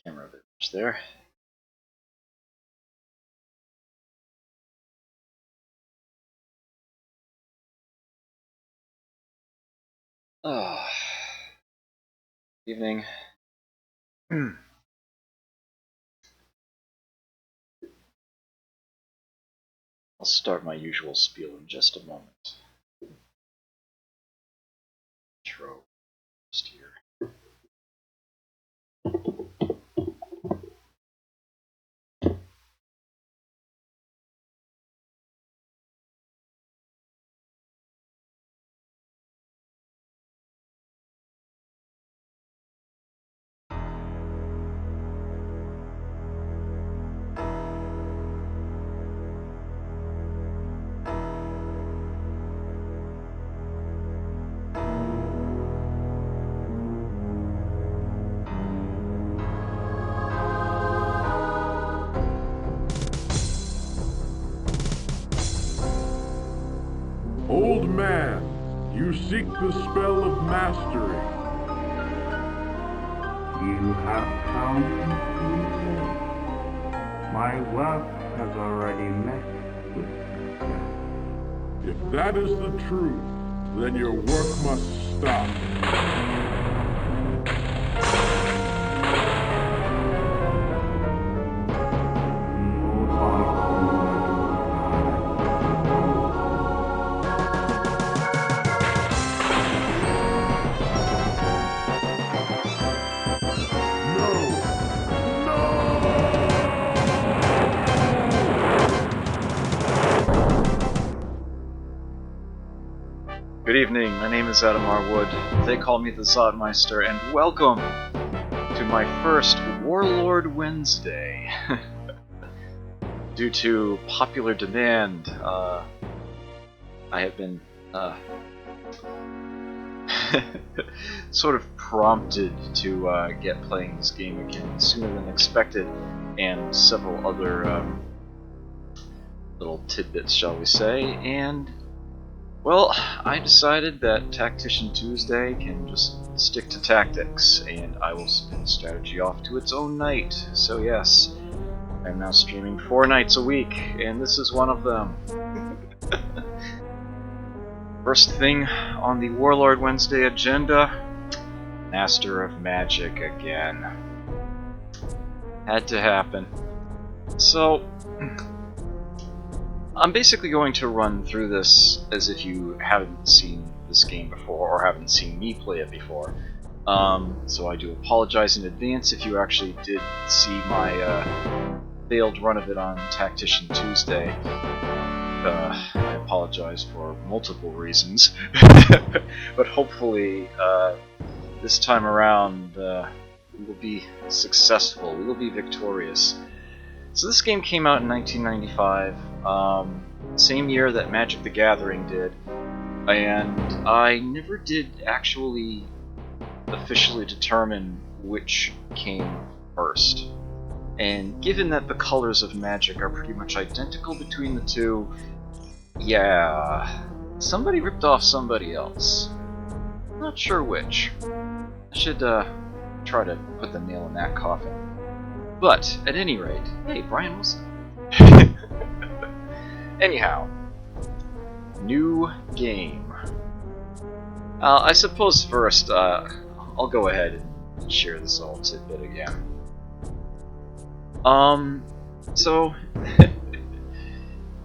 Camera image there. Oh, evening. I'll start my usual spiel in just a moment. Intro just here. Old man, you seek the spell of mastery. You have come too late. My work has already met with success. If that is the truth, then your work must stop. Move on Good evening, my name is Adam R. Wood. They call me the Zodmeister, and welcome to my first Warlord Wednesday. Due to popular demand, I have been sort of prompted to get playing this game again sooner than expected, and several other little tidbits, shall we say, and well, I decided that Tactician Tuesday can just stick to tactics, and I will spin strategy off to its own night. So yes, I'm now streaming 4 nights a week, and this is one of them. First thing on the Warlord Wednesday agenda, Master of Magic again. Had to happen. So, I'm basically going to run through this as if you haven't seen this game before or haven't seen me play it before. So I do apologize in advance if you actually did see my failed run of it on Tactician Tuesday. I apologize for multiple reasons, but hopefully this time around we will be successful, we will be victorious. So this game came out in 1995, same year that Magic the Gathering did, and I never did actually officially determine which came first. And given that the colors of Magic are pretty much identical between the two, yeah, somebody ripped off somebody else. Not sure which. I should try to put the nail in that coffin. But, at any rate, hey, Brian Wilson. Anyhow, new game. I suppose first, I'll go ahead and share this old tidbit again. So,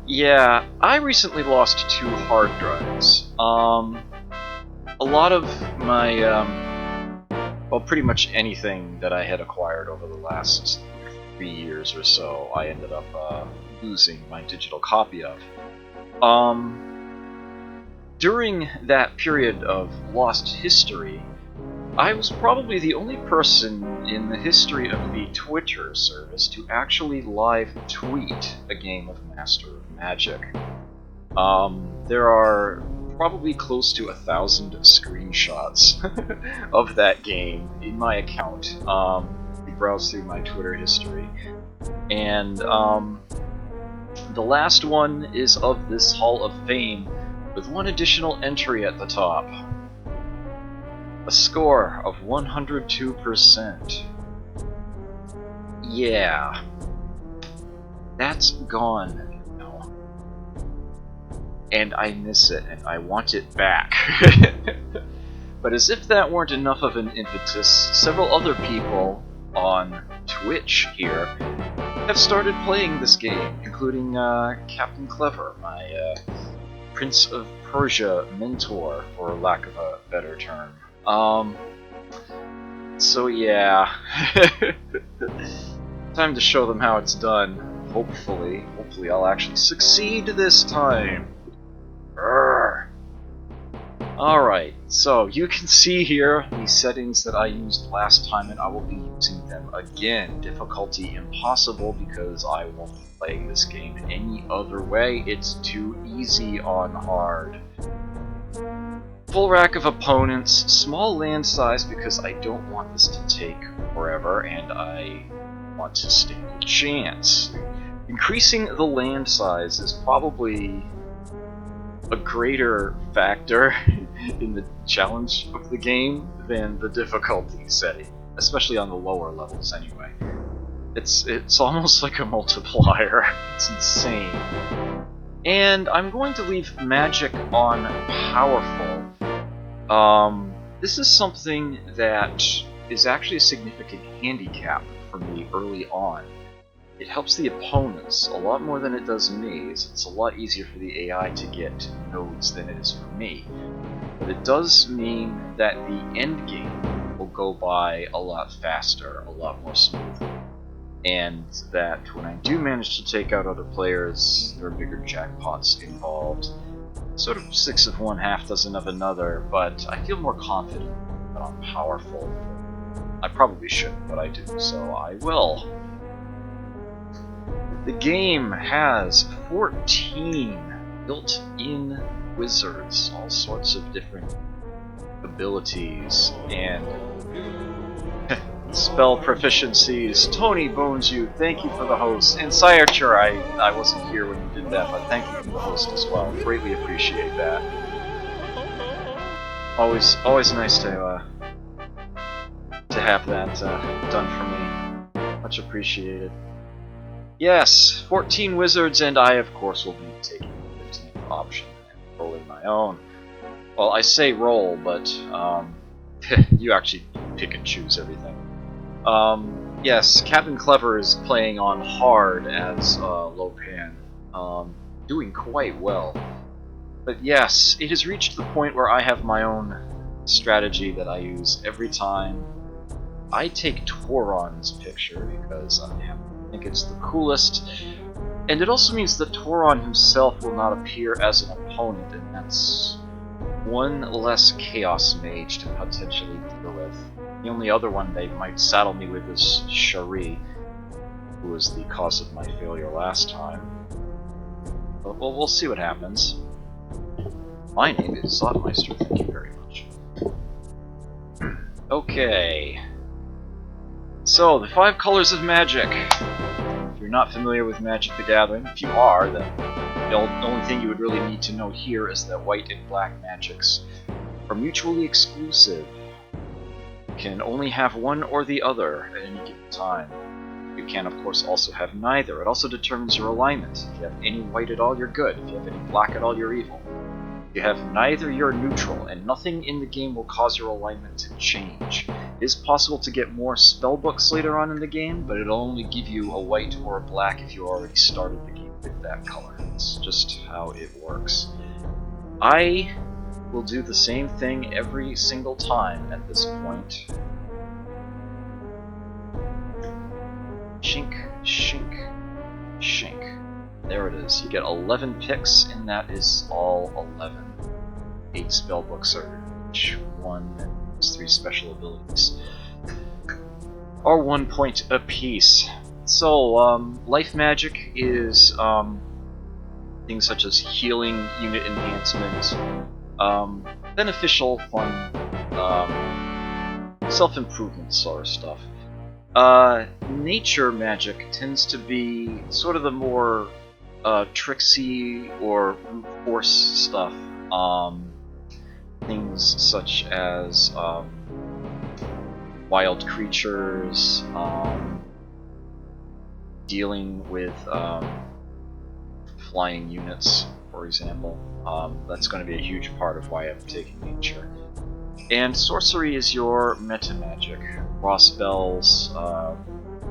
yeah, I recently lost 2 hard drives. A lot of my, well, pretty much anything that I had acquired over the last 3 years or so, I ended up losing my digital copy of. During that period of lost history, I was probably the only person in the history of the Twitter service to actually live tweet a game of Master of Magic. There are probably close to 1,000 screenshots of that game in my account. You browse through my Twitter history, and the last one is of this Hall of Fame with one additional entry at the top. A score of 102%. yeah, that's gone now. And I miss it, and I want it back. But as if that weren't enough of an impetus, several other people on Twitch here have started playing this game, including Captain Clever, my Prince of Persia mentor, for lack of a better term. So yeah, time to show them how it's done. Hopefully I'll actually succeed this time. Alright, so you can see here the settings that I used last time, and I will be using them again. Difficulty impossible, because I won't be playing this game any other way. It's too easy on hard. Full rack of opponents, small land size because I don't want this to take forever and I want to stand a chance. Increasing the land size is probably a greater factor in the challenge of the game than the difficulty setting, especially on the lower levels anyway. It's almost like a multiplier. It's insane. And I'm going to leave magic on powerful. This is something that is actually a significant handicap for me early on. It helps the opponents a lot more than it does me. It's a lot easier for the AI to get nodes than it is for me. But it does mean that the end game will go by a lot faster, a lot more smoothly. And that when I do manage to take out other players, there are bigger jackpots involved. Sort of 6 of one, half dozen of another, but I feel more confident that I'm powerful. I probably shouldn't, but I do, so I will. The game has 14 built-in wizards, all sorts of different abilities, and spell proficiencies. Tony Bones You, thank you for the host. And Sayarcher, I wasn't here when you did that, but thank you for the host as well. Greatly appreciate that. Always nice to have that done for me. Much appreciated. Yes, 14 wizards, and I of course will be taking the 15th option and rolling my own. Well, I say roll, but you actually pick and choose everything. Yes, Captain Clever is playing on hard as Lopan, doing quite well. But yes, it has reached the point where I have my own strategy that I use every time. I take Tauron's picture because I think it's the coolest, and it also means that Tauron himself will not appear as an opponent, and that's one less Chaos Mage to potentially deal with. The only other one they might saddle me with is Shari, who was the cause of my failure last time. But we'll see what happens. My name is Zotmeister, thank you very much. Okay. So, the 5 colors of magic. If you're not familiar with Magic the Gathering, if you are, then the only thing you would really need to know here is that white and black magics are mutually exclusive. You can only have one or the other at any given time. You can, of course, also have neither. It also determines your alignment. If you have any white at all, you're good. If you have any black at all, you're evil. If you have neither, you're neutral, and nothing in the game will cause your alignment to change. It is possible to get more spellbooks later on in the game, but it'll only give you a white or a black if you already started the game with that color. It's just how it works. I will do the same thing every single time at this point. Shink, shink, shink. There it is. You get 11 picks, and that is all 11. 8 spellbooks are each one, and those 3 special abilities are 1 point apiece. So, life magic is things such as healing, unit enhancement, beneficial, fun, self-improvement sort of stuff. Nature magic tends to be sort of the more tricksy or force stuff. Things such as wild creatures, dealing with flying units, for example. That's going to be a huge part of why I'm taking nature. And sorcery is your meta magic, raw spells,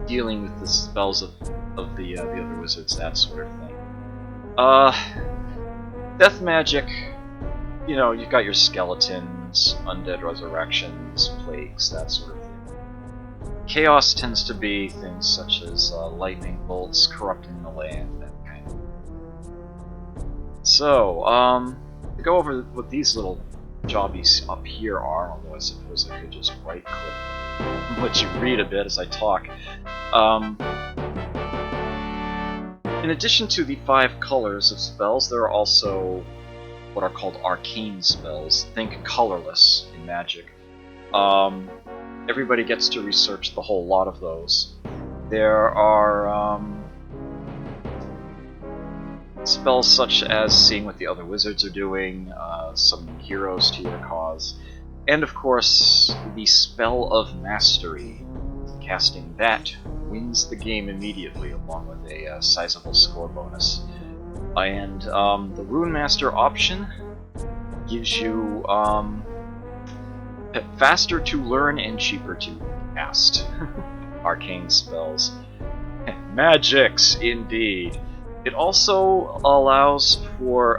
dealing with the spells of the other wizards, that sort of thing. Death magic, you know, you've got your skeletons, undead resurrections, plagues, that sort of thing. Chaos tends to be things such as lightning bolts, corrupting the land, that kind of thing. So, to go over what these little jobbies up here are, although I suppose I could just right click and let you read a bit as I talk. In addition to the 5 colors of spells, there are also what are called arcane spells. Think colorless in Magic. Everybody gets to research the whole lot of those. There are spells such as seeing what the other wizards are doing, summoning heroes to your cause, and of course the Spell of Mastery. Casting that wins the game immediately, along with a sizable score bonus. And the Rune Master option gives you faster to learn and cheaper to cast arcane spells. Magics, indeed. It also allows for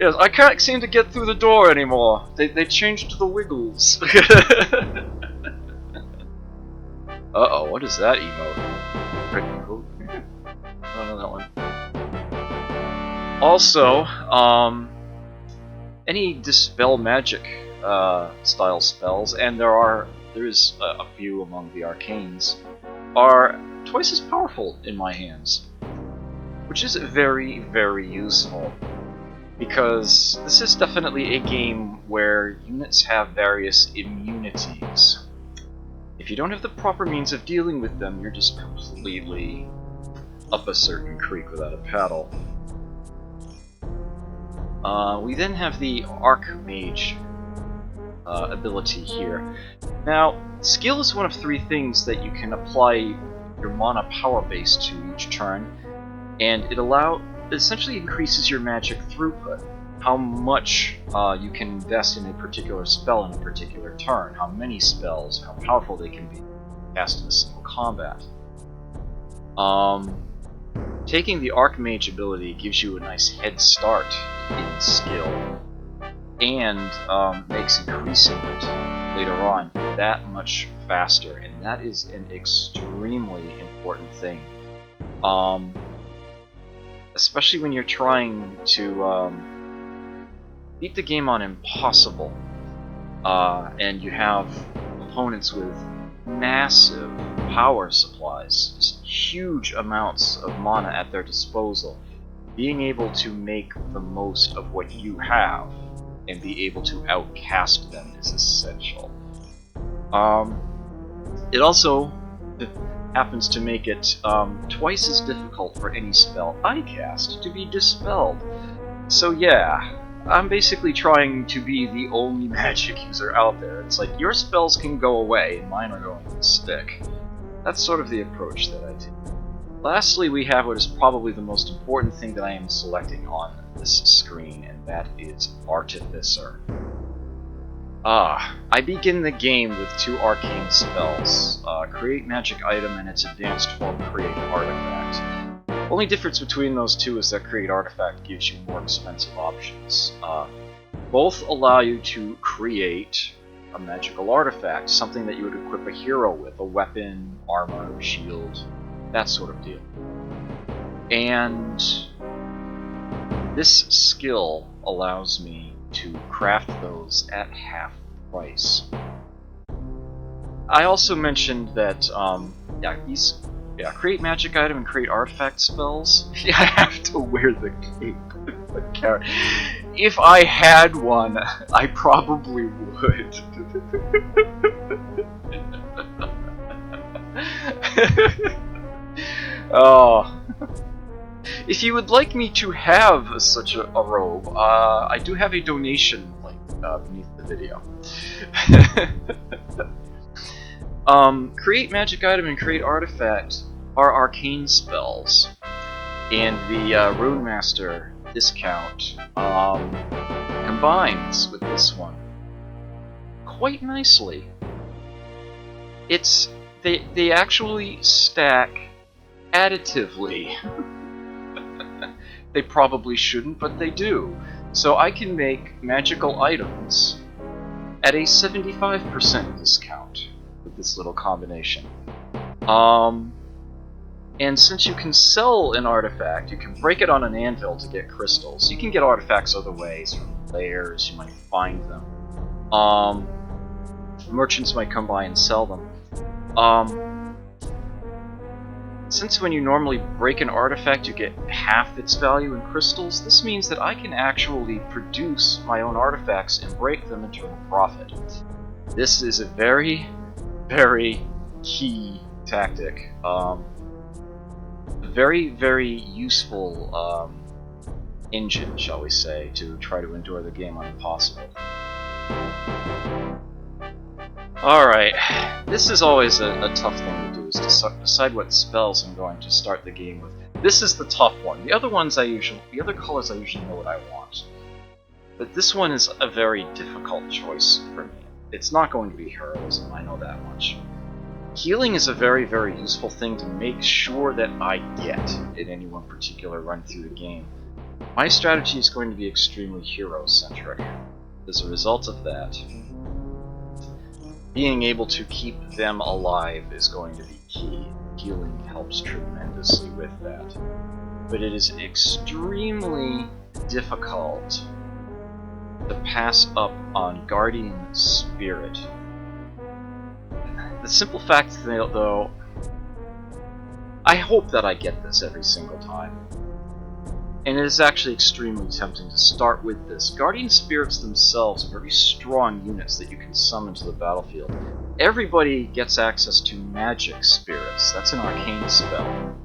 yes, I can't seem to get through the door anymore. They changed the wiggles. Uh-oh, what is that emote? Pretty cool. I don't know that one. Also, any Dispel Magic style spells, and there is a few among the arcanes, are twice as powerful in my hands. Which is very, very useful. Because this is definitely a game where units have various immunities. If you don't have the proper means of dealing with them, you're just completely up a certain creek without a paddle. We then have the Archmage ability here. Now, skill is one of 3 things that you can apply your mana power base to each turn, and it essentially increases your magic throughput. How much you can invest in a particular spell in a particular turn, how many spells, how powerful they can be cast in a single combat. Taking the Archmage ability gives you a nice head start in skill, and makes increasing it later on that much faster, and that is an extremely important thing. Especially when you're trying to beat the game on impossible, and you have opponents with massive power supplies, just huge amounts of mana at their disposal. Being able to make the most of what you have and be able to outcast them is essential. It also happens to make it twice as difficult for any spell I cast to be dispelled. So yeah, I'm basically trying to be the only magic user out there. It's like, your spells can go away and mine are going to stick. That's sort of the approach that I take. Lastly, we have what is probably the most important thing that I am selecting on this screen, and that is Artificer. I begin the game with 2 arcane spells, Create Magic Item and its advanced form Create Artifact. Only difference between those two is that Create Artifact gives you more expensive options. Both allow you to create a magical artifact, something that you would equip a hero with, a weapon, armor, shield, that sort of deal. And this skill allows me to craft those at half price. I also mentioned that create magic item and create artifact spells. Yeah, I have to wear the cape. If I had one, I probably would. Oh. If you would like me to have such a robe, I do have a donation link beneath the video. Create magic item and create artifact are arcane spells, and the Rune Master discount combines with this one quite nicely. They actually stack additively. They probably shouldn't, but they do. So I can make magical items at a 75% discount with this little combination. And since you can sell an artifact, you can break it on an anvil to get crystals. You can get artifacts other ways, from layers, you might find them. Merchants might come by and sell them. Since when you normally break an artifact, you get half its value in crystals, this means that I can actually produce my own artifacts and break them and turn a profit. This is a very, very key tactic. Very, very useful engine, shall we say, to try to endure the game on Impossible. Alright, this is always a tough thing to do, is to decide what spells I'm going to start the game with. This is the tough one. The other colors I usually know what I want. But this one is a very difficult choice for me. It's not going to be heroism, I know that much. Healing is a very, very useful thing to make sure that I get in any one particular run through the game. My strategy is going to be extremely hero-centric. As a result of that, being able to keep them alive is going to be key. Healing helps tremendously with that. But it is extremely difficult to pass up on Guardian Spirit. The simple fact, though, I hope that I get this every single time. And it is actually extremely tempting to start with this. Guardian Spirits themselves are very strong units that you can summon to the battlefield. Everybody gets access to Magic Spirits. That's an arcane spell.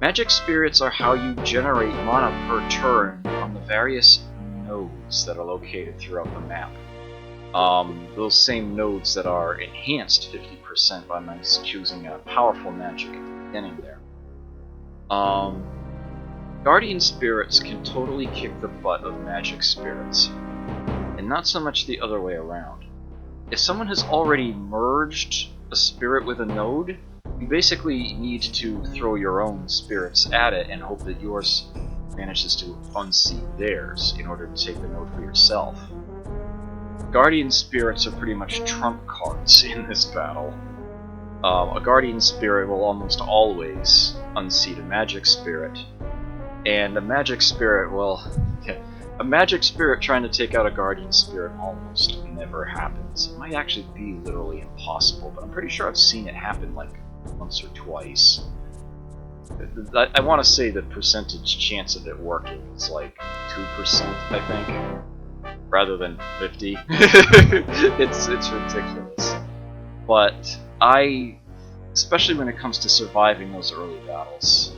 Magic Spirits are how you generate mana per turn on the various nodes that are located throughout the map. Those same nodes that are enhanced 50% by my choosing a powerful magic at the beginning there. Guardian Spirits can totally kick the butt of Magic Spirits, and not so much the other way around. If someone has already merged a spirit with a node, you basically need to throw your own spirits at it and hope that yours manages to unseat theirs in order to take the node for yourself. Guardian Spirits are pretty much trump cards in this battle. A Guardian Spirit will almost always unseat a Magic Spirit, and a Magic Spirit will... a Magic Spirit trying to take out a Guardian Spirit almost never happens. It might actually be literally impossible, but I'm pretty sure I've seen it happen like once or twice. I want to say the percentage chance of it working is like 2%, I think, rather than 50. It's ridiculous. But especially when it comes to surviving those early battles,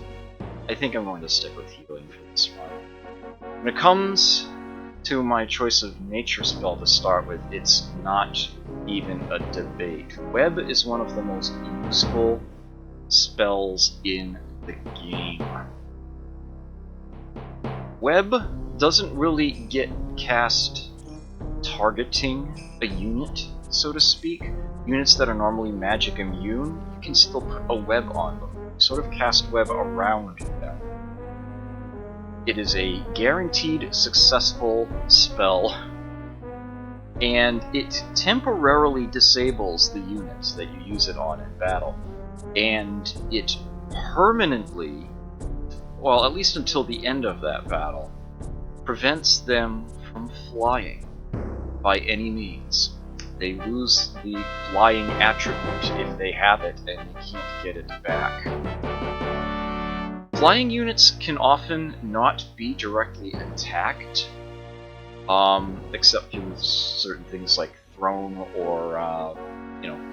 I think I'm going to stick with healing for this one. When it comes to my choice of nature spell to start with, it's not even a debate. Web is one of the most useful spells in the game. Web doesn't really get cast targeting a unit, so to speak. Units that are normally magic immune, you can still put a web on them. You sort of cast web around them. It is a guaranteed successful spell, and it temporarily disables the units that you use it on in battle, and it permanently, well, at least until the end of that battle, prevents them from flying by any means. They lose the flying attribute if they have it, and they can't get it back. Flying units can often not be directly attacked, except through certain things like thrown or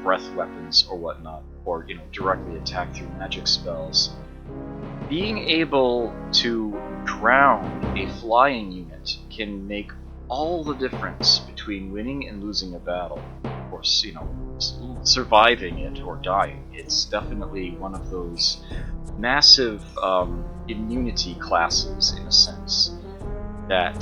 breath weapons or whatnot, or directly attacked through magic spells. Being able to ground a flying unit can make all the difference between winning and losing a battle. Of course, surviving it or dying. It's definitely one of those massive immunity classes, in a sense, that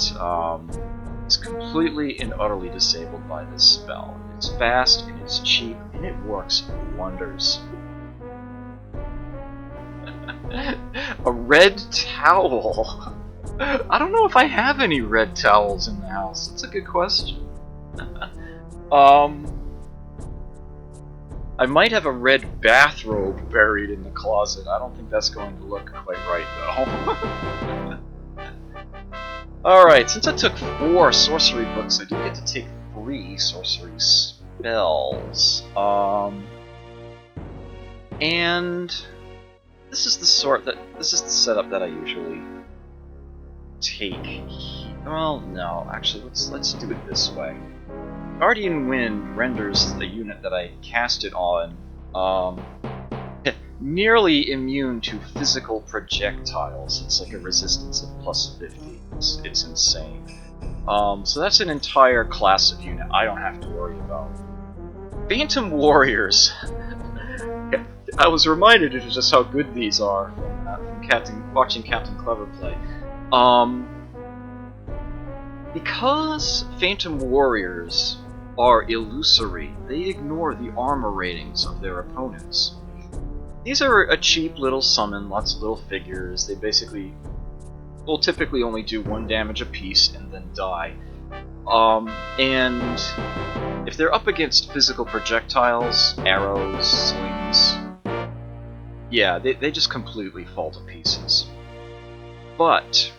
is completely and utterly disabled by this spell. It's fast and it's cheap and it works wonders. A red towel. I don't know if I have any red towels in the house. That's a good question. I might have a red bathrobe buried in the closet. I don't think that's going to look quite right, though. Alright, since I took 4 sorcery books, I do get to take 3 sorcery spells. And this is the setup that I usually take. Well, no, actually, let's do it this way. Guardian Wind renders the unit that I cast it on nearly immune to physical projectiles. It's like a resistance of +50. It's insane. So that's an entire class of unit I don't have to worry about. Phantom Warriors. I was reminded of just how good these are from watching Captain Clever play. Because Phantom Warriors are illusory, they ignore the armor ratings of their opponents. These are a cheap little summon, lots of little figures. They basically will typically only do 1 damage apiece and then die. And if they're up against physical projectiles, arrows, slings, yeah, they just completely fall to pieces. But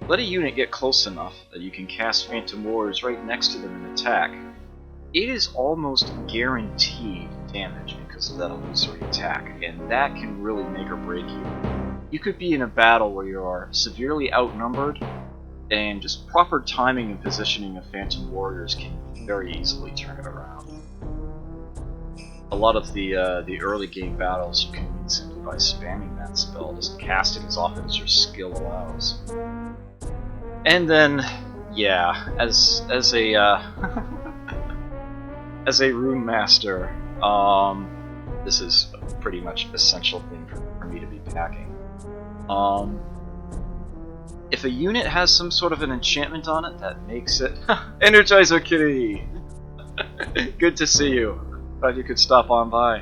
let a unit get close enough that you can cast Phantom Warriors right next to them and attack. It is almost guaranteed damage because of that illusory attack, and that can really make or break you. You could be in a battle where you are severely outnumbered, and just proper timing and positioning of Phantom Warriors can very easily turn it around. A lot of the early game battles you can win simply by spamming that spell, just cast it as often as your skill allows. And then, yeah, as a as a rune master, this is a pretty much essential thing for me to be packing. If a unit has some sort of an enchantment on it that makes it Energizer Kitty. Good to see you. Glad you could stop on by.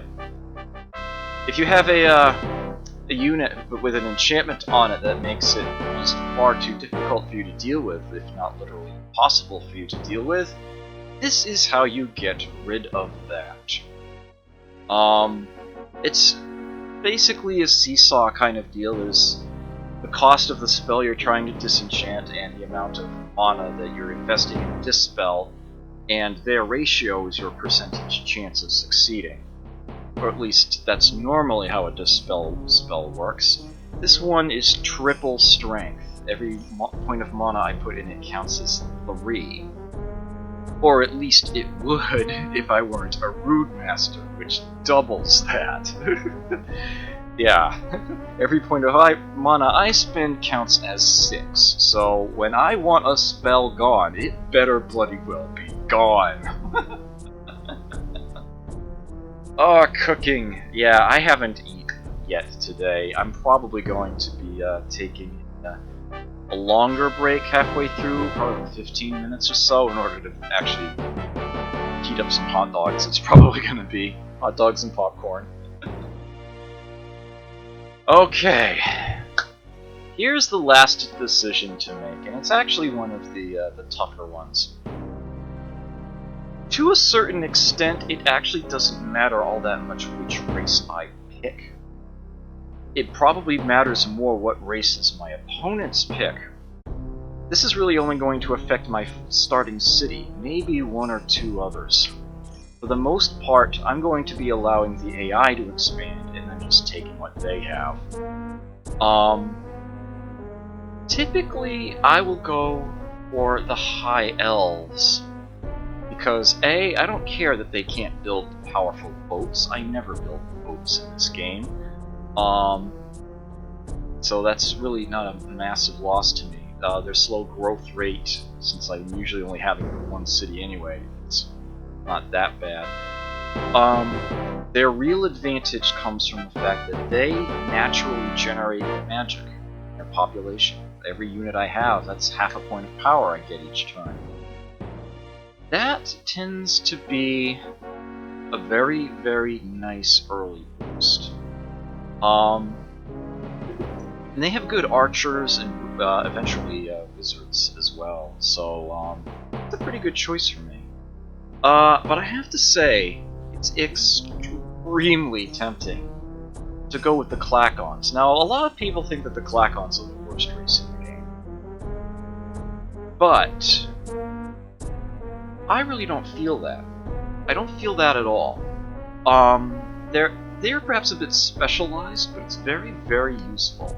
If you have a unit with an enchantment on it that makes it just far too difficult for you to deal with, if not literally impossible for you to deal with, this is how you get rid of that. It's basically a seesaw kind of deal. There's the cost of the spell you're trying to disenchant and the amount of mana that you're investing in dispel, and their ratio is your percentage chance of succeeding. Or at least that's normally how a dispel spell works. This one is triple strength. Every point of mana I put in it counts as 3. Or at least it would if I weren't a Rune Master, which doubles that. Yeah, every point of mana I spend counts as 6, so when I want a spell gone, it better bloody well be gone. Oh, cooking. Yeah, I haven't eaten yet today. I'm probably going to be taking a longer break halfway through, probably 15 minutes or so, in order to actually heat up some hot dogs. It's probably going to be hot dogs and popcorn. Okay, here's the last decision to make, and it's actually one of the tougher ones. To a certain extent, it actually doesn't matter all that much which race I pick. It probably matters more what races my opponents pick. This is really only going to affect my starting city, maybe 1 or 2 others. For the most part, I'm going to be allowing the AI to expand and then just taking what they have. Typically, I will go for the High Elves. Because A, I don't care that they can't build powerful boats. I never build boats in this game. So that's really not a massive loss to me. Their slow growth rate, since I'm usually only having 1 city anyway, it's not that bad. Their real advantage comes from the fact that they naturally generate magic in their population. Every unit I have, that's half a point of power I get each turn. That tends to be a very, very nice early boost. And they have good archers and eventually wizards as well, so it's a pretty good choice for me. But I have to say, it's extremely tempting to go with the Clackons. Now, a lot of people think that the Clackons are the worst race in the game. But I really don't feel that. I don't feel that at all. They're perhaps a bit specialized, but it's very, very useful.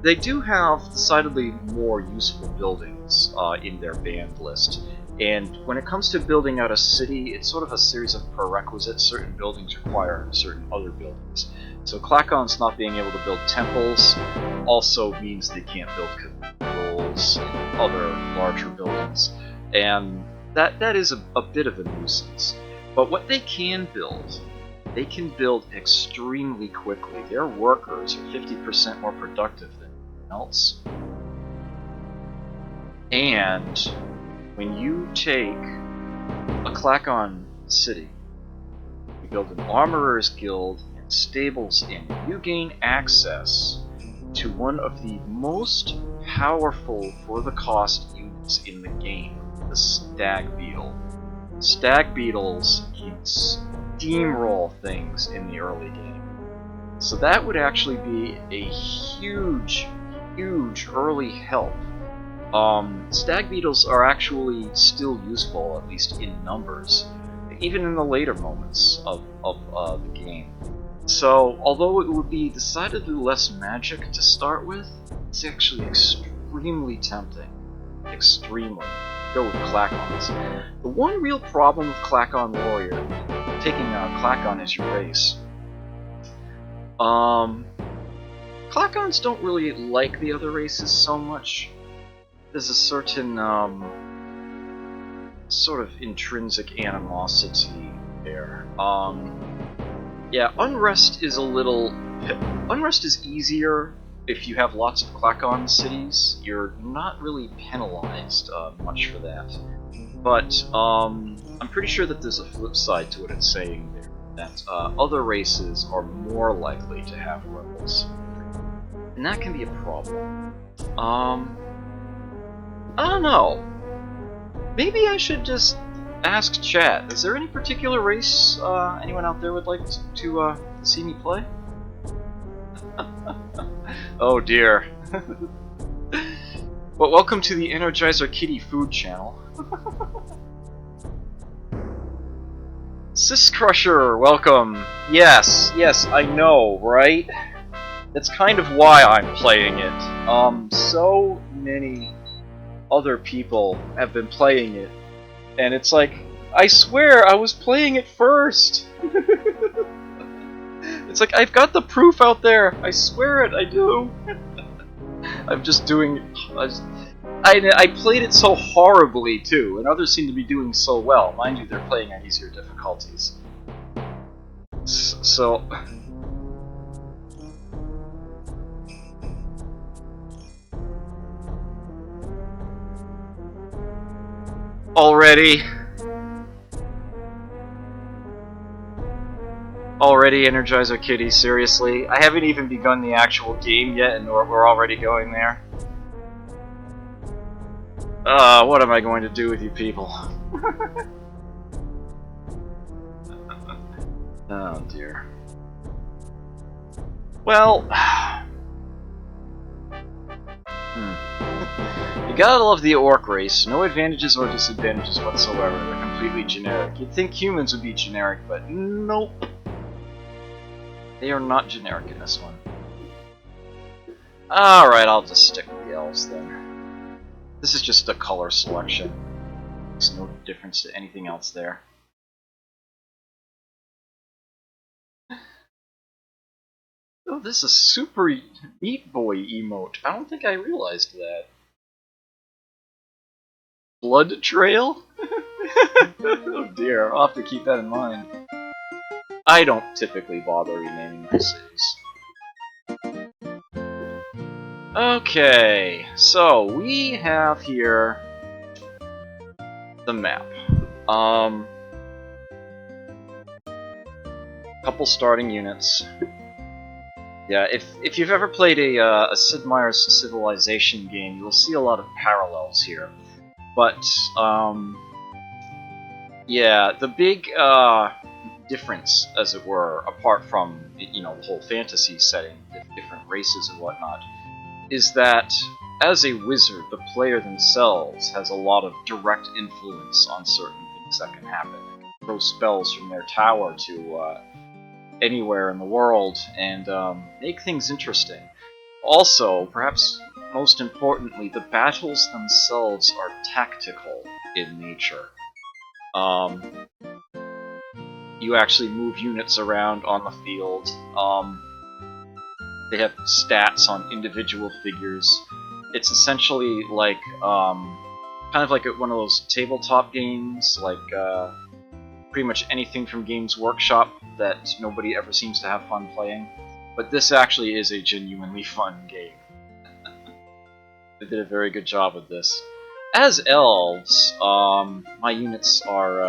They do have decidedly more useful buildings in their band list. And when it comes to building out a city, it's sort of a series of prerequisites. Certain buildings require certain other buildings. So Clackons not being able to build temples also means they can't build cathedrals and other larger buildings. And that is a bit of a nuisance. But what they can build extremely quickly. Their workers are 50% more productive than anyone else. And when you take a Clackon city, you build an armorer's guild and stables in, you gain access to one of the most powerful for the cost units in the game, the Stag Beetle. Stag Beetles can steamroll things in the early game. So that would actually be a huge, huge early help. Stag Beetles are actually still useful, at least in numbers, even in the later moments of the game. So, although it would be decidedly less magic to start with, it's actually extremely tempting. Extremely. Go with Clackons. The one real problem with Clackon Warrior, taking Clackon as your base, Clackons don't really like the other races so much. There's a certain sort of intrinsic animosity there. Yeah, Unrest is Unrest is easier if you have lots of Clackon cities. You're not really penalized much for that. But I'm pretty sure that there's a flip side to what it's saying there, that other races are more likely to have rebels. And that can be a problem. I don't know. Maybe I should just ask chat. Is there any particular race anyone out there would like to see me play? Oh dear. Well, welcome to the Energizer Kitty food channel. Sis Crusher, welcome. Yes, I know, right? That's kind of why I'm playing it. So many other people have been playing it, and it's like, I swear I was playing it first. It's like, I've got the proof out there. I swear it, I do. I'm just doing. I played it so horribly too, and others seem to be doing so well. Mind you, they're playing on easier difficulties. So. Already, Energizer Kitty, seriously? I haven't even begun the actual game yet, and we're already going there? What am I going to do with you people? Oh dear. Well... You gotta love the orc race. No advantages or disadvantages whatsoever. They're completely generic. You'd think humans would be generic, but nope. They are not generic in this one. Alright, I'll just stick with the elves then. This is just a color selection. Makes no difference to anything else there. Oh, this is a super Meat Boy emote. I don't think I realized that. Blood Trail? Oh dear, I'll have to keep that in mind. I don't typically bother renaming my cities. Okay, so we have here the map. Couple starting units. Yeah, if you've ever played a Sid Meier's Civilization game, you'll see a lot of parallels here. But yeah, the big difference, as it were, apart from the whole fantasy setting, different races and whatnot, is that as a wizard, the player themselves has a lot of direct influence on certain things that can happen. They can throw spells from their tower to anywhere in the world and make things interesting. Also, perhaps most importantly, the battles themselves are tactical in nature. You actually move units around on the field. They have stats on individual figures. It's essentially like kind of like one of those tabletop games, like pretty much anything from Games Workshop that nobody ever seems to have fun playing. But this actually is a genuinely fun game. They did a very good job with this. As elves, my units are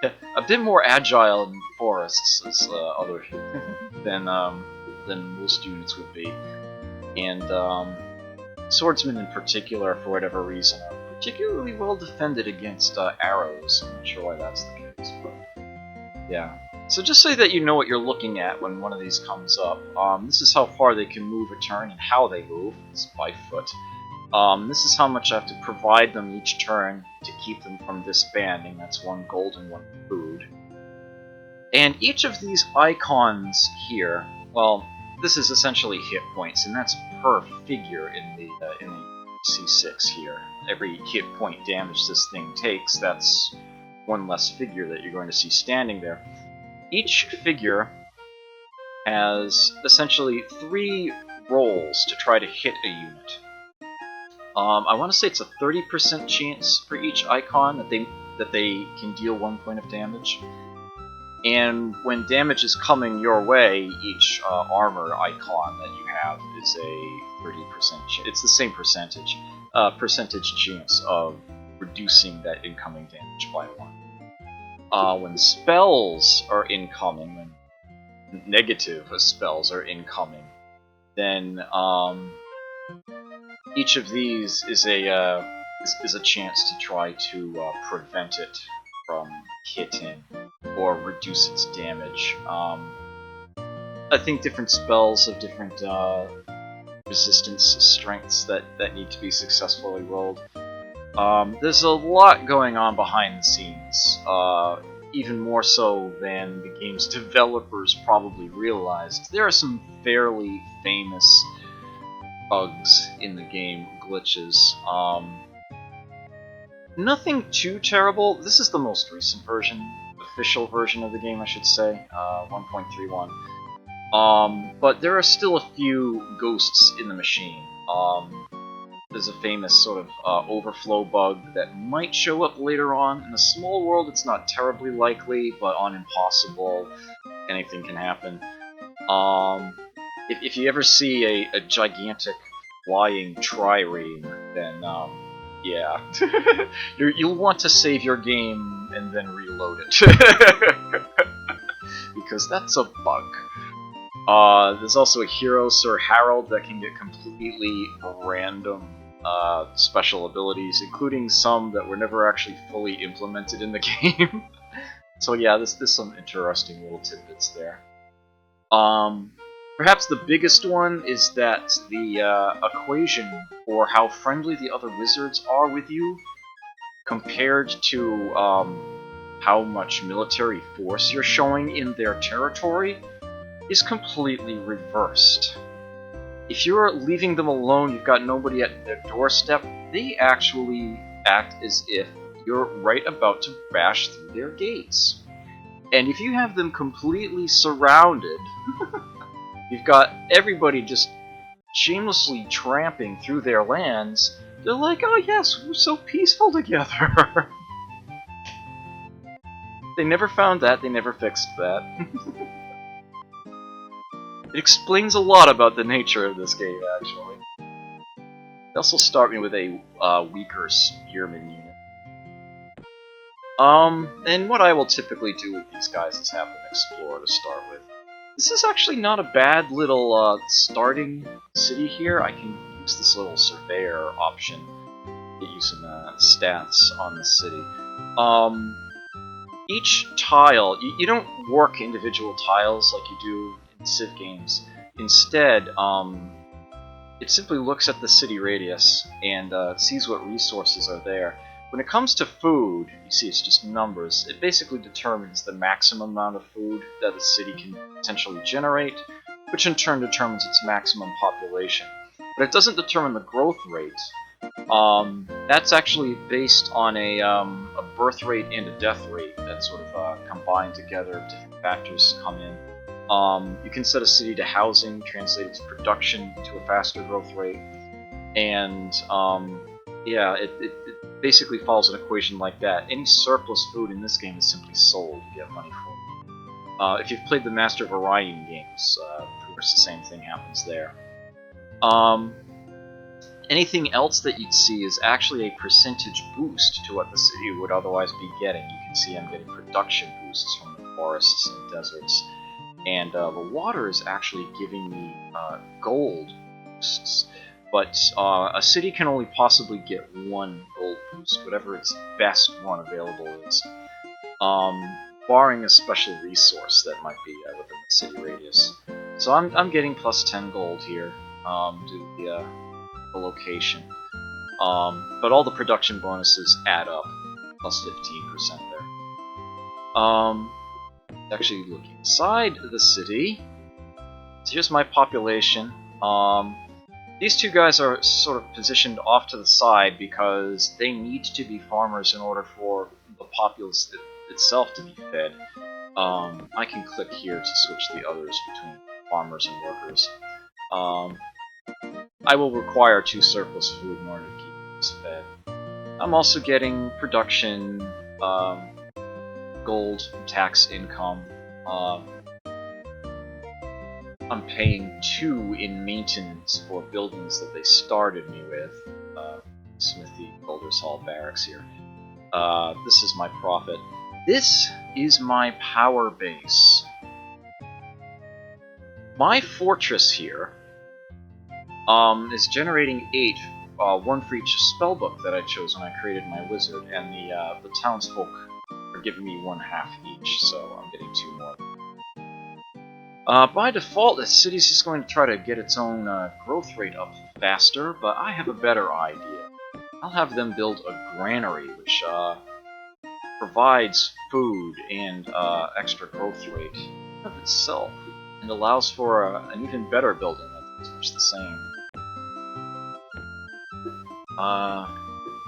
a bit more agile in forests as other than most units would be, and swordsmen in particular, for whatever reason, are particularly well defended against arrows. I'm not sure why that's the case, but yeah. So just so that you know what you're looking at when one of these comes up, this is how far they can move a turn and how they move. It's by foot. This is how much I have to provide them each turn to keep them from disbanding. That's 1 gold and 1 food. And each of these icons here, well, this is essentially hit points, and that's per figure in the C6 here. Every hit point damage this thing takes, that's 1 less figure that you're going to see standing there. Each figure has essentially 3 rolls to try to hit a unit. I want to say it's a 30% chance for each icon that they can deal 1 point of damage. And when damage is coming your way, each armor icon that you have is a 30% chance. It's the same percentage chance of reducing that incoming damage by 1. When spells are incoming, when negative spells are incoming, then each of these is a chance to try to prevent it from hitting or reduce its damage. I think different spells have different resistance strengths that need to be successfully rolled. There's a lot going on behind the scenes, even more so than the game's developers probably realized. There are some fairly famous bugs in the game, glitches. Nothing too terrible. This is the most recent version, official version of the game, I should say, 1.31. But there are still a few ghosts in the machine. There's a famous sort of overflow bug that might show up later on. In a small world, it's not terribly likely, but on Impossible, anything can happen. If you ever see a gigantic flying trireme, then yeah, you'll want to save your game and then reload it, because that's a bug. There's also a hero, Sir Harold, that can get completely random special abilities, including some that were never actually fully implemented in the game. So yeah, there's some interesting little tidbits there. Perhaps the biggest one is that the equation for how friendly the other wizards are with you compared to how much military force you're showing in their territory is completely reversed. If you're leaving them alone, you've got nobody at their doorstep, they actually act as if you're right about to bash through their gates. And if you have them completely surrounded, you've got everybody just shamelessly tramping through their lands, they're like, oh yes, we're so peaceful together. They never found that, they never fixed that. It explains a lot about the nature of this game, actually. They also start me with a weaker spearman unit. And what I will typically do with these guys is have them explore to start with. This is actually not a bad little starting city here. I can use this little surveyor option to get you some stats on the city. Each tile, you don't work individual tiles like you do in Civ games. Instead, it simply looks at the city radius and sees what resources are there. When it comes to food, you see it's just numbers. It basically determines the maximum amount of food that a city can potentially generate, which in turn determines its maximum population. But it doesn't determine the growth rate. That's actually based on a birth rate and a death rate that sort of combine together. Different factors come in. You can set a city to housing, translate its production to a faster growth rate, and yeah, it basically follows an equation like that. Any surplus food in this game is simply sold to get money for it. If you've played the Master of Orion games, pretty much the same thing happens there. Anything else that you'd see is actually a percentage boost to what the city would otherwise be getting. You can see I'm getting production boosts from the forests and deserts. And the water is actually giving me gold boosts. But a city can only possibly get one gold boost, whatever its best one available is. Barring a special resource that might be within the city radius. So I'm getting plus 10 gold here due to the location. But all the production bonuses add up, plus 15% there. Actually looking inside the city, so here's my population. These two guys are sort of positioned off to the side because they need to be farmers in order for the populace itself to be fed. I can click here to switch the others between farmers and workers. I will require 2 surplus food in order to keep this fed. I'm also getting production, gold, tax income. I'm paying 2 in maintenance for buildings that they started me with. Smithy, Builders Hall, Barracks here. This is my profit. This is my power base. My fortress here is generating 8, 1 for each spellbook that I chose when I created my wizard, and the townsfolk are giving me 1/2 each, so I'm getting 2 more. By default, the city's just going to try to get its own growth rate up faster, but I have a better idea. I'll have them build a granary, which provides food and extra growth rate of itself, and allows for an even better building that's much the same.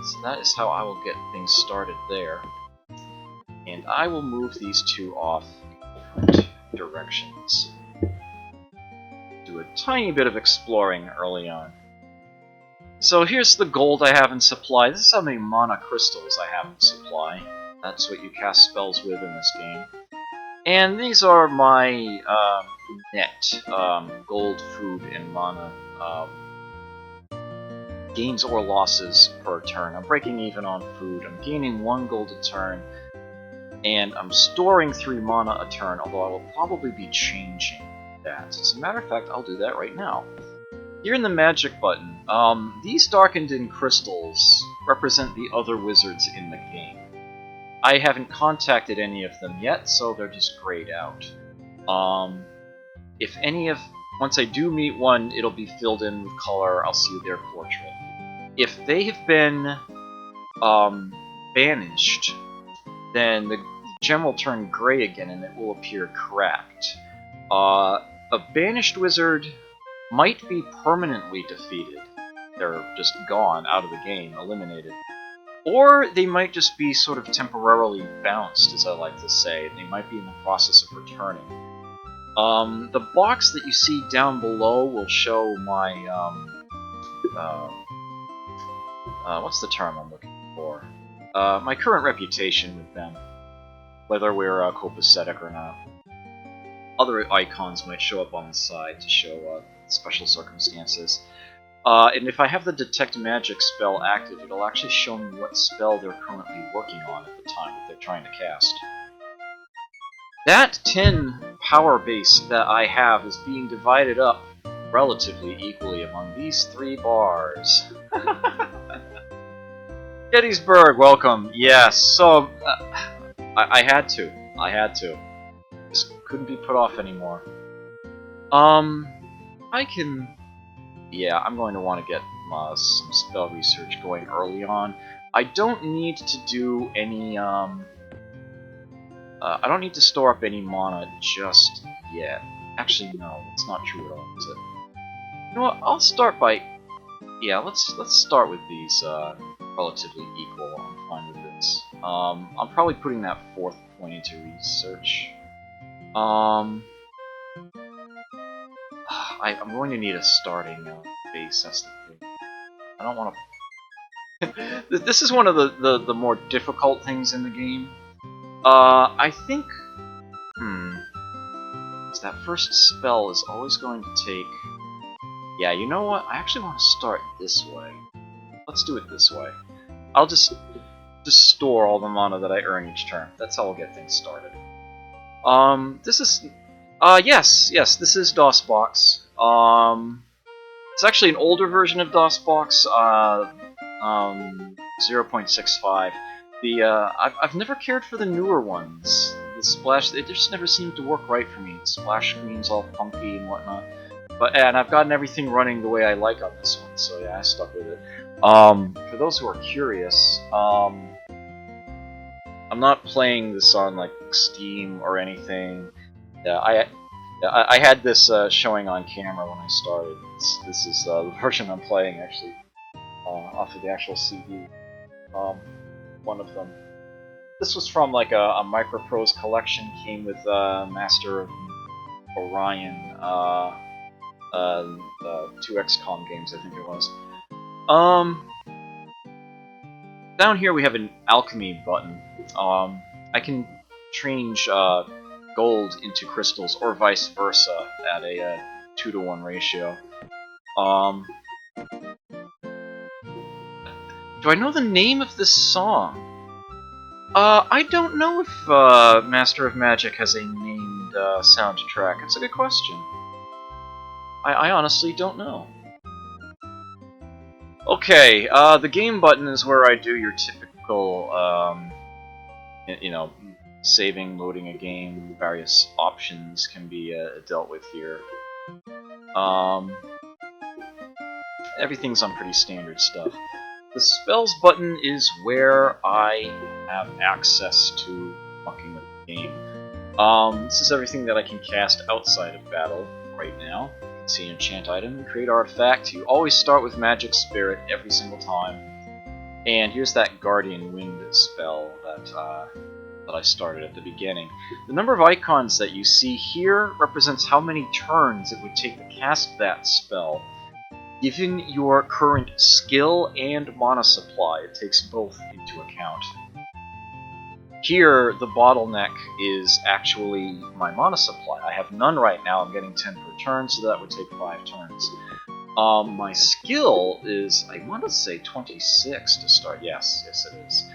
So that is how I will get things started there. And I will move these 2 off in different directions. Do a tiny bit of exploring early on. So here's the gold I have in supply. This is how many mana crystals I have in supply. That's what you cast spells with in this game. And these are my net gold, food, and mana gains or losses per turn. I'm breaking even on food. I'm gaining 1 gold a turn. And I'm storing 3 mana a turn, although I will probably be changing that. As a matter of fact, I'll do that right now. Here in the magic button, these darkened in crystals represent the other wizards in the game. I haven't contacted any of them yet, so they're just grayed out. Once I do meet one, it'll be filled in with color. I'll see their portrait. If they have been banished, then the gem will turn gray again and it will appear cracked. A banished wizard might be permanently defeated. They're just gone, out of the game, eliminated. Or they might just be sort of temporarily bounced, as I like to say. They might be in the process of returning. The box that you see down below will show my, what's the term I'm looking for? My current reputation with them. whether we're copacetic or not. Other icons might show up on the side to show special circumstances. And if I have the Detect Magic spell active, it'll actually show me what spell they're currently working on at the time that they're trying to cast. That 10 power base that I have is being divided up relatively equally among these 3 bars. Gettysburg, welcome. Yes, so I had to. Just couldn't be put off anymore. I can. Yeah, I'm going to want to get some spell research going early on. I don't need to do any. I don't need to store up any mana just yet. Actually, no, that's not true at all, is it? You know what? I'll start by. Yeah, let's start with these relatively equal. I'm fine with this. I'm probably putting that 4th point into research. I'm going to need a starting base. That's the thing. I don't want to. This is one of the more difficult things in the game. I think. That first spell is always going to take. Yeah, you know what? I actually want to start this way. Let's do it this way. I'll just store all the mana that I earn each turn. That's how we'll get things started. This is. Yes, this is DOSBox. It's actually an older version of DOSBox, 0.65. I've never cared for the newer ones. The splash, they just never seemed to work right for me. The splash screen's all funky and whatnot. And I've gotten everything running the way I like on this one, so yeah, I stuck with it. For those who are curious, I'm not playing this on like Steam or anything. Yeah, I had this showing on camera when I started. This is the version I'm playing actually, off of the actual CD. One of them. This was from like a Microprose collection. Came with Master of Orion, 2 XCOM games, I think it was. Down here we have an alchemy button. I can change gold into crystals, or vice versa, at a 2-to-1 ratio. Do I know the name of this song? I don't know if Master of Magic has a named soundtrack. It's a good question. I honestly don't know. Okay, the game button is where I do your typical, you know, saving, loading a game. Various options can be dealt with here. Everything's on pretty standard stuff. The spells button is where I have access to fucking with the game. This is everything that I can cast outside of battle right now. You can see enchant item and create artifact. You always start with magic spirit every single time. And here's that guardian wind spell that I started at the beginning. The number of icons that you see here represents how many turns it would take to cast that spell. Given your current skill and mana supply, it takes both into account. Here, the bottleneck is actually my mana supply. I have none right now. I'm getting 10 per turn, so that would take 5 turns. My skill is, I want to say 26 to start. Yes, it is.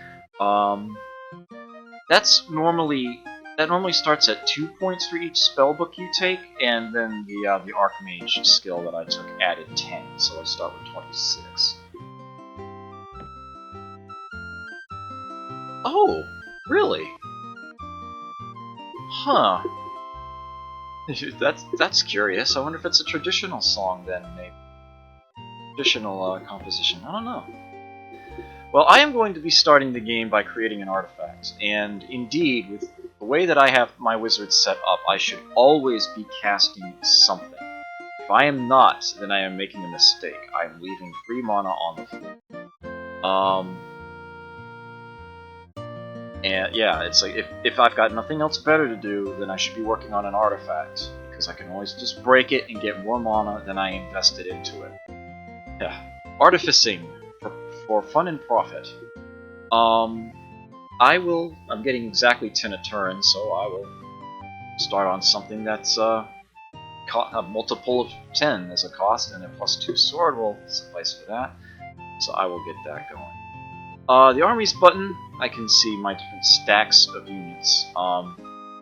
That normally starts at 2 points for each spellbook you take, and then the Archmage skill that I took added 10, so I start with 26. Oh, really? Huh. That's curious. I wonder if it's a traditional song then, maybe. Traditional composition. I don't know. Well, I am going to be starting the game by creating an artifact, and indeed, with the way that I have my wizard set up, I should always be casting something. If I am not, then I am making a mistake. I am leaving free mana on the floor. And yeah, it's like, if I've got nothing else better to do, then I should be working on an artifact, because I can always just break it and get more mana than I invested into it. Yeah. Artificing. For fun and profit. I'm getting exactly 10 a turn, so I will start on something that's a multiple of 10 as a cost, and a +2 sword will suffice for that. So I will get that going. The armies button, I can see my different stacks of units.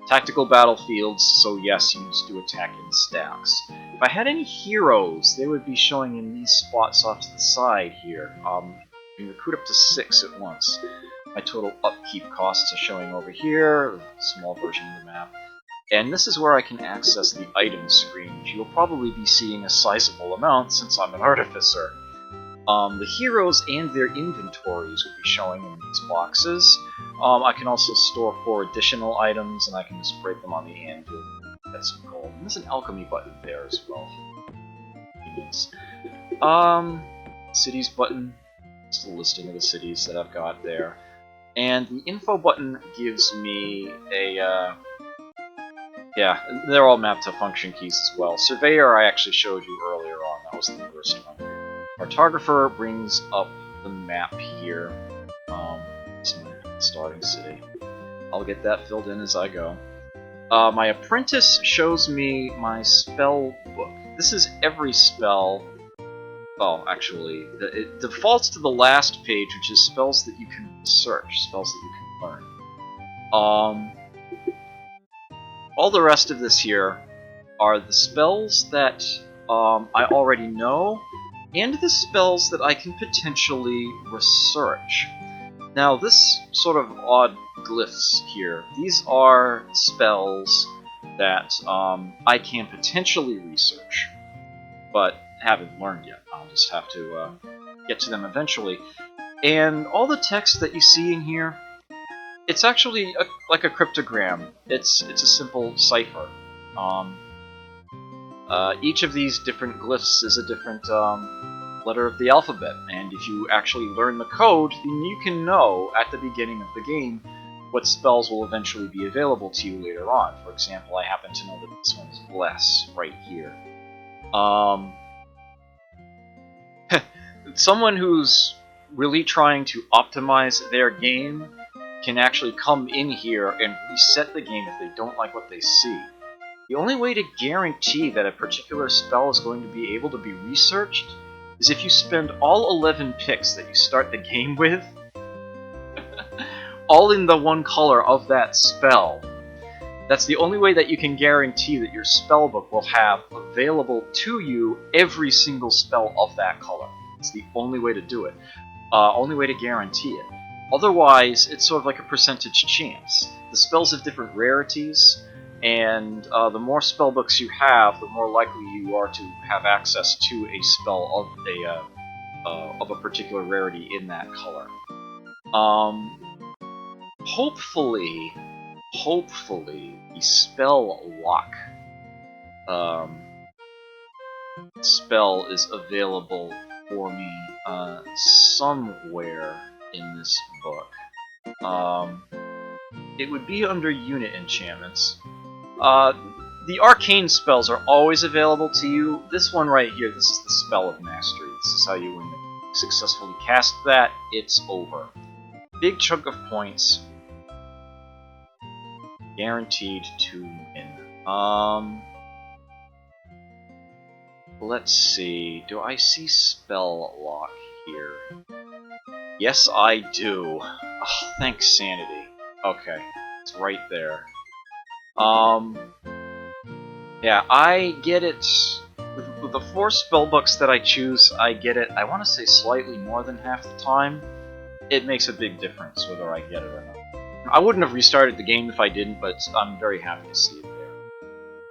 Tactical battlefields, so yes, units do attack in stacks. If I had any heroes, they would be showing in these spots off to the side here. You can recruit up to 6 at once. My total upkeep costs are showing over here, a small version of the map. And this is where I can access the item screen, which you'll probably be seeing a sizable amount since I'm an artificer. The heroes and their inventories will be showing in these boxes. I can also store 4 additional items, and I can just break them on the anvil and get some gold. And there's an alchemy button there as well. Cities button, it's the listing of the cities that I've got there. And the info button gives me a, yeah, they're all mapped to function keys as well. Surveyor I actually showed you earlier on, that was the first one. Cartographer brings up the map here. It's my starting city. I'll get that filled in as I go. My apprentice shows me my spell book. This is every spell. Oh, actually, it defaults to the last page, which is spells that you can search, spells that you can learn. All the rest of this here are the spells that I already know, and the spells that I can potentially research. Now, this sort of odd glyphs here, these are spells that I can potentially research, but haven't learned yet. I'll just have to get to them eventually. And all the text that you see in here, it's actually like a cryptogram. It's a simple cipher. Each of these different glyphs is a different letter of the alphabet, and if you actually learn the code, then you can know at the beginning of the game what spells will eventually be available to you later on. For example, I happen to know that this one is Bless right here. Someone who's really trying to optimize their game can actually come in here and reset the game if they don't like what they see. The only way to guarantee that a particular spell is going to be able to be researched is if you spend all 11 picks that you start the game with, all in the one color of that spell. That's the only way that you can guarantee that your spellbook will have available to you every single spell of that color. It's the only way to do it. Only way to guarantee it. Otherwise, it's sort of like a percentage chance. The spells have different rarities, and the more spellbooks you have, the more likely you are to have access to a spell of a particular rarity in that color. Hopefully, the spell lock spell is available for me somewhere in this book. It would be under unit enchantments. The arcane spells are always available to you. This one right here, this is the Spell of Mastery. This is how you, when you successfully cast that, it's over. Big chunk of points. Guaranteed to win. Let's see. Do I see Spell Lock here? Yes, I do. Oh, thanks, Sanity. Okay, it's right there. Yeah, I get it. With the 4 spellbooks that I choose, I get it, I want to say slightly more than half the time. It makes a big difference whether I get it or not. I wouldn't have restarted the game if I didn't, but I'm very happy to see it there.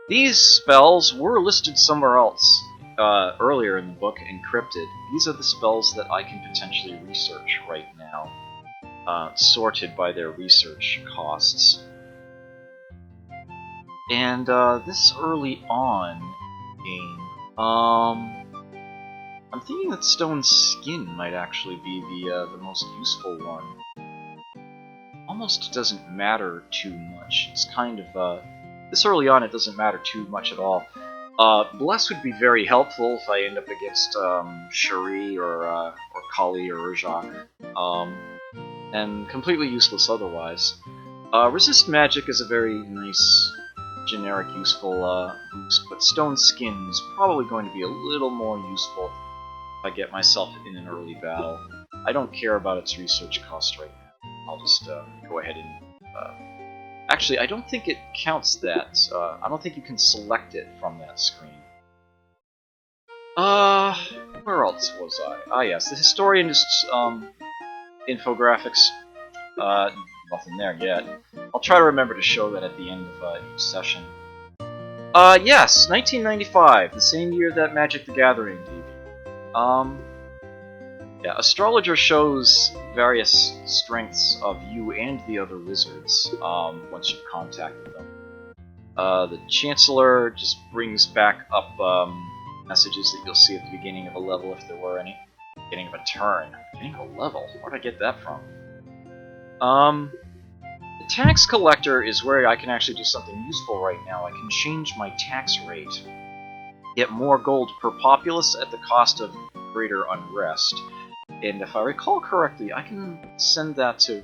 These spells were listed somewhere else earlier in the book, encrypted. These are the spells that I can potentially research right now, sorted by their research costs. And this early on game, I'm thinking that Stone Skin might actually be the most useful one. Almost doesn't matter too much. It's kind of this early on, it doesn't matter too much at all. Bless would be very helpful if I end up against Shuri or Kali or Urjak. and completely useless otherwise. Resist magic is a very nice, generic, useful boost, but stone skin is probably going to be a little more useful if I get myself in an early battle. I don't care about its research cost right now. I'll just go ahead and... actually, I don't think it counts that. I don't think you can select it from that screen. Where else was I? Ah, yes, the Historianist's infographics. Nothing there yet. I'll try to remember to show that at the end of each session. Yes, 1995, the same year that Magic the Gathering debuted. Yeah, Astrologer shows various strengths of you and the other wizards, once you've contacted them. The Chancellor just brings back up, messages that you'll see at the beginning of a level if there were any. Beginning of a turn. Beginning of a level? Where did I get that from? The Tax Collector is where I can actually do something useful right now. I can change my tax rate. Get more gold per populace at the cost of greater unrest. And if I recall correctly, I can send that to...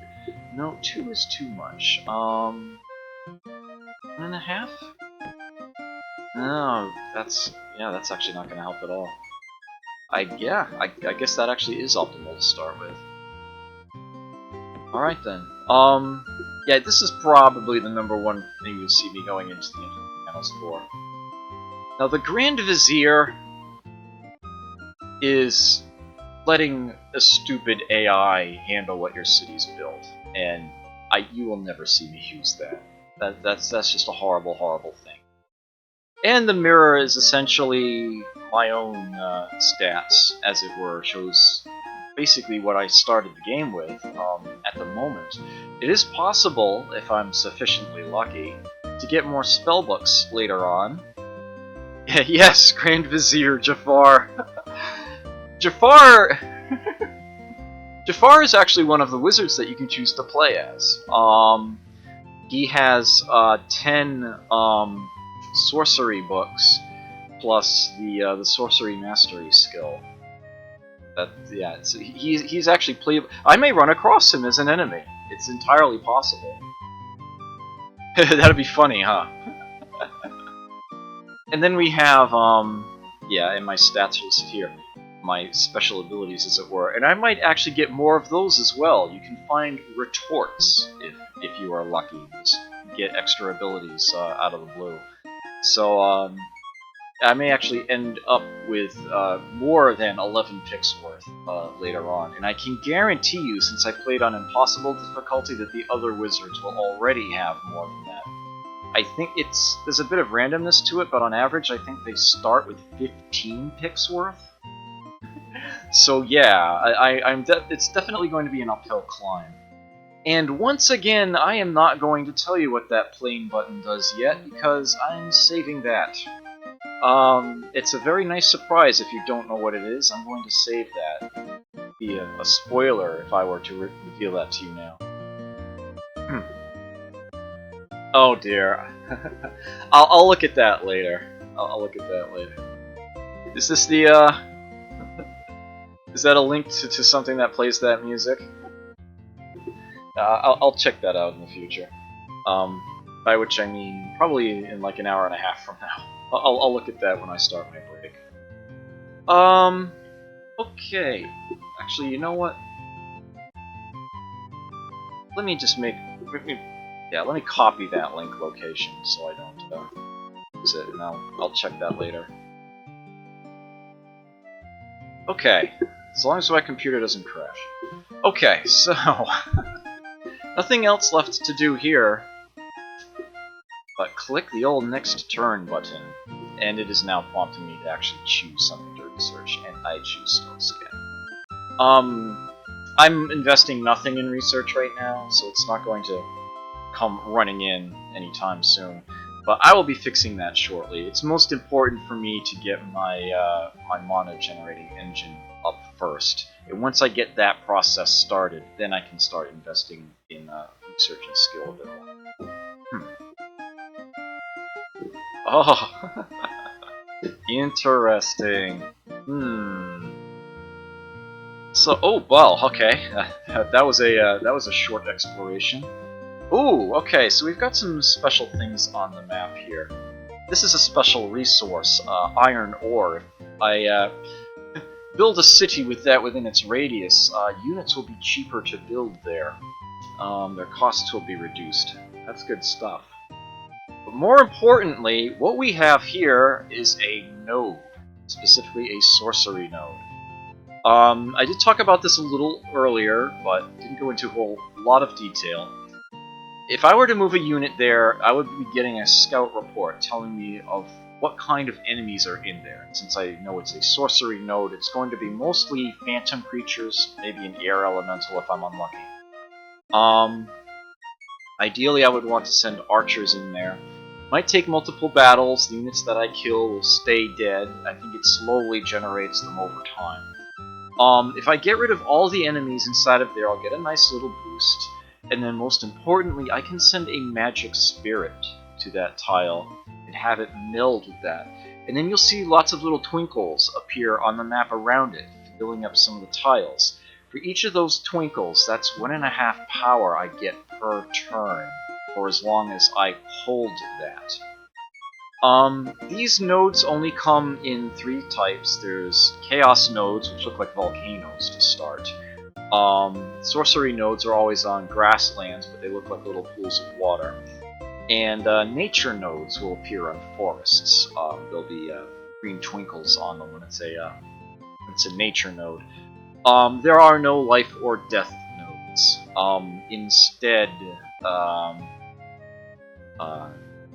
No, 2 is too much. 1.5? No, that's actually not going to help at all. I guess that actually is optimal to start with. Alright then. Yeah, this is probably the #1 thing you'll see me going into the info panels for. Now, the Grand Vizier is letting a stupid AI handle what your city's built, and you will never see me use that. That's just a horrible, horrible thing. And the mirror is essentially my own stats, as it were. Shows basically what I started the game with at the moment. It is possible, if I'm sufficiently lucky, to get more spellbooks later on. Yes, Grand Vizier Jafar. Jafar is actually one of the wizards that you can choose to play as. He has 10 sorcery books plus the sorcery mastery skill. He's actually playable. I may run across him as an enemy. It's entirely possible. That'd be funny, huh? And then we have in my stats list here, my special abilities, as it were, and I might actually get more of those as well. You can find retorts if you are lucky. Just get extra abilities out of the blue. So I may actually end up with more than 11 picks worth later on, and I can guarantee you, since I played on impossible difficulty, that the other wizards will already have more than that. I think there's a bit of randomness to it, but on average I think they start with 15 picks worth. So yeah, it's definitely going to be an uphill climb. And once again, I am not going to tell you what that plane button does yet, because I'm saving that. It's a very nice surprise if you don't know what it is. I'm going to save that. It'd be a spoiler if I were to reveal that to you now. Oh dear. I'll look at that later. I'll look at that later. Is this the, is that a link to something that plays that music? I'll check that out in the future. By which I mean probably in like an hour and a half from now. I'll look at that when I start my break. Okay. Actually, you know what? Let me copy that link location so I don't use it, and I'll check that later. Okay, as long as my computer doesn't crash. Okay, so nothing else left to do here, but click the old next turn button, and it is now prompting me to actually choose something to research, and I choose Stone Skin. I'm investing nothing in research right now, so it's not going to come running in anytime soon. But I will be fixing that shortly. It's most important for me to get my my mana generating engine up first. And once I get that process started, then I can start investing in research and skill a bit more. Oh, interesting. So, oh well, okay. that was a short exploration. Ooh, okay. So we've got some special things on the map here. This is a special resource, iron ore. I build a city with that within its radius. Units will be cheaper to build there. Their costs will be reduced. That's good stuff. But more importantly, what we have here is a node, specifically a sorcery node. I did talk about this a little earlier, but didn't go into a whole lot of detail. If I were to move a unit there, I would be getting a scout report telling me of what kind of enemies are in there. And since I know it's a sorcery node, it's going to be mostly phantom creatures, maybe an air elemental if I'm unlucky. Ideally I would want to send archers in there. Might take multiple battles, the units that I kill will stay dead. I think it slowly generates them over time. If I get rid of all the enemies inside of there, I'll get a nice little boost. And then most importantly, I can send a magic spirit to that tile and have it meld with that. And then you'll see lots of little twinkles appear on the map around it, filling up some of the tiles. For each of those twinkles, that's 1.5 power I get per turn, for as long as I hold that. These nodes only come in 3 types. There's Chaos nodes, which look like volcanoes to start. Sorcery nodes are always on grasslands, but they look like little pools of water. And nature nodes will appear on forests. There'll be green twinkles on them when it's a nature node. There are no life or death nodes. Instead,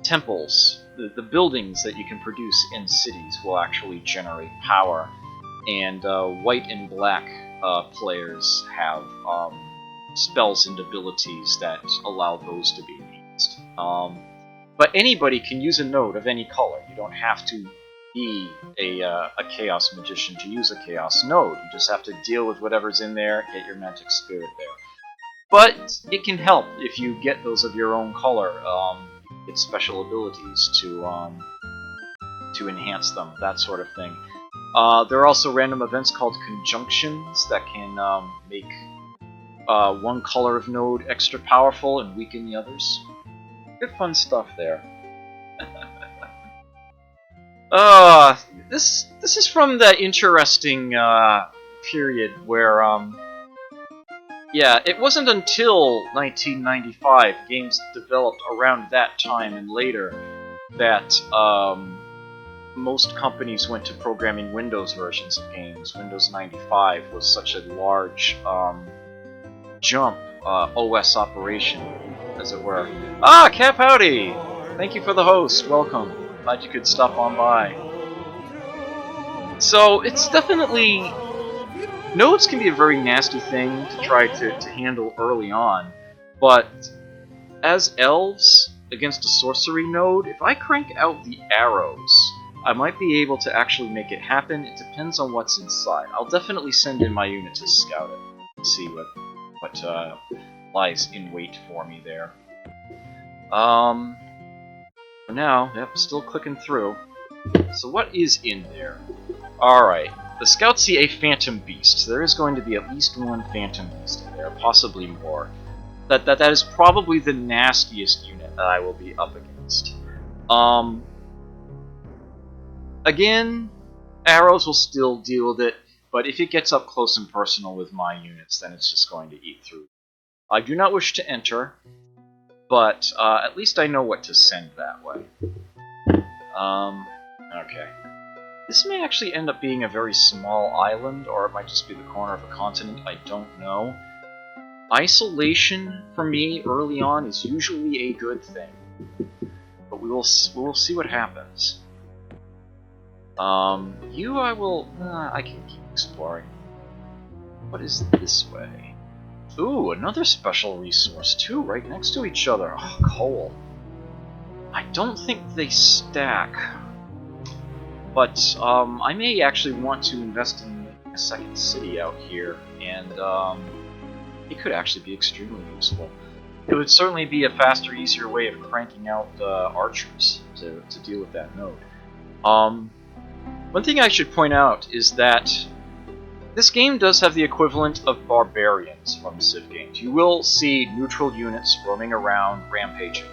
temples, the buildings that you can produce in cities will actually generate power, and white and black players have spells and abilities that allow those to be enhanced. But anybody can use a node of any color. You don't have to be a Chaos Magician to use a Chaos node. You just have to deal with whatever's in there, get your Magic Spirit there. But it can help if you get those of your own color. Get special abilities to enhance them, that sort of thing. There are also random events called conjunctions that can make one color of node extra powerful and weaken the others. Good fun stuff there. This is from the interesting period where yeah, it wasn't until 1995, games developed around that time and later, that most companies went to programming Windows versions of games. Windows 95 was such a large jump, OS operation, as it were. Ah, Cap Howdy! Thank you for the host, welcome. Glad you could stop on by. So, it's definitely... Nodes can be a very nasty thing to try to handle early on, but as elves against a sorcery node, if I crank out the arrows, I might be able to actually make it happen. It depends on what's inside. I'll definitely send in my unit to scout it, see what lies in wait for me there. For now, yep, still clicking through. So what is in there? Alright. The scouts see a phantom beast, so there is going to be at least one phantom beast in there, possibly more. That is probably the nastiest unit that I will be up against. Again, arrows will still deal with it, but if it gets up close and personal with my units, then it's just going to eat through. I do not wish to enter, but at least I know what to send that way. Okay. This may actually end up being a very small island, or it might just be the corner of a continent, I don't know. Isolation, for me, early on, is usually a good thing. But we will see what happens. I can keep exploring. What is this way? Ooh, another special resource, too, right next to each other. Oh, coal. I don't think they stack. But I may actually want to invest in a second city out here, and it could actually be extremely useful. It would certainly be a faster, easier way of cranking out archers to deal with that node. One thing I should point out is that This game does have the equivalent of barbarians from Civ games. You will see neutral units roaming around, rampaging.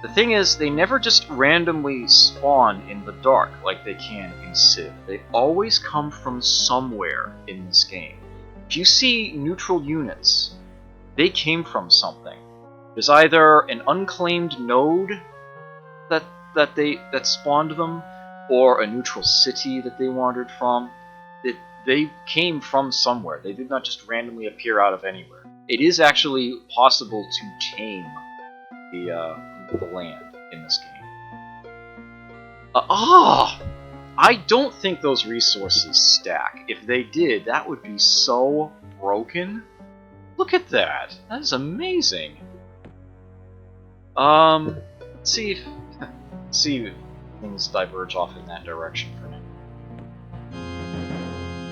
The thing is, they never just randomly spawn in the dark like they can in Civ. They always come from somewhere in this game. If you see neutral units, they came from something. There's either an unclaimed node that spawned them, or a neutral city that they wandered from. They came from somewhere. They did not just randomly appear out of anywhere. It is actually possible to tame the land in this game. I don't think those resources stack. If they did, that would be so broken. Look at that. That is amazing. Let's see if things diverge off in that direction for now.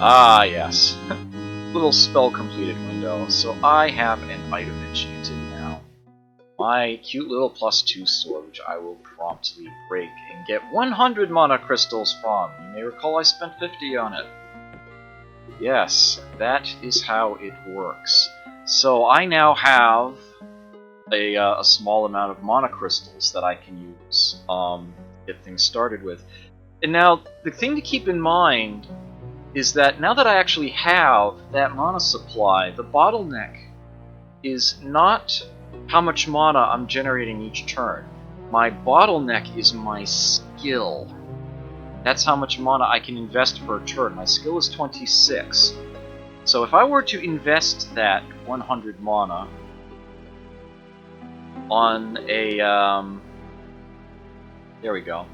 Ah, yes. Little spell completed window. So I have an item enchanted now. My cute little +2 sword, which I will promptly break and get 100 mana crystals from. You may recall I spent 50 on it. Yes, that is how it works. So I now have a small amount of mana crystals that I can use, get things started with. And now, the thing to keep in mind is that now that I actually have that mana supply, the bottleneck is not how much mana I'm generating each turn. My bottleneck is my skill. That's how much mana I can invest per turn. My skill is 26. So if I were to invest that 100 mana on a, there we go,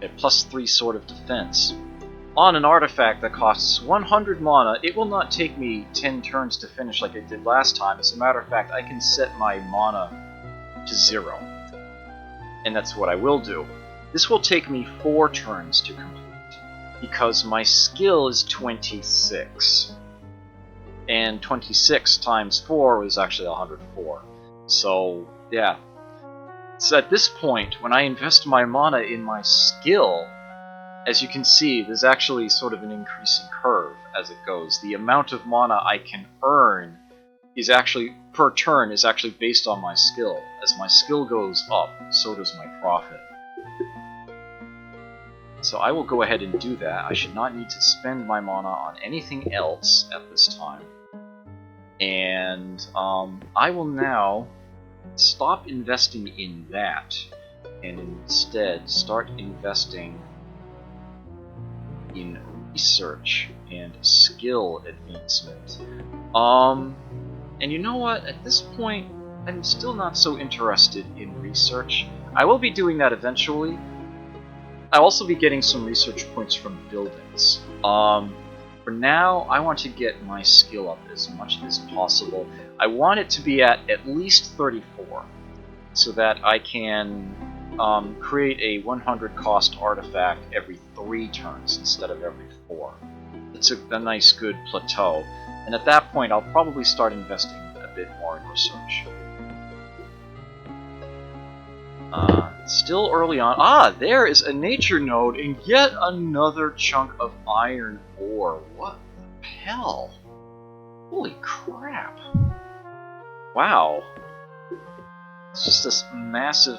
a +3 Sword of Defense, on an artifact that costs 100 mana, it will not take me 10 turns to finish like it did last time. As a matter of fact, I can set my mana to 0. And that's what I will do. This will take me 4 turns to complete, because my skill is 26. And 26 times 4 is actually 104. So, yeah. So at this point, when I invest my mana in my skill, as you can see, there's actually sort of an increasing curve as it goes. The amount of mana I can earn is actually, per turn, is actually based on my skill. As my skill goes up, so does my profit. So I will go ahead and do that. I should not need to spend my mana on anything else at this time. And I will now stop investing in that, and instead start investing in research and skill advancement. And you know what? At this point, I'm still not so interested in research. I will be doing that eventually. I'll also be getting some research points from buildings. For now, I want to get my skill up as much as possible. I want it to be at least 34, so that I can create a 100 cost artifact every 3 turns instead of every 4. It's a nice good plateau, and at that point I'll probably start investing a bit more in research. Still early on. Ah, there is a nature node and yet another chunk of iron ore. What the hell? Holy crap. Wow. It's just this massive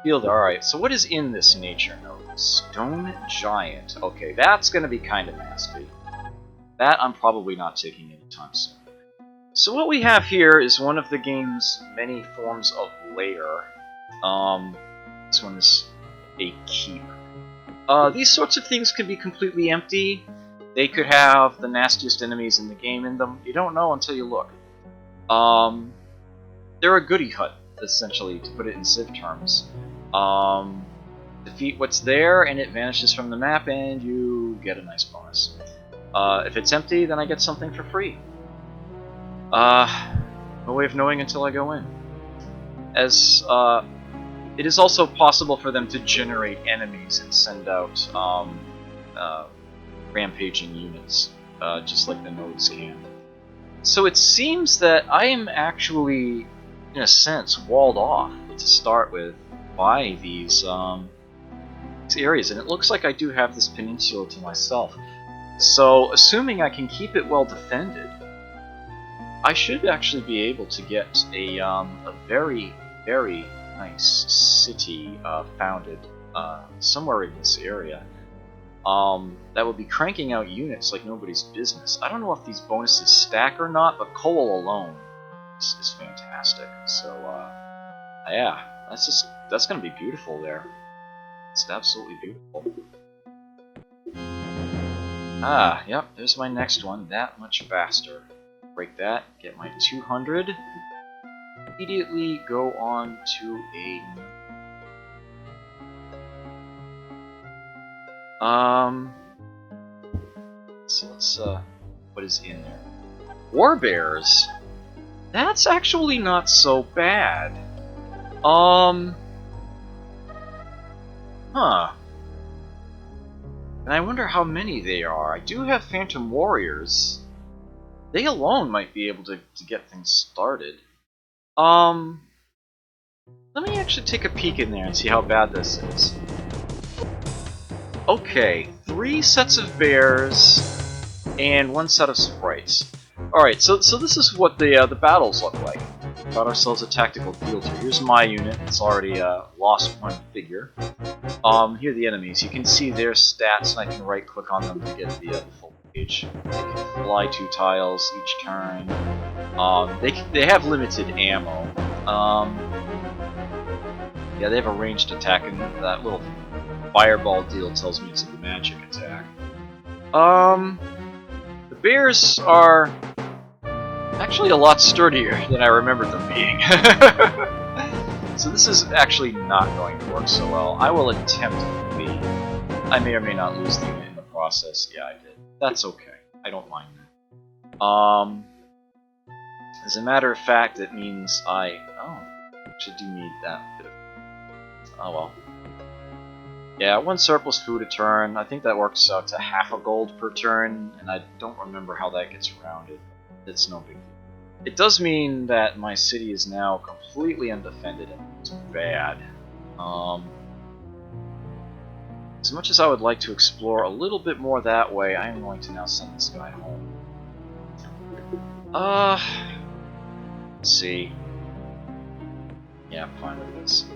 field. Alright, so what is in this nature node? Stone Giant. Okay, that's gonna be kind of nasty. That I'm probably not taking anytime soon. So what we have here is one of the game's many forms of lair. This one is a keep. These sorts of things can be completely empty. They could have the nastiest enemies in the game in them. You don't know until you look. They're a goodie hut, essentially, to put it in Civ terms. Defeat what's there, and it vanishes from the map, and you get a nice bonus. If it's empty, then I get something for free. No way of knowing until I go in. As, it is also possible for them to generate enemies and send out, rampaging units, just like the nodes can. So it seems that I am actually, in a sense, walled off to start with by these areas, and it looks like I do have this peninsula to myself. So, assuming I can keep it well defended, I should actually be able to get a very, very nice city founded somewhere in this area. That would be cranking out units like nobody's business. I don't know if these bonuses stack or not, but coal alone is fantastic. So, yeah, that's gonna be beautiful there. It's absolutely beautiful. Ah, yep, there's my next one, that much faster. Break that, get my 200. Immediately go on to a... So let's, what is in there? Warbears! That's actually not so bad. Huh. And I wonder how many they are. I do have Phantom Warriors. They alone might be able to get things started. Let me actually take a peek in there and see how bad this is. Okay, 3 sets of bears and 1 set of sprites. Alright, so this is what the battles look like. Got ourselves a tactical field here. Here's my unit. It's already lost 1 figure. Here are the enemies. You can see their stats, and I can right-click on them to get the full page. They can fly 2 tiles each turn. They have limited ammo. Yeah, they have a ranged attack, and that little fireball deal tells me it's a magic attack. The bears are actually a lot sturdier than I remembered them being. So this is actually not going to work so well. I will attempt to lead. I may or may not lose the unit in the process. Yeah, I did. That's okay. I don't mind that. As a matter of fact, it means I... Oh, actually do need that bit of... Oh well. Yeah, 1 surplus food a turn. I think that works out to half a gold per turn, and I don't remember how that gets rounded. It's no big deal. It does mean that my city is now completely undefended, and it's bad. As much as I would like to explore a little bit more that way, I am going to now send this guy home. Let's see. Yeah, I'm fine with this.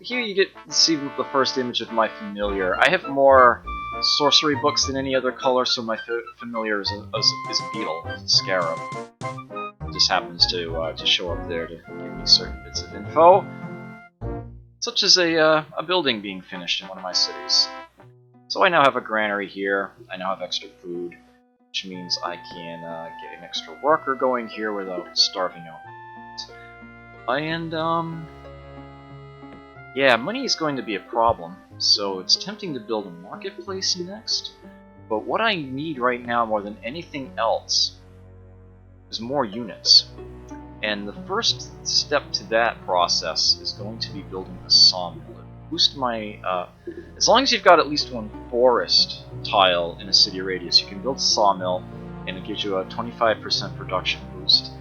Here you get to see the first image of my familiar. I have more sorcery books than any other color, so my familiar is a beetle, a scarab. It just happens to show up there to give me certain bits of info, such as a building being finished in one of my cities. So I now have a granary here. I now have extra food, which means I can get an extra worker going here without starving out. And yeah, money is going to be a problem, so it's tempting to build a marketplace next. But what I need right now more than anything else is more units. And the first step to that process is going to be building a sawmill. Boost my... as long as you've got at least 1 forest tile in a city radius, you can build a sawmill, and it gives you a 25% production boost.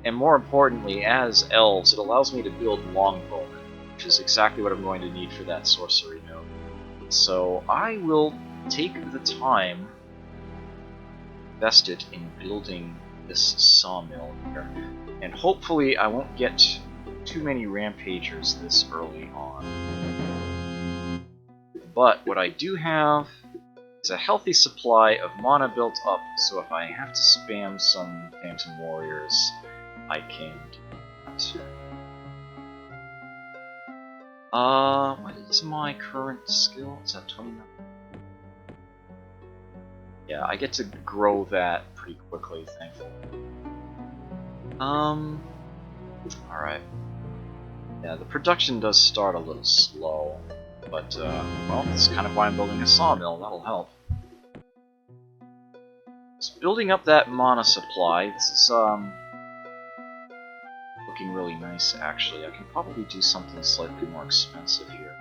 And more importantly, as elves, it allows me to build longbowmen, which is exactly what I'm going to need for that sorcery node. So I will take the time invested in building this sawmill here, and hopefully I won't get too many rampagers this early on. But what I do have is a healthy supply of mana built up, so if I have to spam some Phantom Warriors, I can do that. What is my current skill? It's at 29. Yeah, I get to grow that pretty quickly, thankfully. Alright. Yeah, the production does start a little slow, but, well, that's kind of why I'm building a sawmill, that'll help. Just building up that mana supply, this is, looking really nice, actually. I can probably do something slightly more expensive here.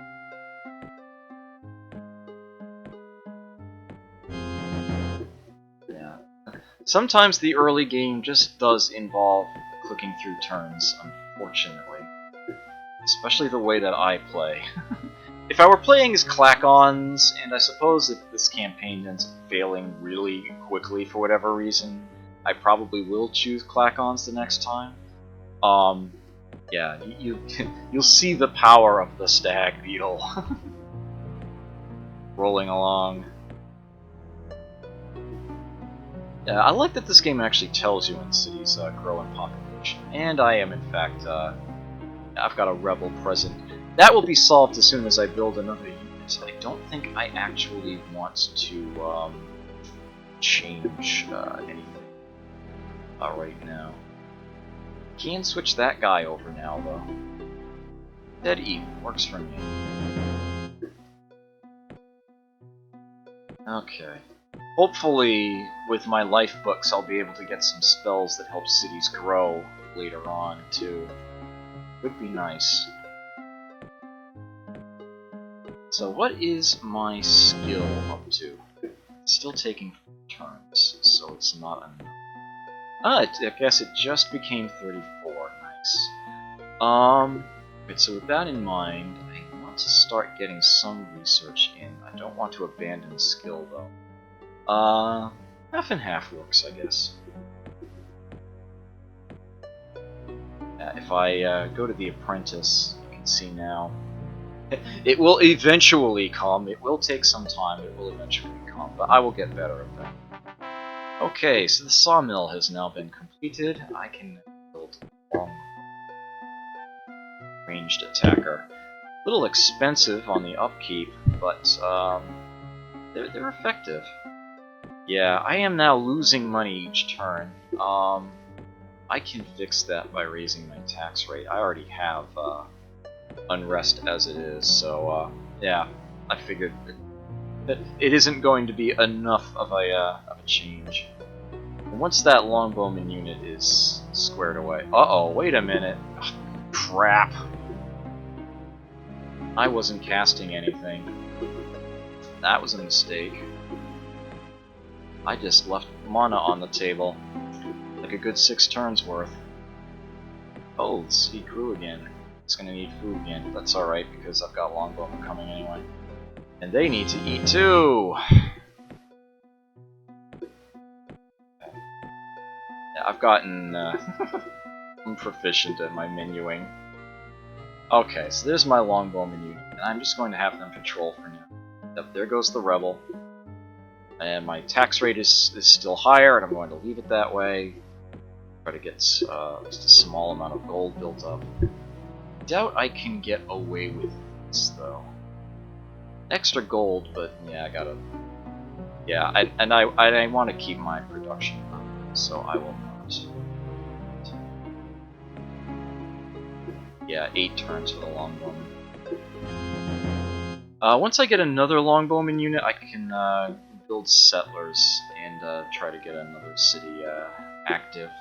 Yeah. Sometimes the early game just does involve clicking through turns, unfortunately. Especially the way that I play. if I were playing as Clackons, and I suppose if this campaign ends up failing really quickly for whatever reason, I probably will choose Clackons the next time. Yeah, you'll see the power of the Stag Beetle rolling along. Yeah, I like that this game actually tells you when cities grow in population, and I am in fact, I've got a rebel present. That will be solved as soon as I build another unit. I don't think I actually want to change anything right now. Can switch that guy over now, though. Dead even works for me. Okay. Hopefully, with my life books, I'll be able to get some spells that help cities grow later on, too. Would be nice. So what is my skill up to? It's still taking turns, so it's not enough. I guess it just became 34. Nice. Right, so with that in mind, I want to start getting some research in. I don't want to abandon skill, though. Half and half works, I guess. If I go to the apprentice, you can see now. It will eventually come. It will take some time. It will eventually come, but I will get better at that. Okay, so the sawmill has now been completed. I can build a long-ranged attacker. A little expensive on the upkeep, but they're effective. Yeah, I am now losing money each turn. I can fix that by raising my tax rate. I already have unrest as it is, so yeah, I figured that it isn't going to be enough of a change. And once that longbowman unit is squared away, wait a minute, ugh, crap! I wasn't casting anything. That was a mistake. I just left mana on the table, like a good 6 turns worth. Oh, the city grew again. It's gonna need food again. That's alright, because I've got longbowmen coming anyway. And they need to eat too! Yeah, I've gotten I'm proficient at my menuing. Okay, so there's my longbowman unit, and I'm just going to have them patrol for now. Yep, there goes the rebel. And my tax rate is still higher, and I'm going to leave it that way. Try to get just a small amount of gold built up. Doubt I can get away with this, though. Extra gold, but yeah, I gotta... Yeah, I want to keep my production up, so I will not. Yeah, 8 turns for the longbowman. Once I get another longbowman unit, I can build settlers and try to get another city active.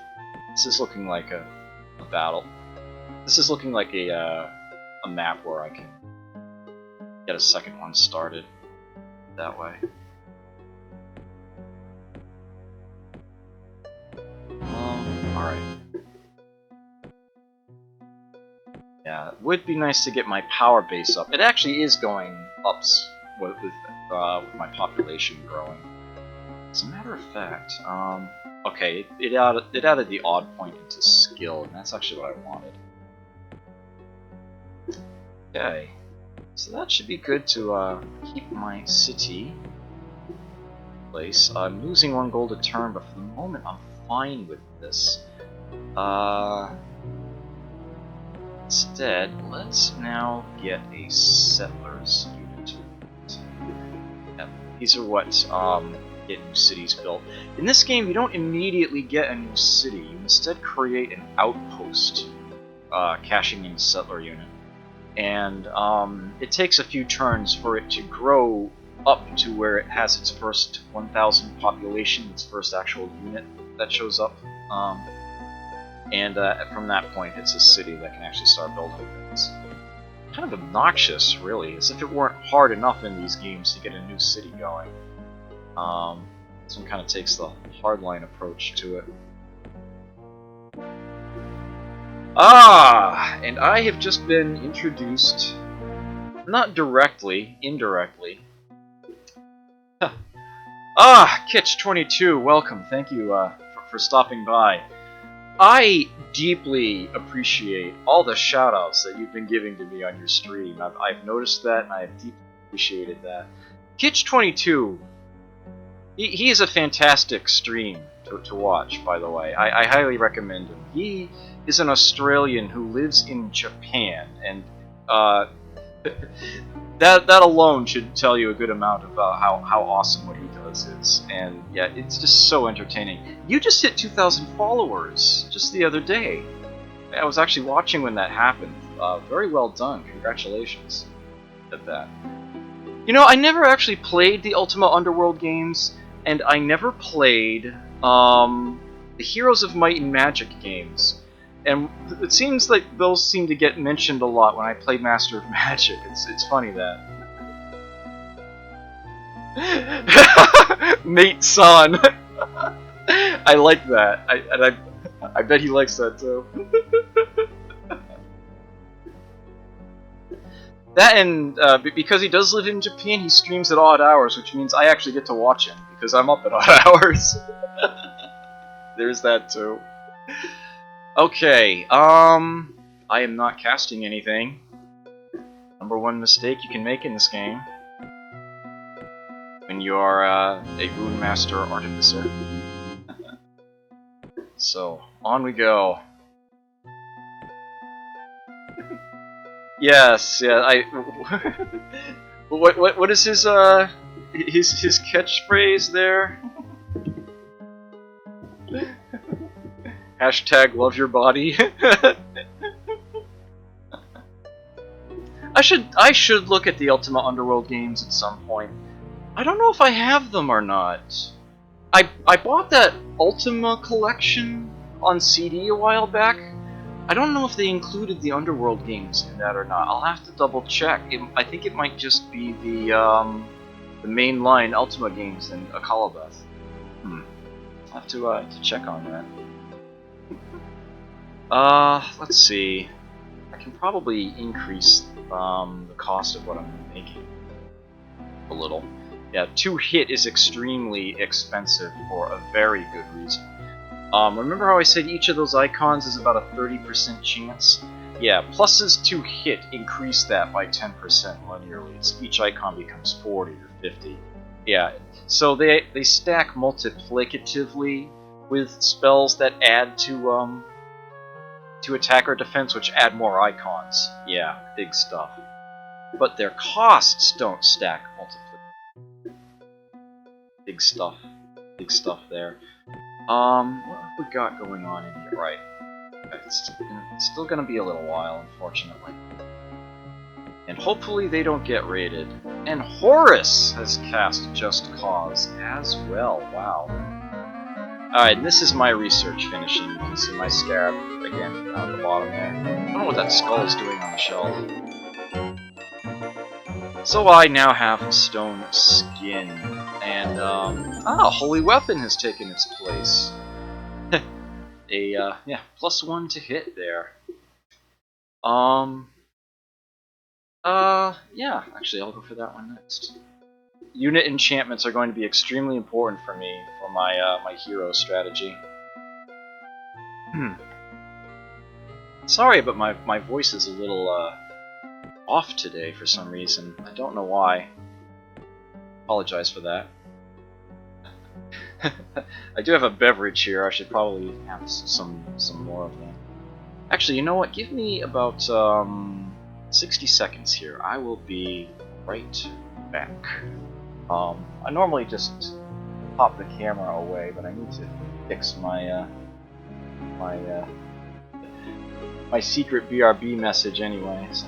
This is looking like a battle. This is looking like a map where I can get a second one started that way. Alright. Yeah, it would be nice to get my power base up. It actually is going ups with my population growing. As a matter of fact, okay, it added the odd point into skill, and that's actually what I wanted. Okay, so that should be good to keep my city in place. I'm losing 1 gold a turn, but for the moment I'm fine with this. Instead, let's now get a settlers unit. Yep, these are what get new cities built. In this game, you don't immediately get a new city. You instead create an outpost, cashing in a settler unit. And it takes a few turns for it to grow up to where it has its first 1,000 population, its first actual unit that shows up. And from that point, it's a city that can actually start building things. Kind of obnoxious, really, as if it weren't hard enough in these games to get a new city going. This one kind of takes the hardline approach to it. And I have just been introduced Not directly, indirectly. Ah, Kitch22, welcome. Thank you for stopping by. I deeply appreciate all the shoutouts that you've been giving to me on your stream. I've noticed that, and I've deeply appreciated that. Kitch22, he is a fantastic stream to watch, by the way. I highly recommend him. He is an Australian who lives in Japan, and that alone should tell you a good amount about how awesome what he does is. And yeah, it's just so entertaining. You just hit 2,000 followers just the other day. I was actually watching when that happened. Very well done. Congratulations at that. You know, I never actually played the Ultima Underworld games, and I never played the Heroes of Might and Magic games. And it seems like those seem to get mentioned a lot when I play Master of Magic. It's funny that. Mate Son. I like that. I bet he likes that too. That and because he does live in Japan, he streams at odd hours, which means I actually get to watch him because I'm up at odd hours. There's that too. Okay, I am not casting anything. Number one mistake you can make in this game when you are a Rune Master Artificer. So, on we go. Yes, yeah, what is his catchphrase there? Hashtag love your body. I should look at the Ultima Underworld games at some point. I don't know if I have them or not. I bought that Ultima collection on CD a while back. I don't know if they included the Underworld games in that or not. I'll have to double check. I think it might just be the mainline Ultima games in Akalabeth. I'll have to check on that. Let's see. I can probably increase the cost of what I'm making a little. Yeah, 2-hit is extremely expensive for a very good reason. Remember how I said each of those icons is about a 30% chance? Yeah, pluses 2-hit increase that by 10% linearly. Each icon becomes 40 or 50. Yeah, so they stack multiplicatively with spells that add to attack or defense, which add more icons. Yeah, big stuff. But their costs don't stack multiplicatively. Big stuff. Big stuff there. What have we got going on in here? Right. It's still gonna be a little while, unfortunately. And hopefully they don't get raided. And Horus has cast Just Cause as well. Wow. Alright, this is my research finishing. You can see my scarab again down at the bottom there. I don't know what that skull is doing on the shelf. So I now have stone skin. And, Holy Weapon has taken its place. Yeah, +1 to hit there. Yeah, actually I'll go for that one next. Unit enchantments are going to be extremely important for me for my my hero strategy. Sorry, but my voice is a little off today for some reason. I don't know why. Apologize for that. I do have a beverage here. I should probably have some more of that. Actually, you know what? Give me about 60 seconds here. I will be right back. I normally just pop the camera away, but I need to fix my my secret BRB message anyway. So.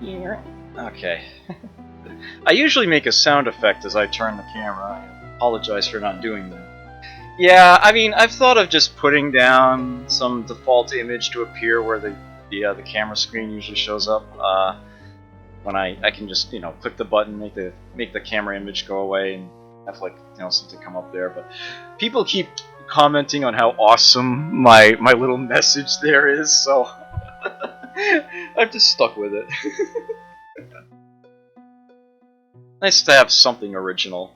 Yeah. Okay. I usually make a sound effect as I turn the camera. I apologize for not doing that. Yeah, I mean, I've thought of just putting down some default image to appear where the camera screen usually shows up. When I can just click the button, make the camera image go away, and have like something come up there. But people keep commenting on how awesome my little message there is, so I've just stuck with it. Nice to have something original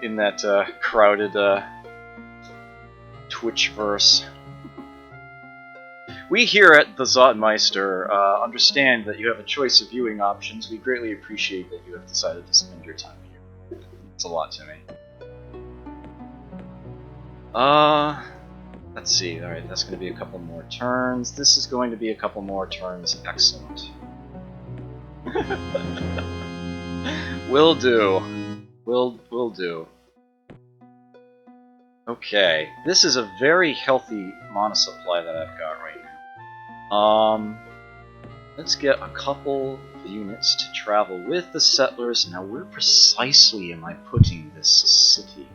in that crowded Twitchverse. We here at the Zotmeister understand that you have a choice of viewing options. We greatly appreciate that you have decided to spend your time here. It's a lot to me. Let's see. Alright, that's going to be a couple more turns. This is going to be a couple more turns. Excellent. Will do. Will do. Okay, this is a very healthy mana supply that I've got right now. Let's get a couple of units to travel with the settlers. Now, where precisely am I putting this city?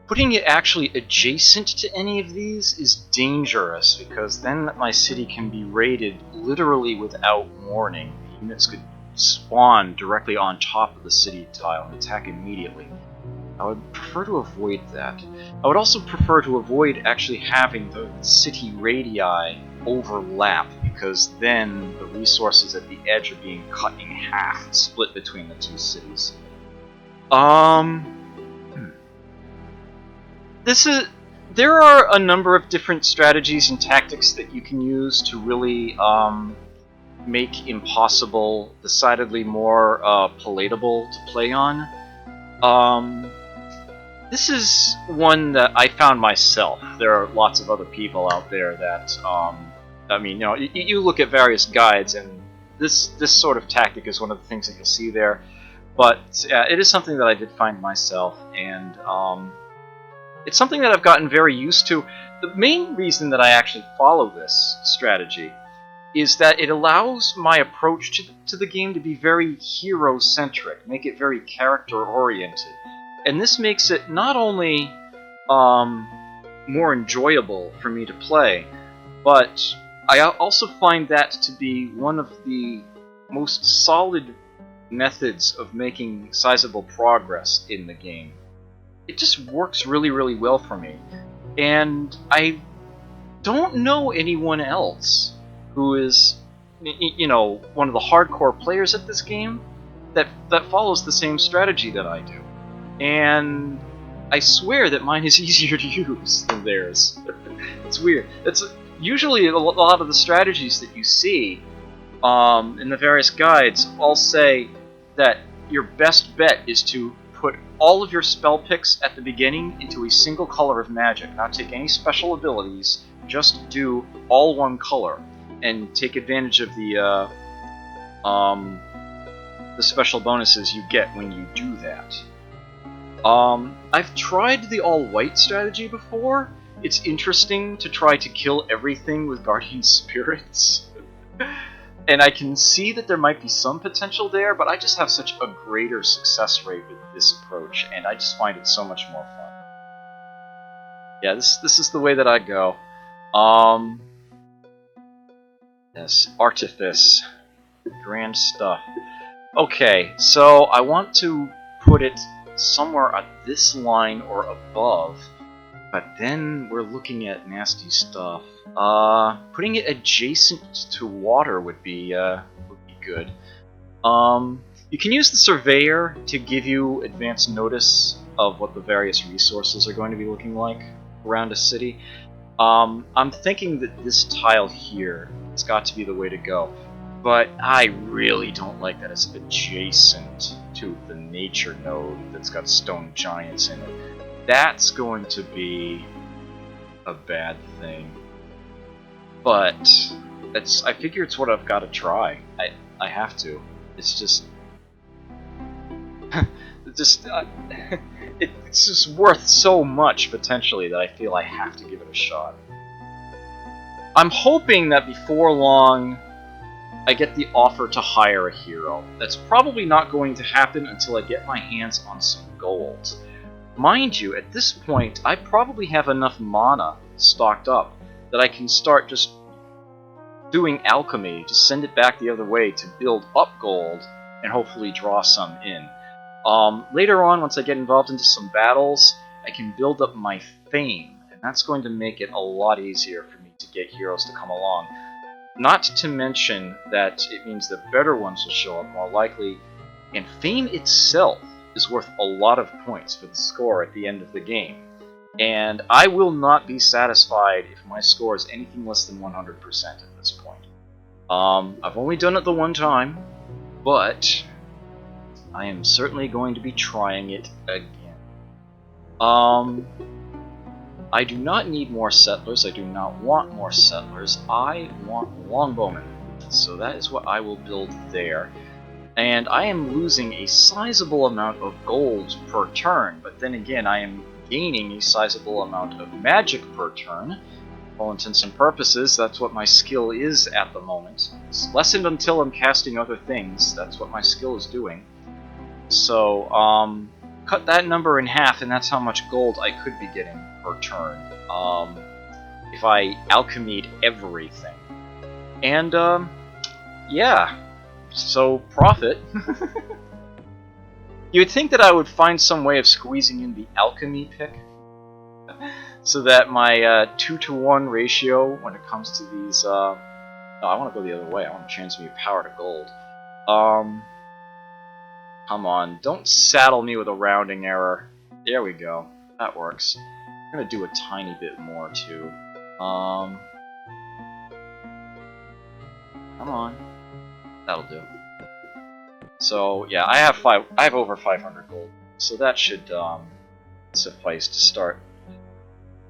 Putting it actually adjacent to any of these is dangerous, because then my city can be raided literally without warning. Units could spawn directly on top of the city tile and attack immediately. I would prefer to avoid that. I would also prefer to avoid actually having the city radii overlap, because then the resources at the edge are being cut in half, split between the two cities. There are a number of different strategies and tactics that you can use to really make Impossible decidedly more palatable to play on. This is one that I found myself. There are lots of other people out there that, I mean, you look at various guides, and this sort of tactic is one of the things that you'll see there. But it is something that I did find myself, and it's something that I've gotten very used to. The main reason that I actually follow this strategy is that it allows my approach to the game to be very hero-centric, make it very character-oriented. And this makes it not only more enjoyable for me to play, but I also find that to be one of the most solid methods of making sizable progress in the game. It just works really, really well for me. And I don't know anyone else who is, one of the hardcore players at this game that follows the same strategy that I do. And I swear that mine is easier to use than theirs. It's weird. It's usually a lot of the strategies that you see in the various guides all say that your best bet is to put all of your spell picks at the beginning into a single color of magic, not take any special abilities, just do all one color, and take advantage of the special bonuses you get when you do that. I've tried the all-white strategy before. It's interesting to try to kill everything with Guardian Spirits. And I can see that there might be some potential there, but I just have such a greater success rate with this approach, and I just find it so much more fun. Yeah, this is the way that I go. Yes, Artifice. Grand stuff. Okay, so I want to put it somewhere on this line or above, but then we're looking at nasty stuff. Putting it adjacent to water would be good. You can use the Surveyor to give you advance notice of what the various resources are going to be looking like around a city. I'm thinking that this tile here has got to be the way to go, but I really don't like that it's adjacent to the nature node that's got stone giants in it. That's going to be a bad thing. But I figure it's what I've got to try. I have to. It's just It's just worth so much, potentially, that I feel I have to give it a shot. I'm hoping that before long, I get the offer to hire a hero. That's probably not going to happen until I get my hands on some gold. Mind you, at this point, I probably have enough mana stocked up that I can start just doing alchemy to send it back the other way to build up gold and hopefully draw some in. Later on, once I get involved into some battles, I can build up my fame, and that's going to make it a lot easier for me to get heroes to come along. Not to mention that it means that better ones will show up more likely, and fame itself is worth a lot of points for the score at the end of the game. And I will not be satisfied if my score is anything less than 100% at this point. I've only done it the one time, but I am certainly going to be trying it again. I do not need more settlers. I do not want more settlers. I want longbowmen. So that is what I will build there. And I am losing a sizable amount of gold per turn, but then again I am gaining a sizable amount of magic per turn. For all intents and purposes, that's what my skill is at the moment. It's lessened until I'm casting other things. That's what my skill is doing. So, cut that number in half, and that's how much gold I could be getting per turn. If I alchemied everything. And, yeah. So, profit. You would think that I would find some way of squeezing in the alchemy pick, so that my 2-to-1 ratio when it comes to these, no, I want to go the other way. I want to transmute power to gold. Come on, don't saddle me with a rounding error. There we go. That works. I'm gonna do a tiny bit more too. Come on. That'll do. So yeah, I have over 500 gold, so that should suffice to start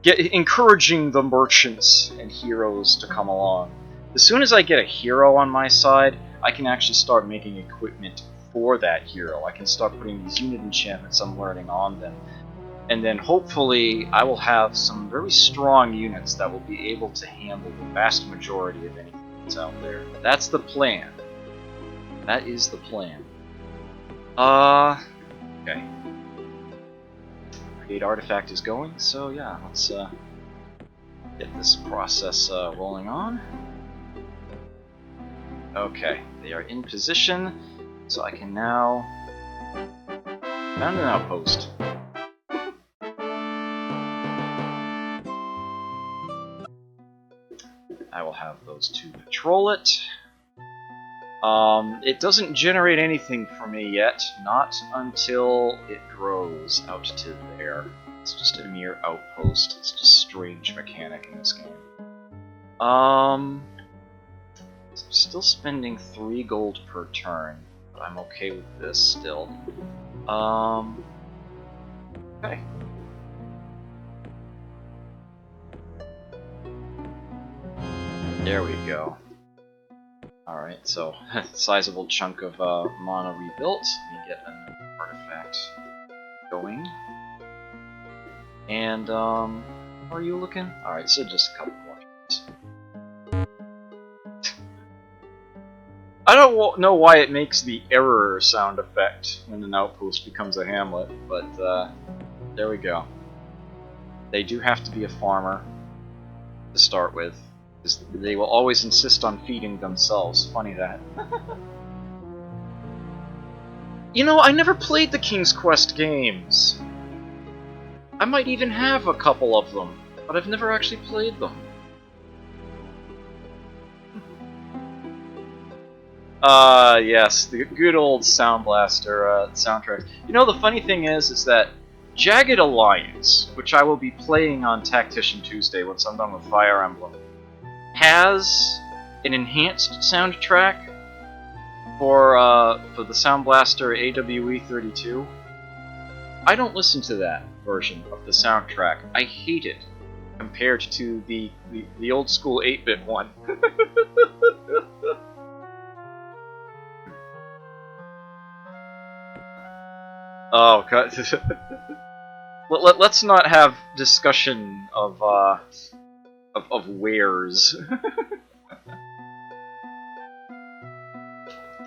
encouraging the merchants and heroes to come along. As soon as I get a hero on my side, I can actually start making equipment for that hero. I can start putting these unit enchantments I'm learning on them. And then hopefully I will have some very strong units that will be able to handle the vast majority of anything that's out there. That's the plan. That is the plan. Okay. Create artifact is going, so yeah, let's get this process rolling on. Okay, they are in position, so I can now found an outpost. I will have those two patrol it. It doesn't generate anything for me yet, not until it grows out to there. It's just a mere outpost. It's just a strange mechanic in this game. I'm still spending 3 gold per turn, but I'm okay with this still. Okay. There we go. Alright, so sizable chunk of mana rebuilt. Let me get an artifact going. And, how are you looking? Alright, so just a couple more turns. I don't know why it makes the error sound effect when an outpost becomes a hamlet, but there we go. They do have to be a farmer to start with. They will always insist on feeding themselves. Funny that. You know, I never played the King's Quest games. I might even have a couple of them, but I've never actually played them. Yes, the good old Sound Blaster soundtrack. You know, the funny thing is that Jagged Alliance, which I will be playing on Tactician Tuesday once I'm done with Fire Emblem, has an enhanced soundtrack for the Sound Blaster AWE32. I don't listen to that version of the soundtrack. I hate it compared to the old school 8-bit one. Oh god. let's not have discussion of wares.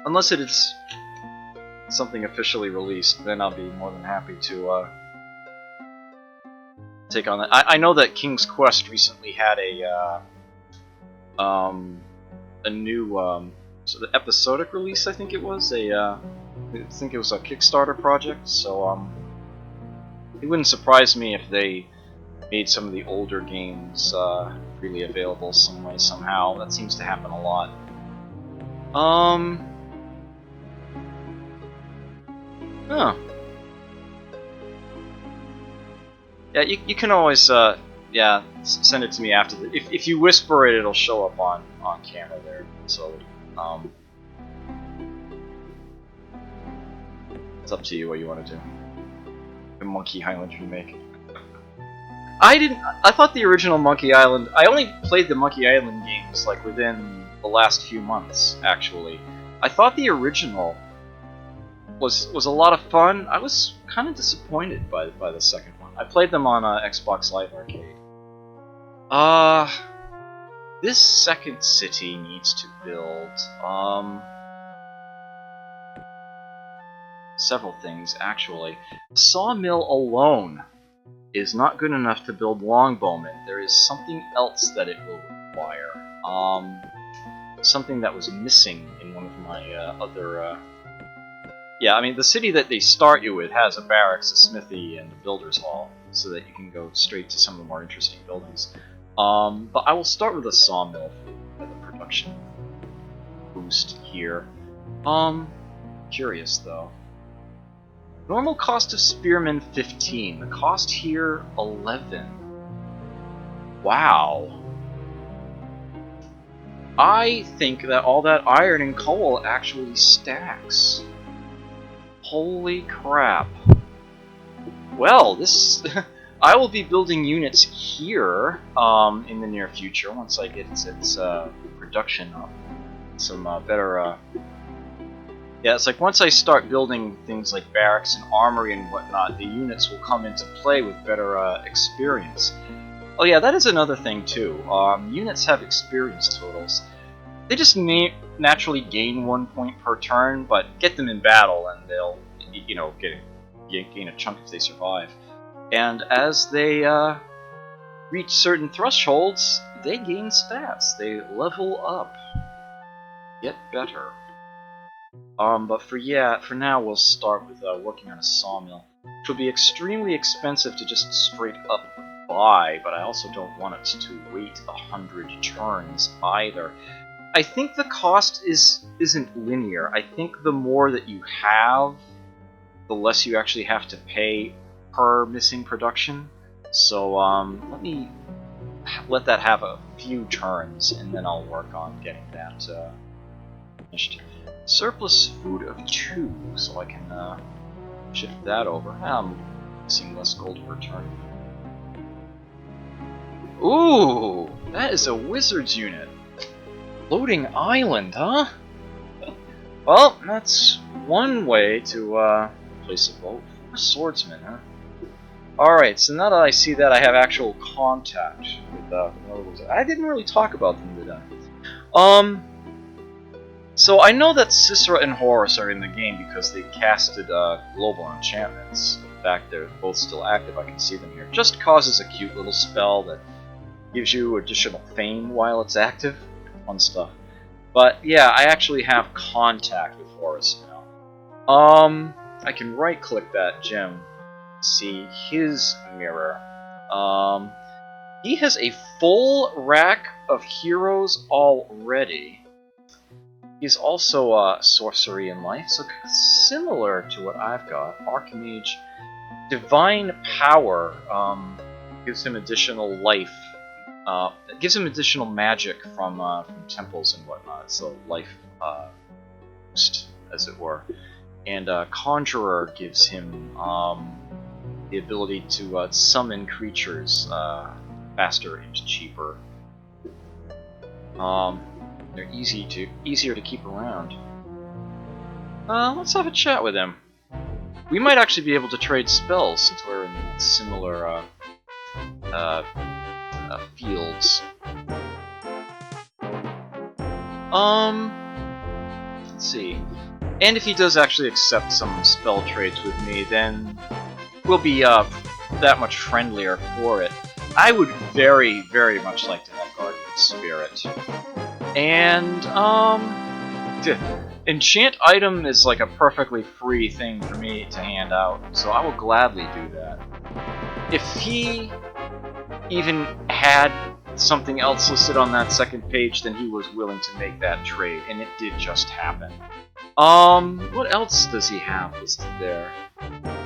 Unless it is something officially released, then I'll be more than happy to take on that. I know that King's Quest recently had a new so the episodic release. I think it was I think it was a Kickstarter project. So it wouldn't surprise me if they made some of the older games freely available some way somehow. That seems to happen a lot. Huh. Yeah, you can always yeah, send it to me after the, if you whisper it, it'll show up on camera there. So it's up to you what you want to do. The Monkey Island remake. I thought the original Monkey Island. I only played the Monkey Island games like within the last few months. Actually, I thought the original was a lot of fun. I was kind of disappointed by the second one. I played them on Xbox Live Arcade. This second city needs to build several things actually. The sawmill alone is not good enough to build Longbowmen. There is something else that it will require. Something that was missing in one of my other. Yeah, I mean, the city that they start you with has a barracks, a smithy, and a builder's hall, so that you can go straight to some of the more interesting buildings. But I will start with a sawmill for the production boost here. Curious, though. Normal cost of spearmen 15. The cost here 11. Wow. I think that all that iron and coal actually stacks. Holy crap. Well, this I will be building units here in the near future once I get its production up. Some better yeah, it's like once I start building things like barracks and armory and whatnot, the units will come into play with better experience. Oh yeah, that is another thing too. Units have experience totals. They just naturally gain 1 point per turn, but get them in battle and they'll, you know, gain a chunk if they survive. And as they reach certain thresholds, they gain stats. They level up, get better. But for now we'll start with working on a sawmill, which will be extremely expensive to just straight up buy, but I also don't want it to wait 100 turns either. I think the cost isn't linear. I think the more that you have, the less you actually have to pay per missing production. So let me let that have a few turns, and then I'll work on getting that finished. Surplus food of 2, so I can shift that over. I'm missing less gold per turn. Ooh, that is a wizard's unit. Floating island, huh? Well, that's one way to place a boat. For swordsman, huh? Alright, so now that I see that, I have actual contact with another wizard. I didn't really talk about them, did I? So I know that Sisera and Horus are in the game because they casted global enchantments. In fact, they're both still active. I can see them here. Just causes a cute little spell that gives you additional fame while it's active. Fun stuff. But yeah, I actually have contact with Horus now. I can right-click that gem, see his mirror. He has a full rack of heroes already. He's also sorcery in life, so similar to what I've got. Archmage, divine power gives him additional life. It gives him additional magic from temples and whatnot, so life boost, as it were. And Conjurer gives him the ability to summon creatures faster and cheaper. They're easier to keep around. Let's have a chat with him. We might actually be able to trade spells since we're in similar fields. Let's see. And if he does actually accept some spell trades with me, then we'll be that much friendlier for it. I would very, very much like to have Guardian Spirit. And, enchant item is like a perfectly free thing for me to hand out, so I will gladly do that. If he even had something else listed on that second page, then he was willing to make that trade, and it did just happen. What else does he have listed there?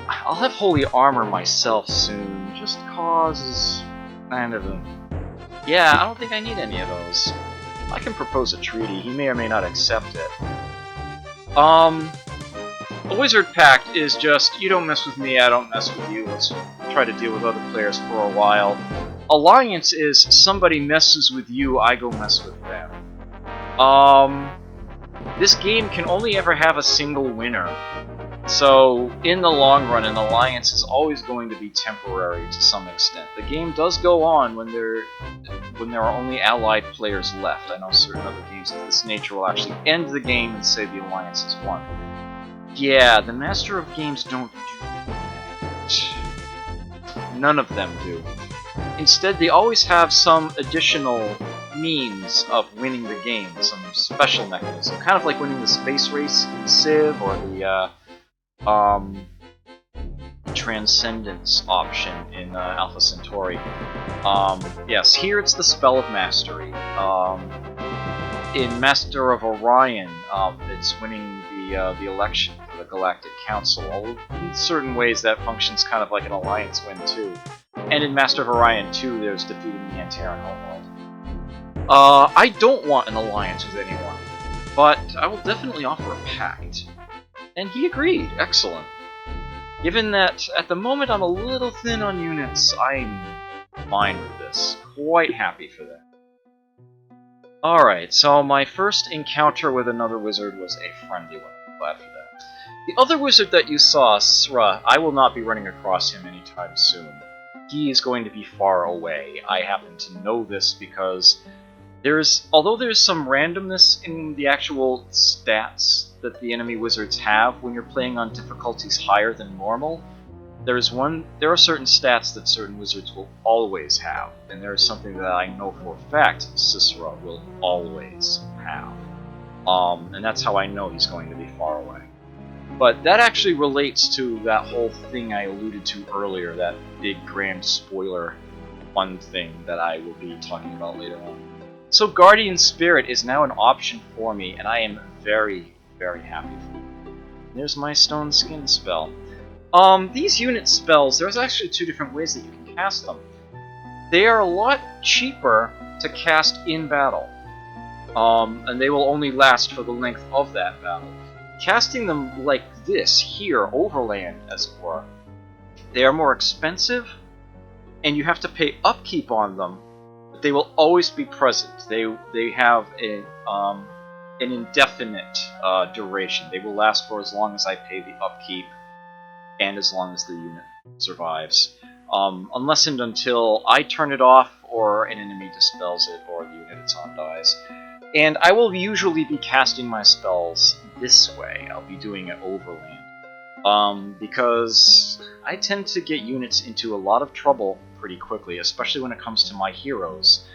I'll have Holy Armor myself soon, just cause kind of a... Yeah, I don't think I need any of those. I can propose a treaty, he may or may not accept it. A Wizard Pact is just, you don't mess with me, I don't mess with you, let's try to deal with other players for a while. Alliance is, somebody messes with you, I go mess with them. This game can only ever have a single winner. So, in the long run, an alliance is always going to be temporary to some extent. The game does go on when there are only allied players left. I know certain other games of this nature will actually end the game and say the alliance has won. Yeah, the Master of Games don't do that. None of them do. Instead, they always have some additional means of winning the game, some special mechanism. Kind of like winning the space race in Civ, or the Transcendence option in Alpha Centauri. Yes, here it's the Spell of Mastery. In Master of Orion, it's winning the election for the Galactic Council. Although in certain ways that functions kind of like an alliance win too. And in Master of Orion 2, there's defeating the Antaran homeworld. I don't want an alliance with anyone, but I will definitely offer a pact. And he agreed. Excellent. Given that, at the moment, I'm a little thin on units, I'm fine with this. Quite happy for that. Alright, so my first encounter with another wizard was a friendly one. I'm glad for that. The other wizard that you saw, Sra, I will not be running across him anytime soon. He is going to be far away. I happen to know this because although there's some randomness in the actual stats that the enemy wizards have when you're playing on difficulties higher than normal, there are certain stats that certain wizards will always have, and there is something that I know for a fact Sisera will always have. And that's how I know he's going to be far away. But that actually relates to that whole thing I alluded to earlier, that big grand spoiler fun thing that I will be talking about later on. So Guardian Spirit is now an option for me, and I am very, very happy for it. There's my Stone Skin spell. These unit spells, there's actually two different ways that you can cast them. They are a lot cheaper to cast in battle, and they will only last for the length of that battle. Casting them like this, here, overland, as it were, they are more expensive, and you have to pay upkeep on them, but they will always be present. They have an indefinite duration. They will last for as long as I pay the upkeep, and as long as the unit survives. Unless and until I turn it off, or an enemy dispels it, or the unit it's on dies. And I will usually be casting my spells this way. I'll be doing it overland. Because I tend to get units into a lot of trouble pretty quickly, especially when it comes to my heroes.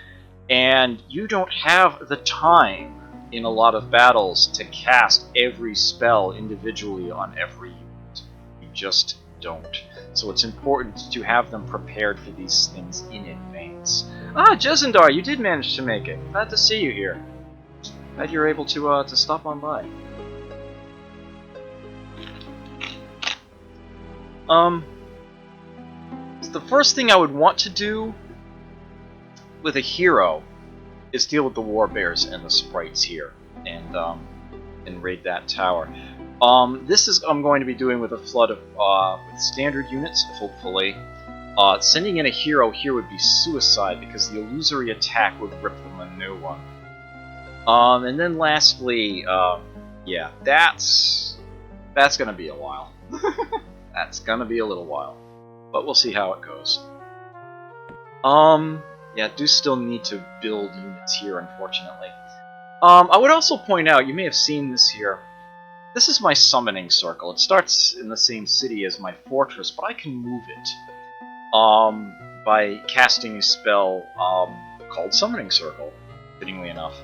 And you don't have the time in a lot of battles to cast every spell individually on every unit. You just don't. So it's important to have them prepared for these things in advance. Ah, Jezendar, you did manage to make it. Glad to see you here. Glad you're able to stop on by. The first thing I would want to do with a hero is deal with the Warbears and the sprites here, and raid that tower. This is I'm going to be doing with a flood of with standard units, hopefully. Sending in a hero here would be suicide because the illusory attack would rip them a new one. And then lastly, yeah, that's gonna be a while. That's gonna be a little while, but we'll see how it goes. Yeah, do still need to build units here, unfortunately. I would also point out, you may have seen this here. This is my summoning circle. It starts in the same city as my fortress, but I can move it by casting a spell called Summoning Circle, fittingly enough.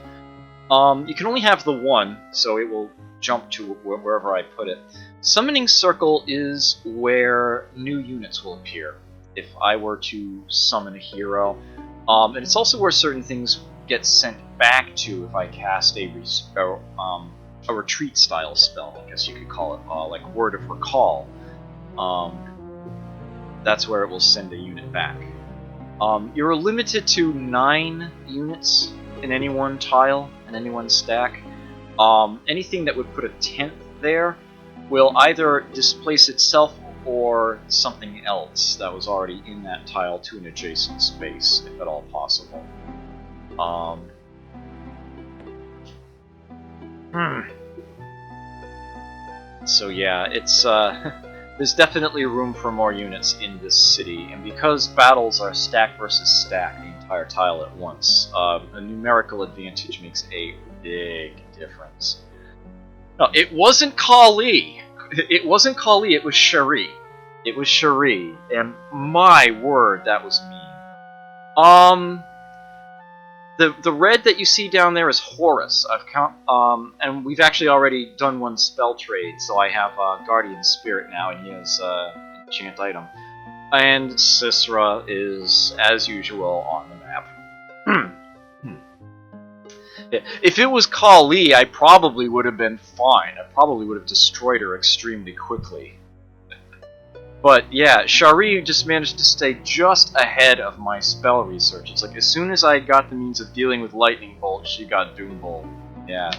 You can only have the one, so it will jump to wherever I put it. Summoning Circle is where new units will appear if I were to summon a hero. And it's also where certain things get sent back to if I cast a retreat style spell, I guess you could call it, like Word of Recall. That's where it will send a unit back. You're limited to 9 units in any one tile, in any one stack. Anything that would put a 10th there will either displace itself or something else that was already in that tile to an adjacent space, if at all possible. So yeah, it's there's definitely room for more units in this city, and because battles are stack versus stack, the entire tile at once, a numerical advantage makes a big difference. No, it wasn't Kali. It wasn't Kali, it was Cherie. It was Cherie, and my word, that was mean. The red that you see down there is Horus. And we've actually already done one spell trade, so I have Guardian Spirit now, and he has enchant item. And Sisra is, as usual, on the map. If it was Kali, I probably would have been fine. I probably would have destroyed her extremely quickly. But yeah, Cherie just managed to stay just ahead of my spell research. It's like as soon as I got the means of dealing with Lightning Bolt, she got Doom Bolt. Yeah,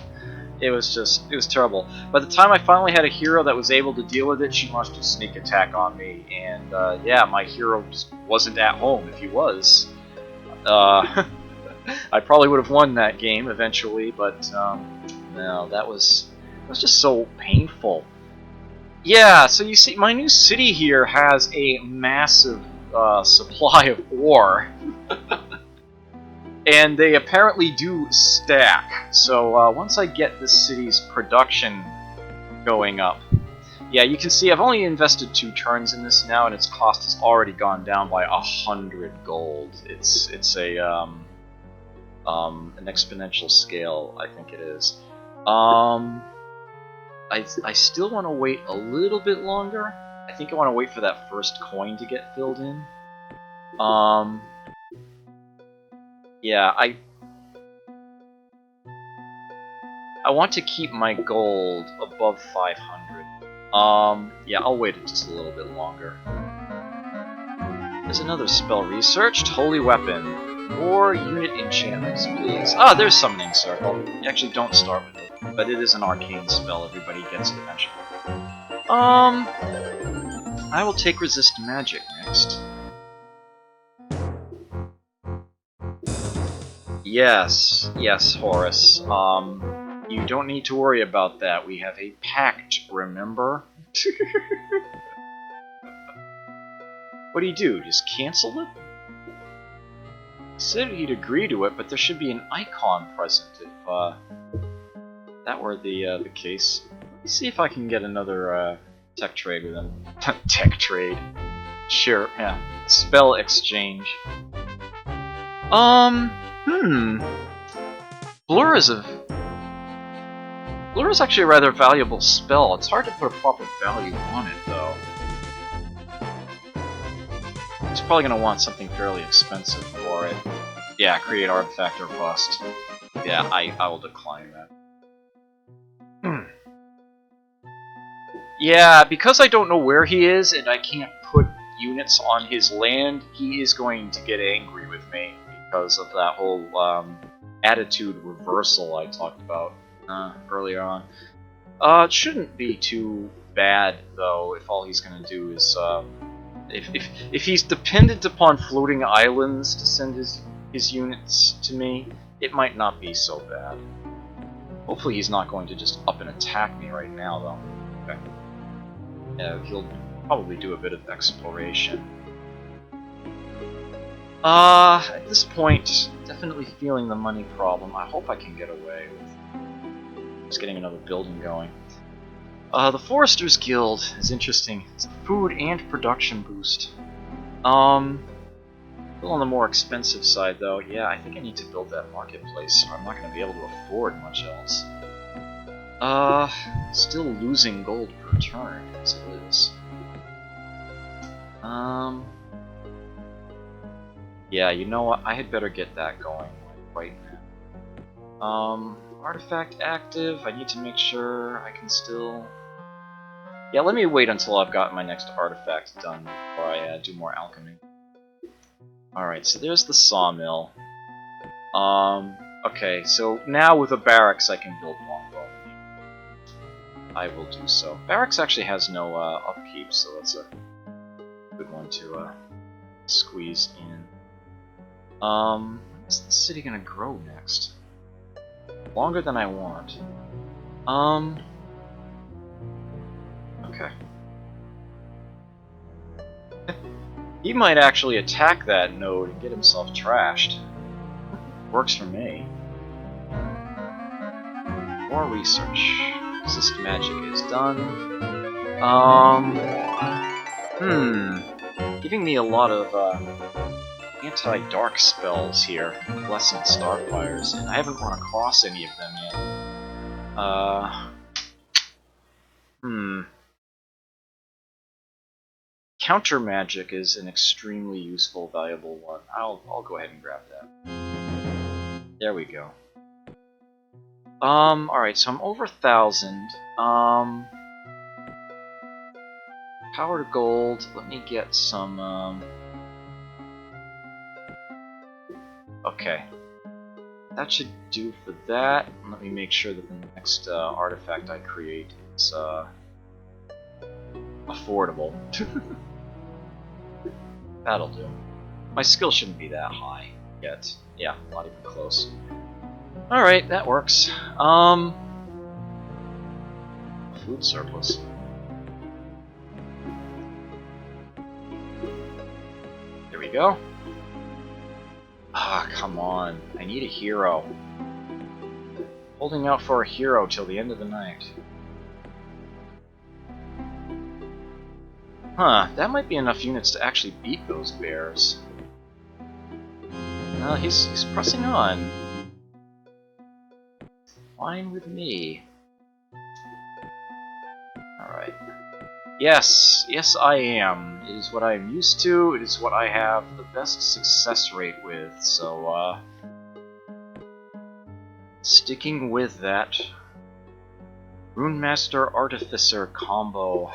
it was terrible. By the time I finally had a hero that was able to deal with it, she launched a sneak attack on me, and yeah, my hero just wasn't at home. If he was, I probably would have won that game eventually, but no, that was just so painful. Yeah, so you see, my new city here has a massive supply of ore, and they apparently do stack. So once I get this city's production going up, yeah, you can see I've only invested 2 turns in this now, and its cost has already gone down by 100 gold. It's a an exponential scale, I think it is. I still want to wait a little bit longer. I think I want to wait for that first coin to get filled in. Yeah, I want to keep my gold above 500. Yeah, I'll wait just a little bit longer. There's another spell researched. Holy Weapon. More unit enchantments, please. Ah, there's Summoning Circle. You actually don't start with it, but it is an arcane spell. Everybody gets it eventually. I will take Resist Magic next. Yes, Horus. You don't need to worry about that. We have a pact, remember? What do you do? Just cancel it? He said he'd agree to it, but there should be an icon present if that were the case. Let me see if I can get another tech trade with him. Tech trade. Sure, yeah. Spell exchange. Blur is actually a rather valuable spell. It's hard to put a proper value on it, though. He's probably going to want something fairly expensive for it. Yeah, create artifact or bust. Yeah, I will decline that. Yeah, because I don't know where he is and I can't put units on his land, he is going to get angry with me because of that whole attitude reversal I talked about earlier on. It shouldn't be too bad, though, if all he's going to do is... If he's dependent upon floating islands to send his units to me, it might not be so bad. Hopefully he's not going to just up and attack me right now, though. Okay. Yeah, he'll probably do a bit of exploration. At this point, definitely feeling the money problem. I hope I can get away with just getting another building going. The Foresters Guild is interesting. It's a food and production boost. Still on the more expensive side, though. Yeah, I think I need to build that marketplace, or I'm not going to be able to afford much else. Still losing gold per turn, as it is. Yeah, you know what? I had better get that going right now. Artifact active. I need to make sure I can still... Yeah, let me wait until I've got my next artifact done before I do more alchemy. Alright, so there's the sawmill. Okay, so now with a barracks I can build longbow. I will do so. Barracks actually has no upkeep, so that's a good one to squeeze in. When's the city gonna grow next? Longer than I want. Okay. He might actually attack that node and get himself trashed. Works for me. More research. Resist magic is done. Giving me a lot of anti-dark spells here. Blessed Starfires, and I haven't run across any of them yet. Counter magic is an extremely useful, valuable one. I'll go ahead and grab that. There we go. Alright, so I'm over 1,000. Power to gold. Let me get some, okay. That should do for that. Let me make sure that the next artifact I create is affordable. That'll do. My skill shouldn't be that high yet. Yeah, not even close. Alright, that works. Food surplus. There we go. Ah, come on. I need a hero. Holding out for a hero till the end of the night. Huh, that might be enough units to actually beat those bears. No, he's pressing on. Fine with me. Alright. Yes, yes I am. It is what I am used to, it is what I have the best success rate with, so, sticking with that. Runemaster Artificer combo.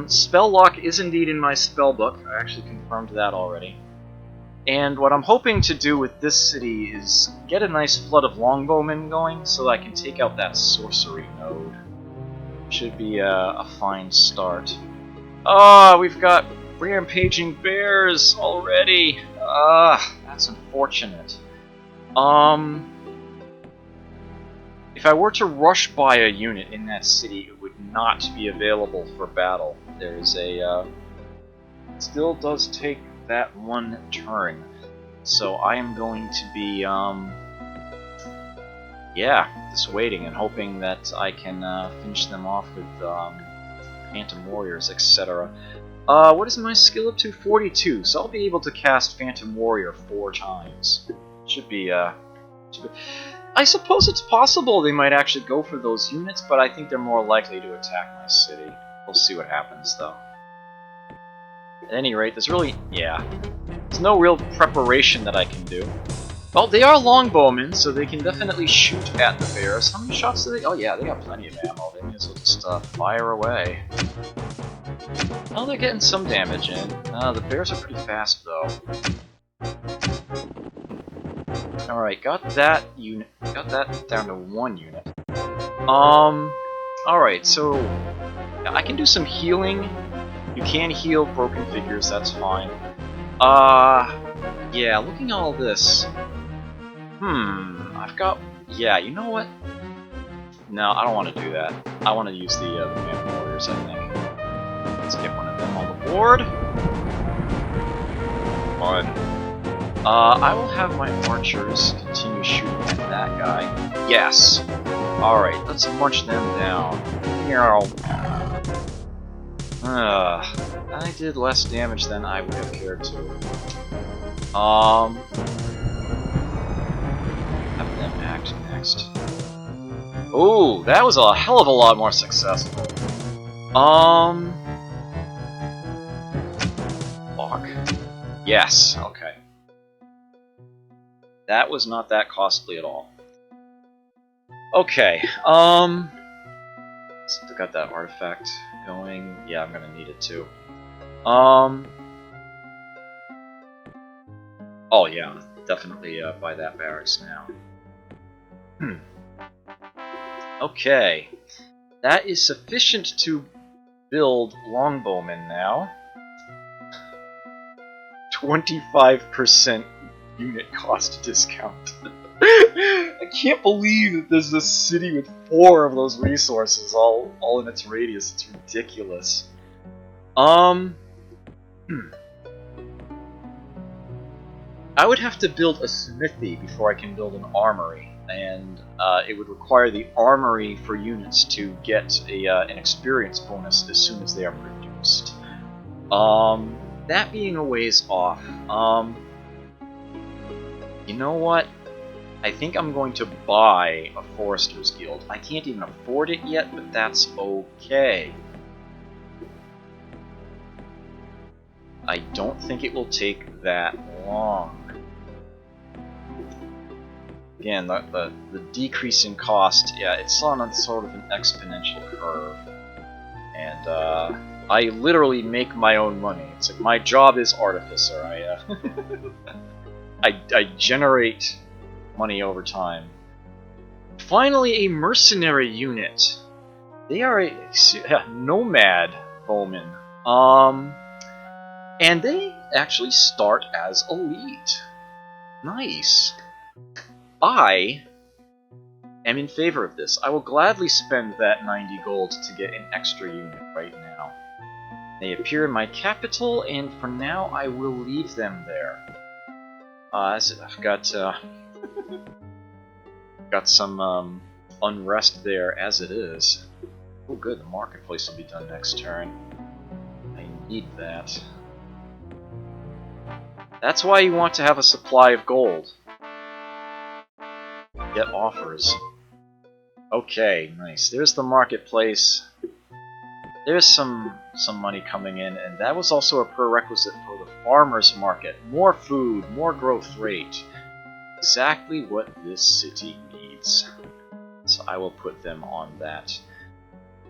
Spell lock is indeed in my spellbook. I actually confirmed that already. And what I'm hoping to do with this city is get a nice flood of longbowmen going so that I can take out that sorcery node. Should be a fine start. Oh, we've got rampaging bears already. That's unfortunate. If I were to rush by a unit in that city, it would not be available for battle. There's a, it still does take that one turn. So I am going to be, yeah, just waiting and hoping that I can finish them off with Phantom Warriors, etc. What is my skill up to? 42, so I'll be able to cast Phantom Warrior 4 times. Should be, I suppose it's possible they might actually go for those units, but I think they're more likely to attack my city. We'll see what happens, though. At any rate, there's really... yeah. There's no real preparation that I can do. Well, they are longbowmen, so they can definitely shoot at the bears. How many shots do they... oh yeah, they got plenty of ammo. They may as well just fire away. Well, they're getting some damage in. The bears are pretty fast, though. Alright, got that unit. Got that down to 1 unit. Alright, so I can do some healing. You can heal broken figures, that's fine. Yeah, looking at all this. I've got... yeah, you know what? No, I don't want to do that. I want to use the Phantom Warriors, I think. Let's get one of them on the board. Fun. I will have my archers continue shooting at that guy. Yes! Alright, let's march them down. I did less damage than I would have cared to. Have them act next. Ooh, that was a hell of a lot more successful. Fuck. Yes, okay. That was not that costly at all. Okay, still got that artifact going. Yeah, I'm gonna need it too. Oh yeah, definitely buy that barracks now. Okay, that is sufficient to build longbowmen now. 25% unit cost discount. I can't believe that there's this city with 4 of those resources all in its radius. It's ridiculous. I would have to build a smithy before I can build an armory, and it would require the armory for units to get an experience bonus as soon as they are produced. That being a ways off, you know what? I think I'm going to buy a Forester's Guild. I can't even afford it yet, but that's okay. I don't think it will take that long. Again, the decrease in cost, yeah, it's on a sort of an exponential curve. And I literally make my own money. It's like my job is artificer. I generate money over time. Finally, a mercenary unit. They are a nomad bowmen. And they actually start as elite. Nice. I am in favor of this. I will gladly spend that 90 gold to get an extra unit right now. They appear in my capital, and for now I will leave them there. I've got got some unrest there as it is. Oh good, the marketplace will be done next turn. I need that. That's why you want to have a supply of gold. Get offers. Okay, nice. There's the marketplace. There's some money coming in, and that was also a prerequisite for the farmer's market. More food, more growth rate. Exactly what this city needs. So I will put them on that.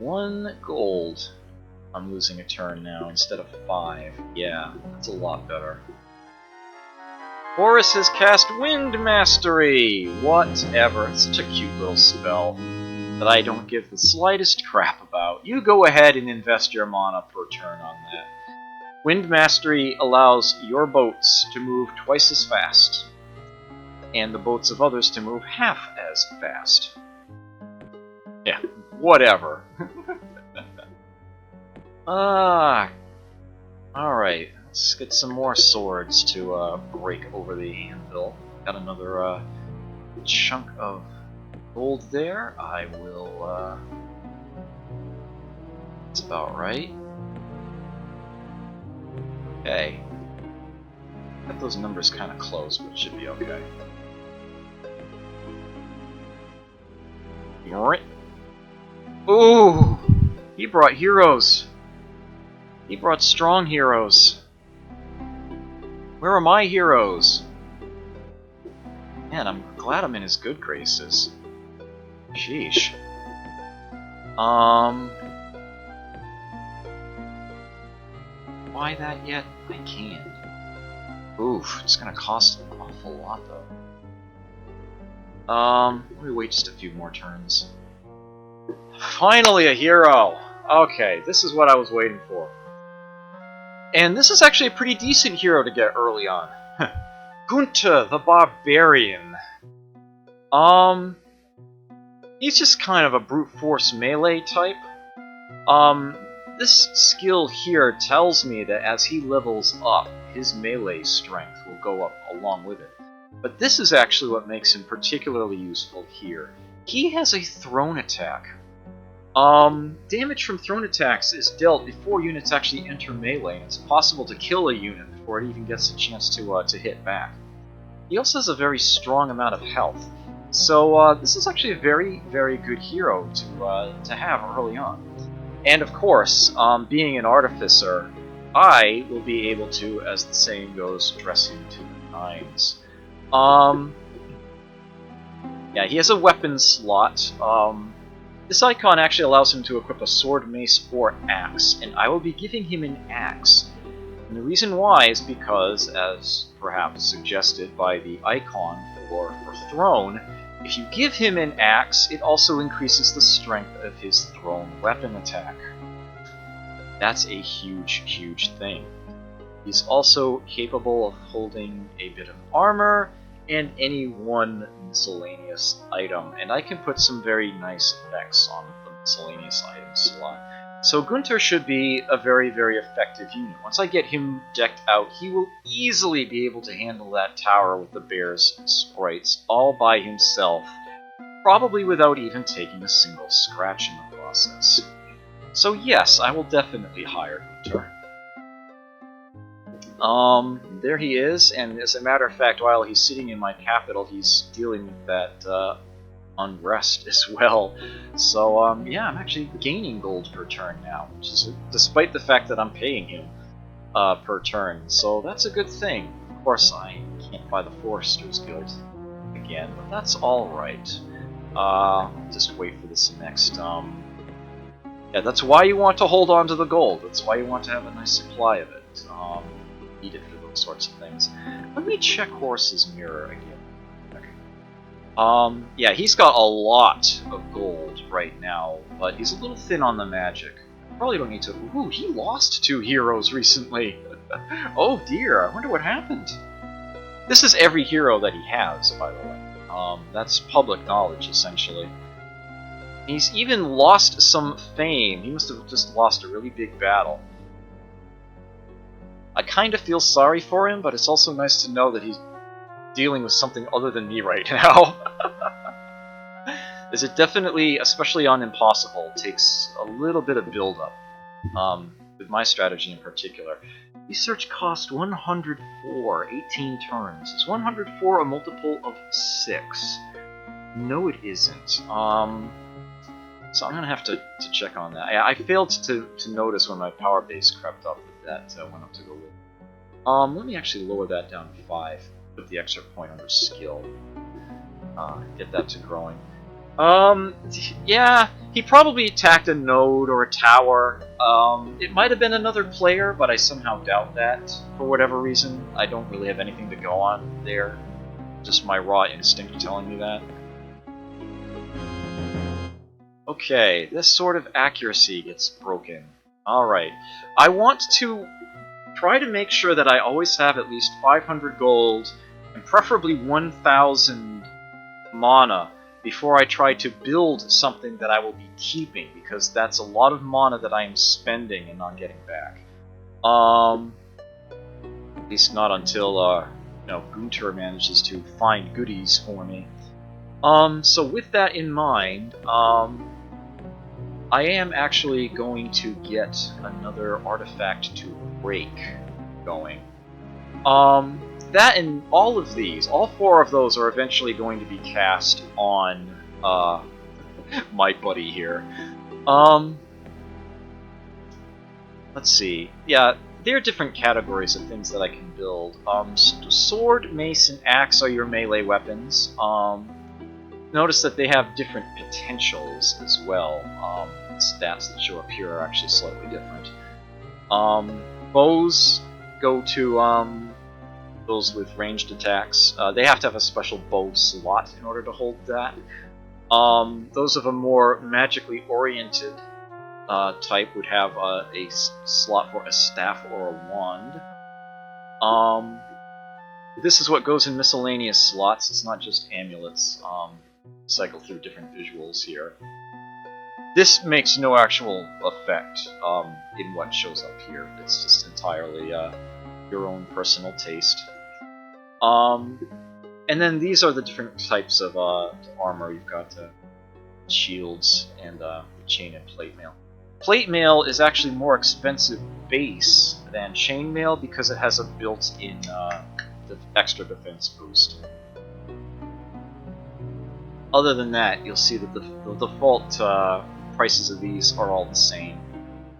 1 gold. I'm losing a turn now instead of 5. Yeah, that's a lot better. Horus has cast Wind Mastery! Whatever, it's such a cute little spell that I don't give the slightest crap about. You go ahead and invest your mana per turn on that. Wind Mastery allows your boats to move twice as fast, and the boats of others to move half as fast. Yeah, whatever. Alright, let's get some more swords to break over the anvil. Got another chunk of gold there. I will, that's about right. Okay. Got those numbers kind of close, but it should be okay. Ooh! He brought heroes! He brought strong heroes. Where are my heroes? Man, I'm glad I'm in his good graces. Sheesh. Why that yet? I can't. Oof, it's gonna cost an awful lot though. Let me wait just a few more turns. Finally a hero! Okay, this is what I was waiting for. And this is actually a pretty decent hero to get early on. Gunta the Barbarian. He's just kind of a brute force melee type. this skill here tells me that as he levels up, his melee strength will go up along with it. But this is actually what makes him particularly useful here. He has a thrown attack. Damage from thrown attacks is dealt before units actually enter melee, and it's possible to kill a unit before it even gets a chance to hit back. He also has a very strong amount of health, so this is actually a very, very good hero to have early on. And of course, being an artificer, I will be able to, as the saying goes, dress him to the nines. Yeah, he has a weapon slot. This icon actually allows him to equip a sword, mace, or axe, and I will be giving him an axe. And the reason why is because, as perhaps suggested by the icon for throne, if you give him an axe, it also increases the strength of his thrown weapon attack. That's a huge, huge thing. He's also capable of holding a bit of armor and any one miscellaneous item, and I can put some very nice effects on the miscellaneous items slot. So Gunter should be a very, very effective unit. Once I get him decked out, he will easily be able to handle that tower with the bears and sprites all by himself, probably without even taking a single scratch in the process. So yes, I will definitely hire Gunter. There he is, and as a matter of fact, while he's sitting in my capital, he's dealing with that unrest as well. So yeah, I'm actually gaining gold per turn now, which is despite the fact that I'm paying him per turn. So that's a good thing. Of course, I can't buy the Foresters Guild again, but that's all right. Just wait for this next. Yeah, that's why you want to hold on to the gold. That's why you want to have a nice supply of it. Need it for those sorts of things. Let me check Horse's mirror again. Yeah, he's got a lot of gold right now, but he's a little thin on the magic. Probably don't need to. Ooh, he lost 2 heroes recently. Oh dear, I wonder what happened. This is every hero that he has, by the way. That's public knowledge, essentially. He's even lost some fame. He must have just lost a really big battle. I kind of feel sorry for him, but it's also nice to know that he's dealing with something other than me right now. As it definitely, especially on Impossible, takes a little bit of build-up, with my strategy in particular. Research cost 104, 18 turns. Is 104 a multiple of 6? No, it isn't. So I'm going to have to check on that. I failed to notice when my power base crept up that went up to go with. Let me actually lower that down to 5. Put the extra point under skill. Get that to growing. Yeah, he probably attacked a node or a tower. It might have been another player, but I somehow doubt that for whatever reason. I don't really have anything to go on there. Just my raw instinct telling me that. Okay, this sort of accuracy gets broken. Alright, I want to try to make sure that I always have at least 500 gold and preferably 1,000 mana before I try to build something that I will be keeping, because that's a lot of mana that I am spending and not getting back. At least not until Gunter manages to find goodies for me. So with that in mind, I am actually going to get another artifact to break going. That and all of these, all 4 of those are eventually going to be cast on my buddy here. Let's see. Yeah, there are different categories of things that I can build. Sword, mace, and axe are your melee weapons. Notice that they have different potentials as well. Stats that show up here are actually slightly different. Bows go to those with ranged attacks. They have to have a special bow slot in order to hold that. Those of a more magically oriented type would have a slot for a staff or a wand. This is what goes in miscellaneous slots. It's not just amulets. Cycle through different visuals here. This makes no actual effect in what shows up here. It's just entirely your own personal taste. And then these are the different types of armor. You've got shields and chain and plate mail. Plate mail is actually more expensive base than chainmail because it has a built-in extra defense boost. Other than that, you'll see that the default prices of these are all the same.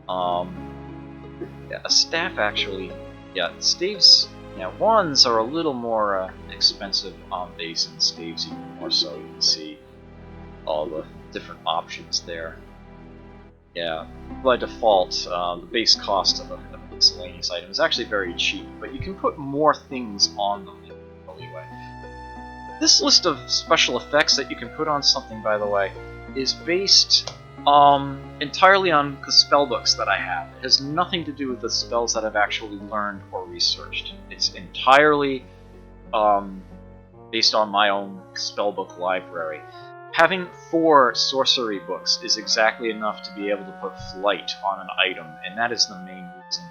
Yeah, a staff actually, yeah, staves. Yeah, wands are a little more expensive on base, and staves even more so. You can see all the different options there. Yeah, by default, the base cost of a miscellaneous item is actually very cheap, but you can put more things on them in a way. This list of special effects that you can put on something, by the way, is based entirely on the spellbooks that I have. It has nothing to do with the spells that I've actually learned or researched. It's entirely based on my own spellbook library. Having 4 sorcery books is exactly enough to be able to put flight on an item, and that is the main reason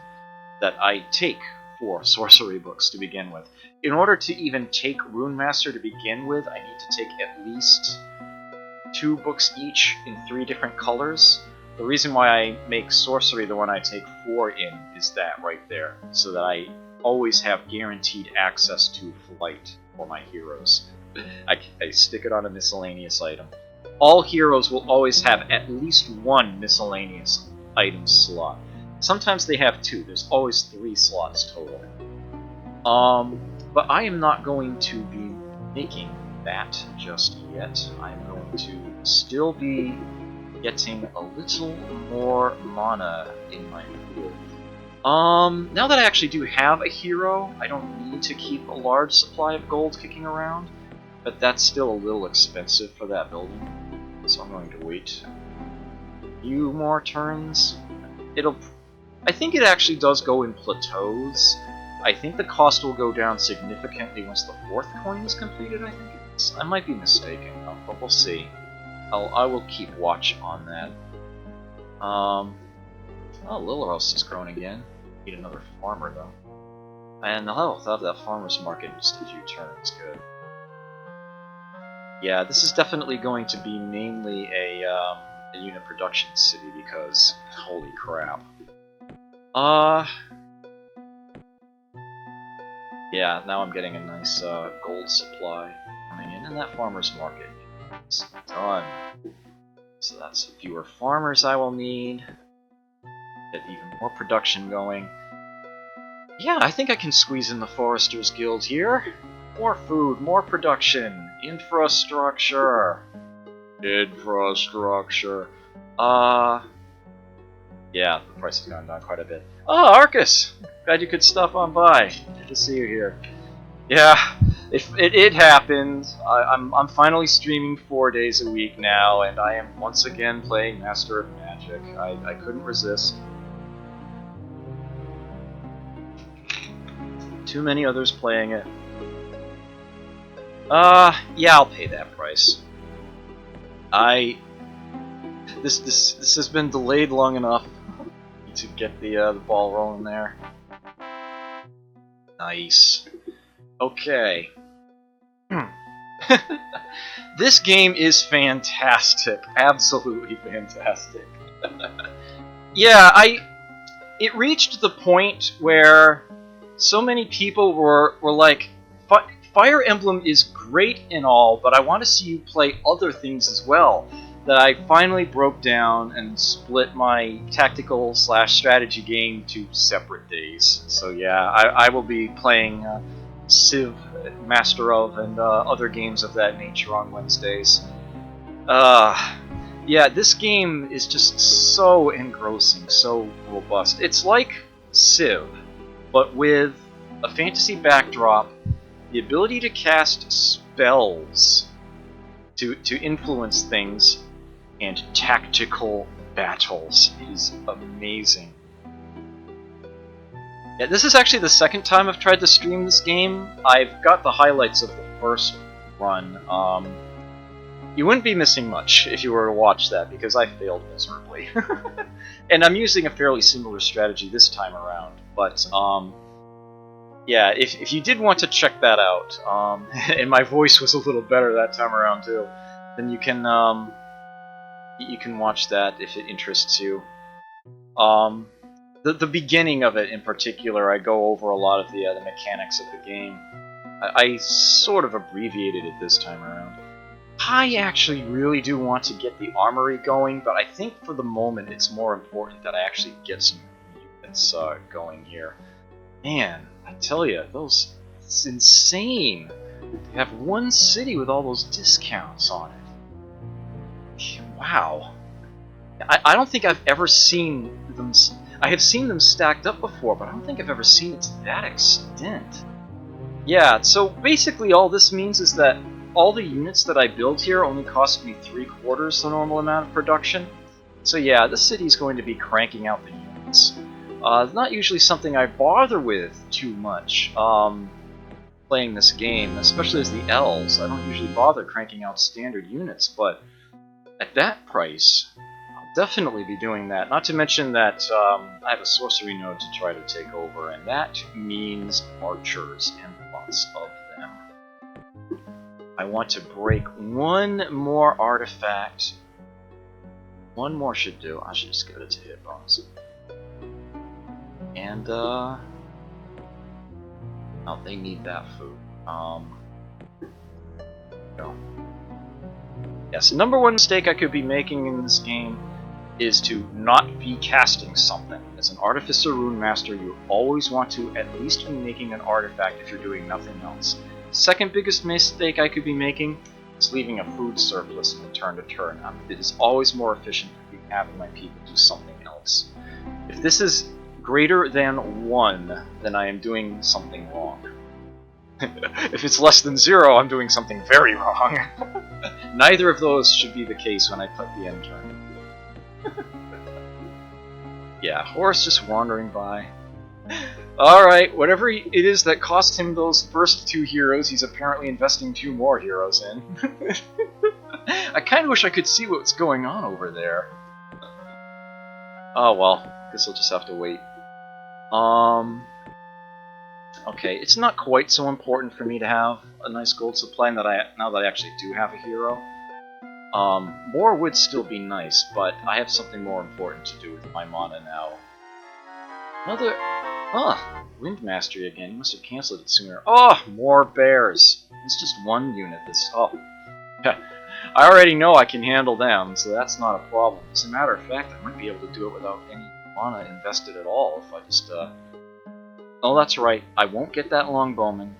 that I take 4 sorcery books to begin with. In order to even take Rune Master to begin with, I need to take at least 2 books each in 3 different colors. The reason why I make sorcery the one I take 4 in is that right there, so that I always have guaranteed access to flight for my heroes. I stick it on a miscellaneous item. All heroes will always have at least 1 miscellaneous item slot. Sometimes they have 2. There's always 3 slots total. But I am not going to be making that just yet. I'm going to still be getting a little more mana in my field. Now that I actually do have a hero, I don't need to keep a large supply of gold kicking around, but that's still a little expensive for that building, so I'm going to wait a few more turns. I think it actually does go in plateaus. I think the cost will go down significantly once the 4th coin is completed, I think it is. I might be mistaken, though, but we'll see. I will keep watch on that. Oh, Lilros is grown again. Need another farmer, though. And the health of that farmer's market in just a few turns. Good. Yeah, this is definitely going to be mainly a unit production city because, holy crap. Yeah, now I'm getting a nice gold supply coming in, and that farmer's market is done. So that's fewer farmers I will need. Get even more production going. Yeah, I think I can squeeze in the Foresters Guild here. More food, more production, infrastructure. Infrastructure. Yeah, the price has gone down quite a bit. Oh, Arcus! Glad you could stop on by. Good to see you here. Yeah, it happened. I'm finally streaming 4 days a week now, and I am once again playing Master of Magic. I couldn't resist. Too many others playing it. Yeah, I'll pay that price. This has been delayed long enough to get the ball rolling there. Nice. Okay. This game is fantastic. Absolutely fantastic. Yeah, it reached the point where so many people were like, Fire Emblem is great and all, but I want to see you play other things as well, that I finally broke down and split my tactical/strategy game to separate days. So yeah, I will be playing Civ, Master of, and other games of that nature on Wednesdays. Yeah, this game is just so engrossing, so robust. It's like Civ, but with a fantasy backdrop, the ability to cast spells to influence things, and tactical battles is amazing. Yeah, this is actually the second time I've tried to stream this game. I've got the highlights of the first run. You wouldn't be missing much if you were to watch that, because I failed miserably. And I'm using a fairly similar strategy this time around, but yeah, if you did want to check that out, and my voice was a little better that time around too, then you can watch that if it interests you. The beginning of it in particular, I go over a lot of the mechanics of the game. I sort of abbreviated it this time around. I actually really do want to get the armory going, but I think for the moment it's more important that I actually get some units going here. Man, I tell you, it's insane. They have one city with all those discounts on it. Wow. I don't think I've ever seen them. I have seen them stacked up before, but I don't think I've ever seen it to that extent. Yeah, so basically all this means is that all the units that I build here only cost me 3/4 the normal amount of production. So yeah, the city's going to be cranking out the units. Not usually something I bother with too much playing this game, especially as the elves. I don't usually bother cranking out standard units, but at that price, I'll definitely be doing that. Not to mention that I have a sorcery node to try to take over, and that means archers and lots of them. I want to break one more artifact. One more should do. I should just go to hit bonus. And, oh, they need that food. No. Yes, the number one mistake I could be making in this game is to not be casting something. As an Artificer Rune Master, you always want to at least be making an artifact if you're doing nothing else. Second biggest mistake I could be making is leaving a food surplus from turn to turn. It is always more efficient if you have my people do something else. If this is greater than 1, then I am doing something wrong. If it's less than 0, I'm doing something very wrong. Neither of those should be the case when I put the end turn. Yeah, Horus just wandering by. Alright, whatever it is that cost him those first 2 heroes, he's apparently investing 2 more heroes in. I kind of wish I could see what's going on over there. Oh well, guess I'll just have to wait. Okay, it's not quite so important for me to have a nice gold supply now that I actually do have a hero. More would still be nice, but I have something more important to do with my mana now. Another... Wind Mastery again. He must have cancelled it sooner. Oh, more bears. It's just one unit this... Oh. I already know I can handle them, so that's not a problem. As a matter of fact, I might be able to do it without any mana invested at all if I just... Oh, that's right. I won't get that longbowman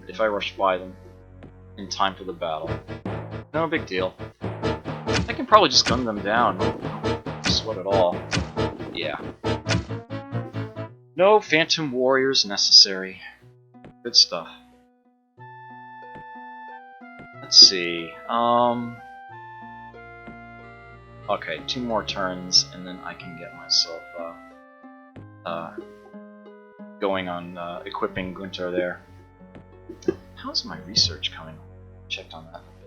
if I rush by them in time for the battle. No big deal. I can probably just gun them down. No sweat at all. Yeah. No Phantom Warriors necessary. Good stuff. Let's see. Okay, 2 more turns, and then I can get myself going on equipping Gunter there. How's my research coming? Checked on that a bit.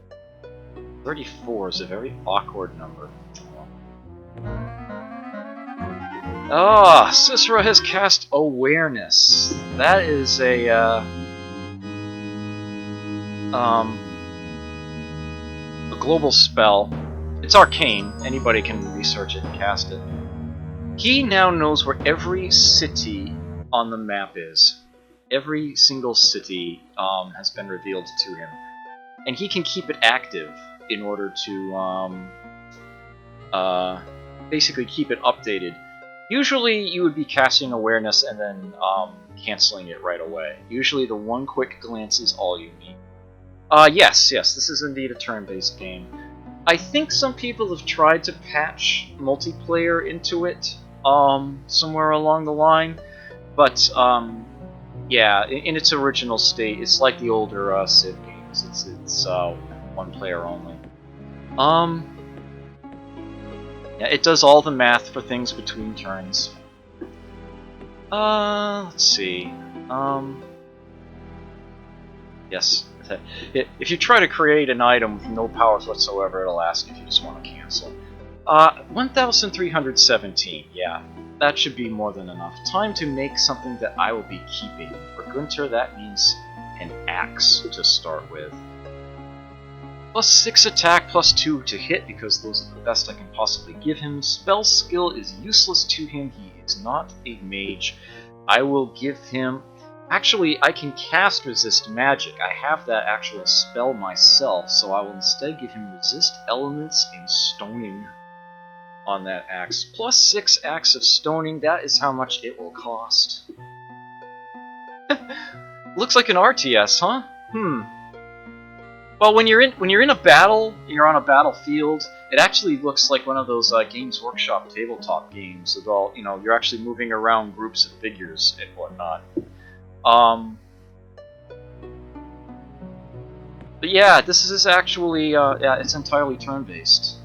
34 is a very awkward number. Ah, Cicero has cast Awareness. That is a global spell. It's arcane. Anybody can research it and cast it. He now knows where every city on the map is. Every single city has been revealed to him. And he can keep it active in order to basically keep it updated. Usually you would be casting Awareness and then canceling it right away. Usually the one quick glance is all you need. Yes, this is indeed a turn-based game. I think some people have tried to patch multiplayer into it somewhere along the line, but yeah, in its original state, it's like the older Civ games. It's one player only. Yeah, it does all the math for things between turns. Let's see. Yes, If you try to create an item with no powers whatsoever, it'll ask if you just want to cancel. 1,317, yeah. That should be more than enough. Time to make something that I will be keeping. For Gunter, that means an axe to start with. +6 attack, +2 to hit, because those are the best I can possibly give him. Spell skill is useless to him. He is not a mage. I will give him... Actually, I can cast Resist Magic. I have that actual spell myself, so I will instead give him Resist Elements and Stoning on that axe. +6 axe of Stoning, that is how much it will cost. Looks like an RTS, huh? Well, when you're in a battle, you're on a battlefield, it actually looks like one of those Games Workshop tabletop games with all, you're actually moving around groups of figures and whatnot. But yeah, this is actually, it's entirely turn-based.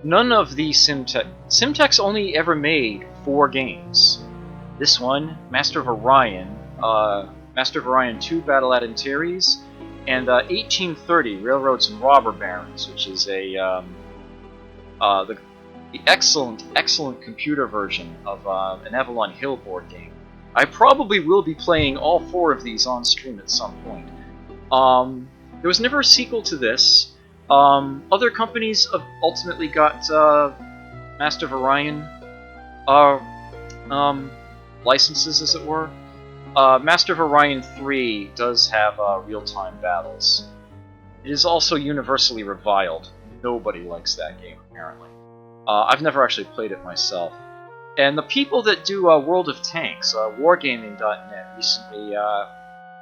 None of the Simtex only ever made 4 games. This one, Master of Orion 2, Battle at Antares, and 1830, Railroads and Robber Barons, which is the excellent computer version of an Avalon Hill board game. I probably will be playing all 4 of these on stream at some point. There was never a sequel to this. Other companies have ultimately got Master of Orion licenses, as it were. Master of Orion 3 does have real-time battles. It is also universally reviled. Nobody likes that game, apparently. I've never actually played it myself. And the people that do World of Tanks, Wargaming.net, recently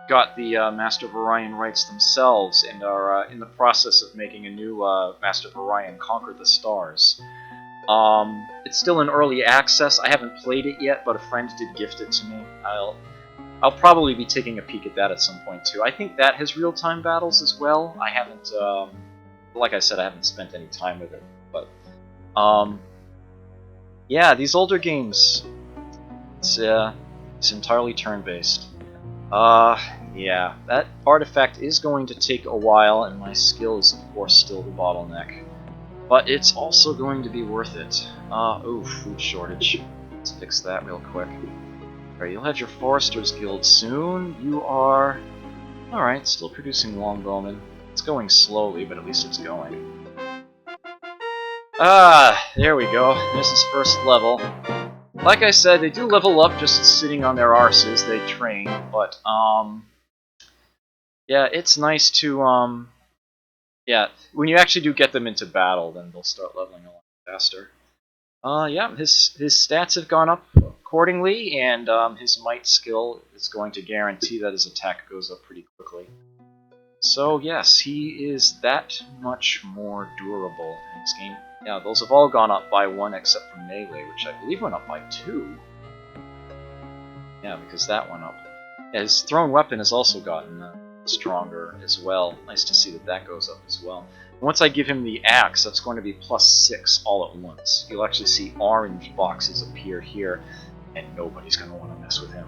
got the Master of Orion rights themselves and are in the process of making a new Master of Orion, Conquer the Stars. It's still in early access. I haven't played it yet, but a friend did gift it to me. I'll probably be taking a peek at that at some point too. I think that has real-time battles as well. I haven't, like I said, I haven't spent any time with it, but yeah, these older games, it's entirely turn-based. Yeah, that artifact is going to take a while, and my skill is of course still the bottleneck. But it's also going to be worth it. Food shortage. Let's fix that real quick. Alright, you'll have your Foresters Guild soon. You are... Alright, still producing longbowmen. It's going slowly, but at least it's going. There we go. There's his first level. Like I said, they do level up just sitting on their arses. They train, but, yeah, it's nice to, yeah, when you actually do get them into battle, then they'll start leveling a lot faster. Yeah, his stats have gone up accordingly, and his might skill is going to guarantee that his attack goes up pretty quickly. So yes, he is that much more durable in this game. Yeah, those have all gone up by 1 except for melee, which I believe went up by 2. Yeah, because that went up. Yeah, his thrown weapon has also gotten stronger as well. Nice to see that that goes up as well. Once I give him the axe, that's going to be +6 all at once. You'll actually see orange boxes appear here, and nobody's going to want to mess with him.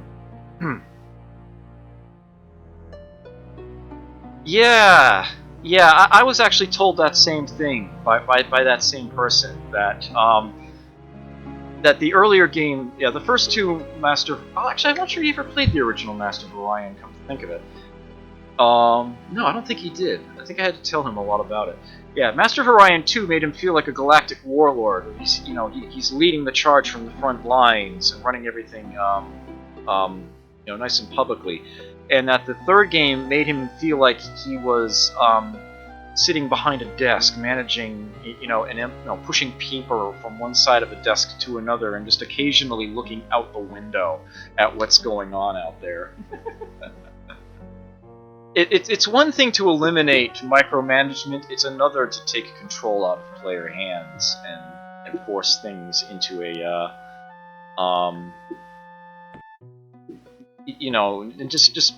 Yeah, I was actually told that same thing by that same person, that that the earlier game, yeah, the first 2 Master... Oh, actually, I'm not sure he ever played the original Master of Orion, come to think of it. No, I don't think he did. I think I had to tell him a lot about it. Yeah, Master of Orion 2 made him feel like a galactic warlord. He's, he's leading the charge from the front lines and running everything, nice and publicly. And that the third game made him feel like he was sitting behind a desk, managing, pushing paper from one side of a desk to another, and just occasionally looking out the window at what's going on out there. It's one thing to eliminate micromanagement, it's another to take control out of player hands and force things into a, and just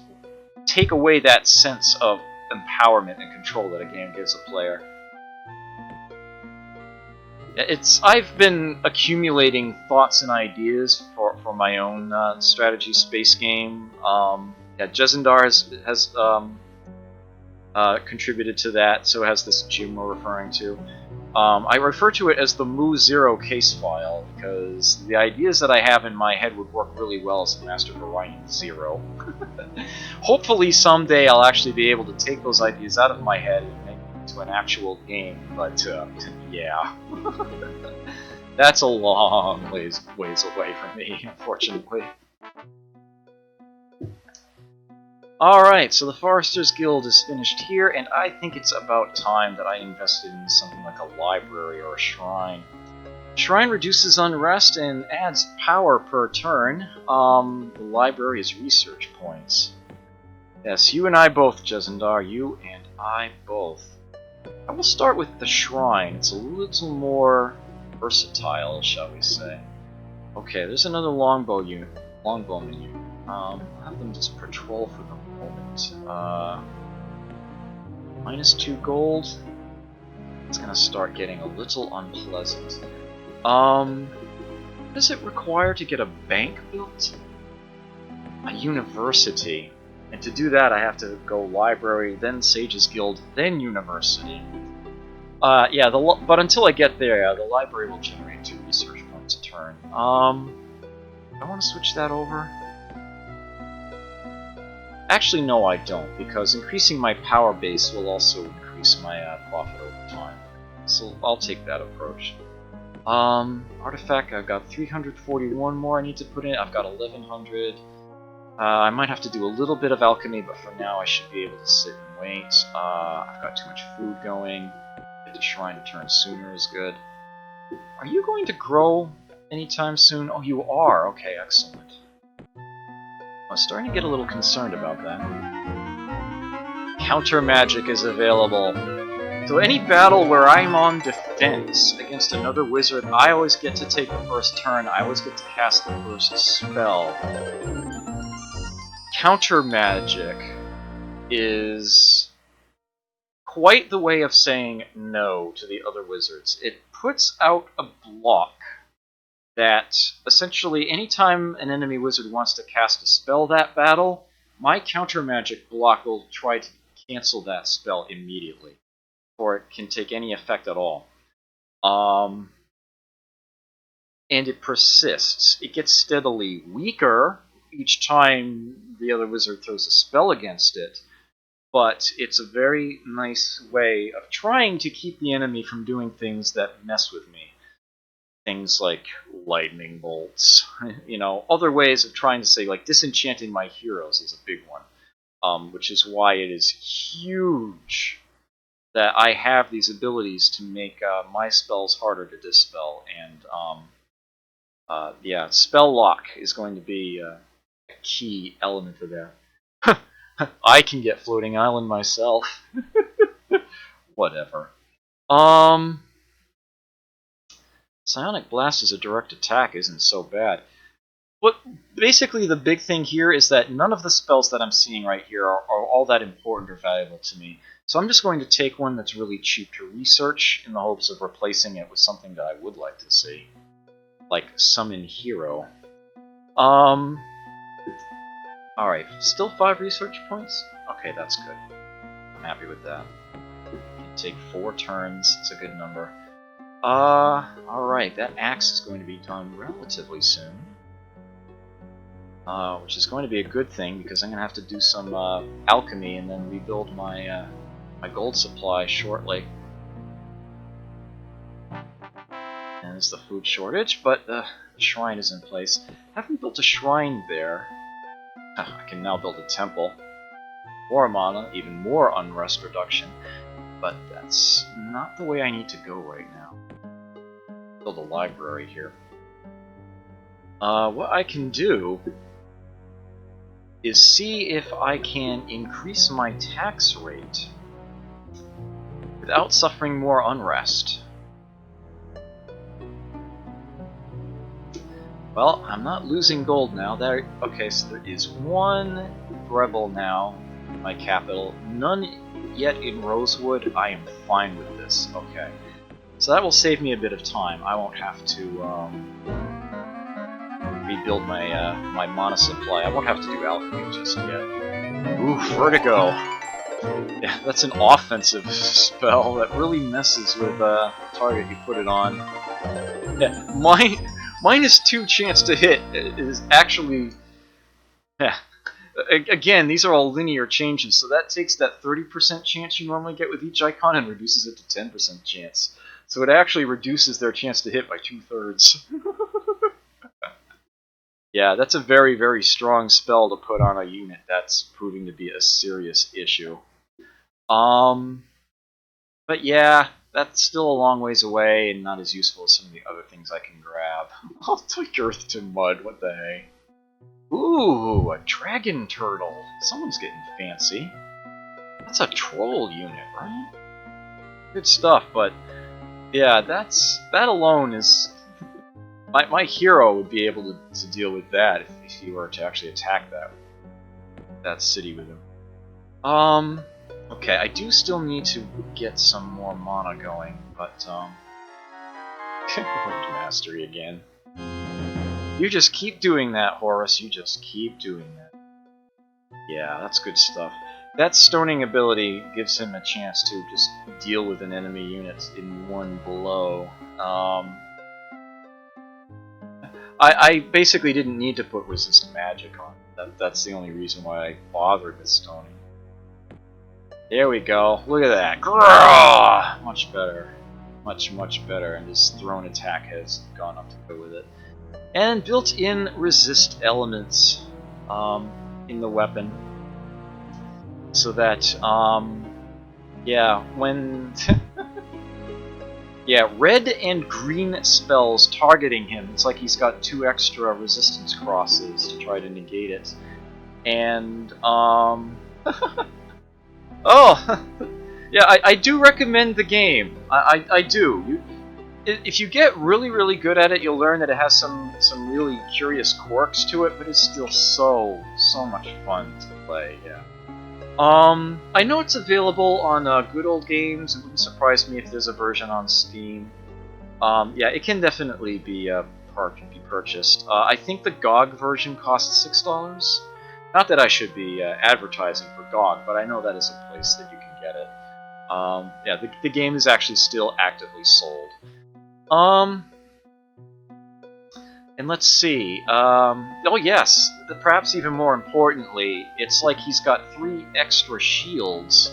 take away that sense of empowerment and control that a game gives a player. I've been accumulating thoughts and ideas for my own strategy space game. Yeah, Jezendar has contributed to that, so has this gym we're referring to. I refer to it as the Mu-Zero case file, because the ideas that I have in my head would work really well as a Master of Orion Zero. Hopefully someday I'll actually be able to take those ideas out of my head and make them into an actual game, but yeah. That's a long ways away from me, unfortunately. Alright, so the Foresters Guild is finished here, and I think it's about time that I invested in something like a library or a shrine. Shrine reduces unrest and adds power per turn. The library is research points. Yes, you and I both, Jezendar. You and I both. I will start with the shrine. It's a little more versatile, shall we say. Okay, there's another longbowman unit. I'll have them just patrol for the moment. -2 gold. It's gonna start getting a little unpleasant. What does it require to get a bank built? A university. And to do that I have to go library, then Sage's Guild, then university. Yeah, but until I get there, the library will generate 2 research points a turn. I want to switch that over. Actually, no, I don't, because increasing my power base will also increase my profit over time. So I'll take that approach. Artifact, I've got 341 more I need to put in. I've got 1100. I might have to do a little bit of alchemy, but for now I should be able to sit and wait. I've got too much food going. Get the shrine to turn sooner is good. Are you going to grow anytime soon? Oh, you are. Okay, excellent. I was starting to get a little concerned about that. Counter magic is available. So any battle where I'm on defense against another wizard, I always get to take the first turn. I always get to cast the first spell. Counter magic is quite the way of saying no to the other wizards. It puts out a block that essentially anytime an enemy wizard wants to cast a spell that battle, my counter magic block will try to cancel that spell immediately, before it can take any effect at all. And it persists. It gets steadily weaker each time the other wizard throws a spell against it, but it's a very nice way of trying to keep the enemy from doing things that mess with me. Things like lightning bolts, you know, other ways of trying to say, like, disenchanting my heroes is a big one, which is why it is huge that I have these abilities to make my spells harder to dispel, and yeah, spell lock is going to be a key element of that. I can get Floating Island myself. Whatever. Psionic Blast as a direct attack isn't so bad. But basically the big thing here is that none of the spells that I'm seeing right here are all that important or valuable to me. So I'm just going to take one that's really cheap to research in the hopes of replacing it with something that I would like to see. Like Summon Hero. Alright, still 5 research points? Okay, that's good. I'm happy with that. Can take 4 turns, it's a good number. Alright, that axe is going to be done relatively soon. Which is going to be a good thing, because I'm going to have to do some alchemy and then rebuild my, my gold supply shortly. And there's the food shortage, but the shrine is in place. I haven't built a shrine there. I can now build a temple. More mana, even more unrest reduction. But that's not the way I need to go right now. Build a library here. What I can do is see if I can increase my tax rate without suffering more unrest. Well, I'm not losing gold now. Okay, so there is 1 rebel now in my capital. None yet in Rosewood. I am fine with this. Okay. So that will save me a bit of time. I won't have to rebuild my my mana supply. I won't have to do alchemy just yet. Ooh, Vertigo! Yeah, that's an offensive spell that really messes with the target you put it on. Yeah, -2 chance to hit is actually... Yeah. Again, these are all linear changes, so that takes that 30% chance you normally get with each icon and reduces it to 10% chance. So it actually reduces their chance to hit by 2/3. Yeah, that's a very, very strong spell to put on a unit that's proving to be a serious issue. But yeah, that's still a long ways away and not as useful as some of the other things I can grab. I'll take Earth to Mud, what the heck? Ooh, a dragon turtle. Someone's getting fancy. That's a troll unit, right? Good stuff, but yeah, that alone is... My hero would be able to deal with that if he were to actually attack that city with him. Okay, I do still need to get some more mana going, but Wind Mastery again. You just keep doing that, Horus. You just keep doing that. Yeah, that's good stuff. That stoning ability gives him a chance to just deal with an enemy unit in one blow. I basically didn't need to put resist magic on. That's the only reason why I bothered with stoning. There we go. Look at that. Grrrr! Much better. Much better. And his thrown attack has gone up to go with it. And built-in resist elements in the weapon. So that, yeah, when... yeah, red and green spells targeting him, it's like he's got 2 extra resistance crosses to try to negate it. And, oh! Yeah, I do recommend the game. I do. If you get really, really good at it, you'll learn that it has some really curious quirks to it, but it's still so much fun to play, yeah. I know it's available on Good Old Games. It wouldn't surprise me if there's a version on Steam. Yeah, it can definitely be purchased. I think the GOG version costs $6. Not that I should be advertising for GOG, but I know that is a place that you can get it. Yeah, the game is actually still actively sold. And let's see. Oh yes, perhaps even more importantly, it's like he's got 3 extra shields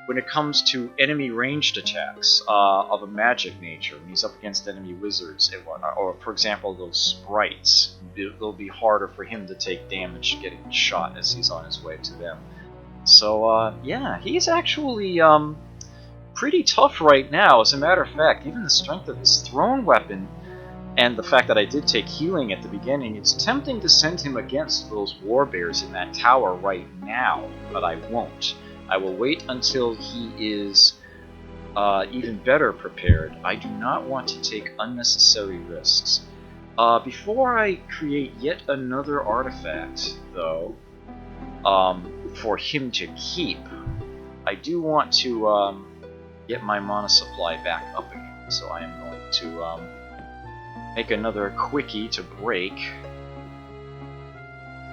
when it comes to enemy ranged attacks of a magic nature. When he's up against enemy wizards and whatnot, or for example, those sprites, it'll be harder for him to take damage getting shot as he's on his way to them. So yeah, he's actually pretty tough right now. As a matter of fact, even the strength of his thrown weapon and the fact that I did take healing at the beginning, it's tempting to send him against those warbears in that tower right now, but I won't. I will wait until he is even better prepared. I do not want to take unnecessary risks. Before I create yet another artifact, though, for him to keep, I do want to get my mana supply back up again, so I am going to make another quickie to break.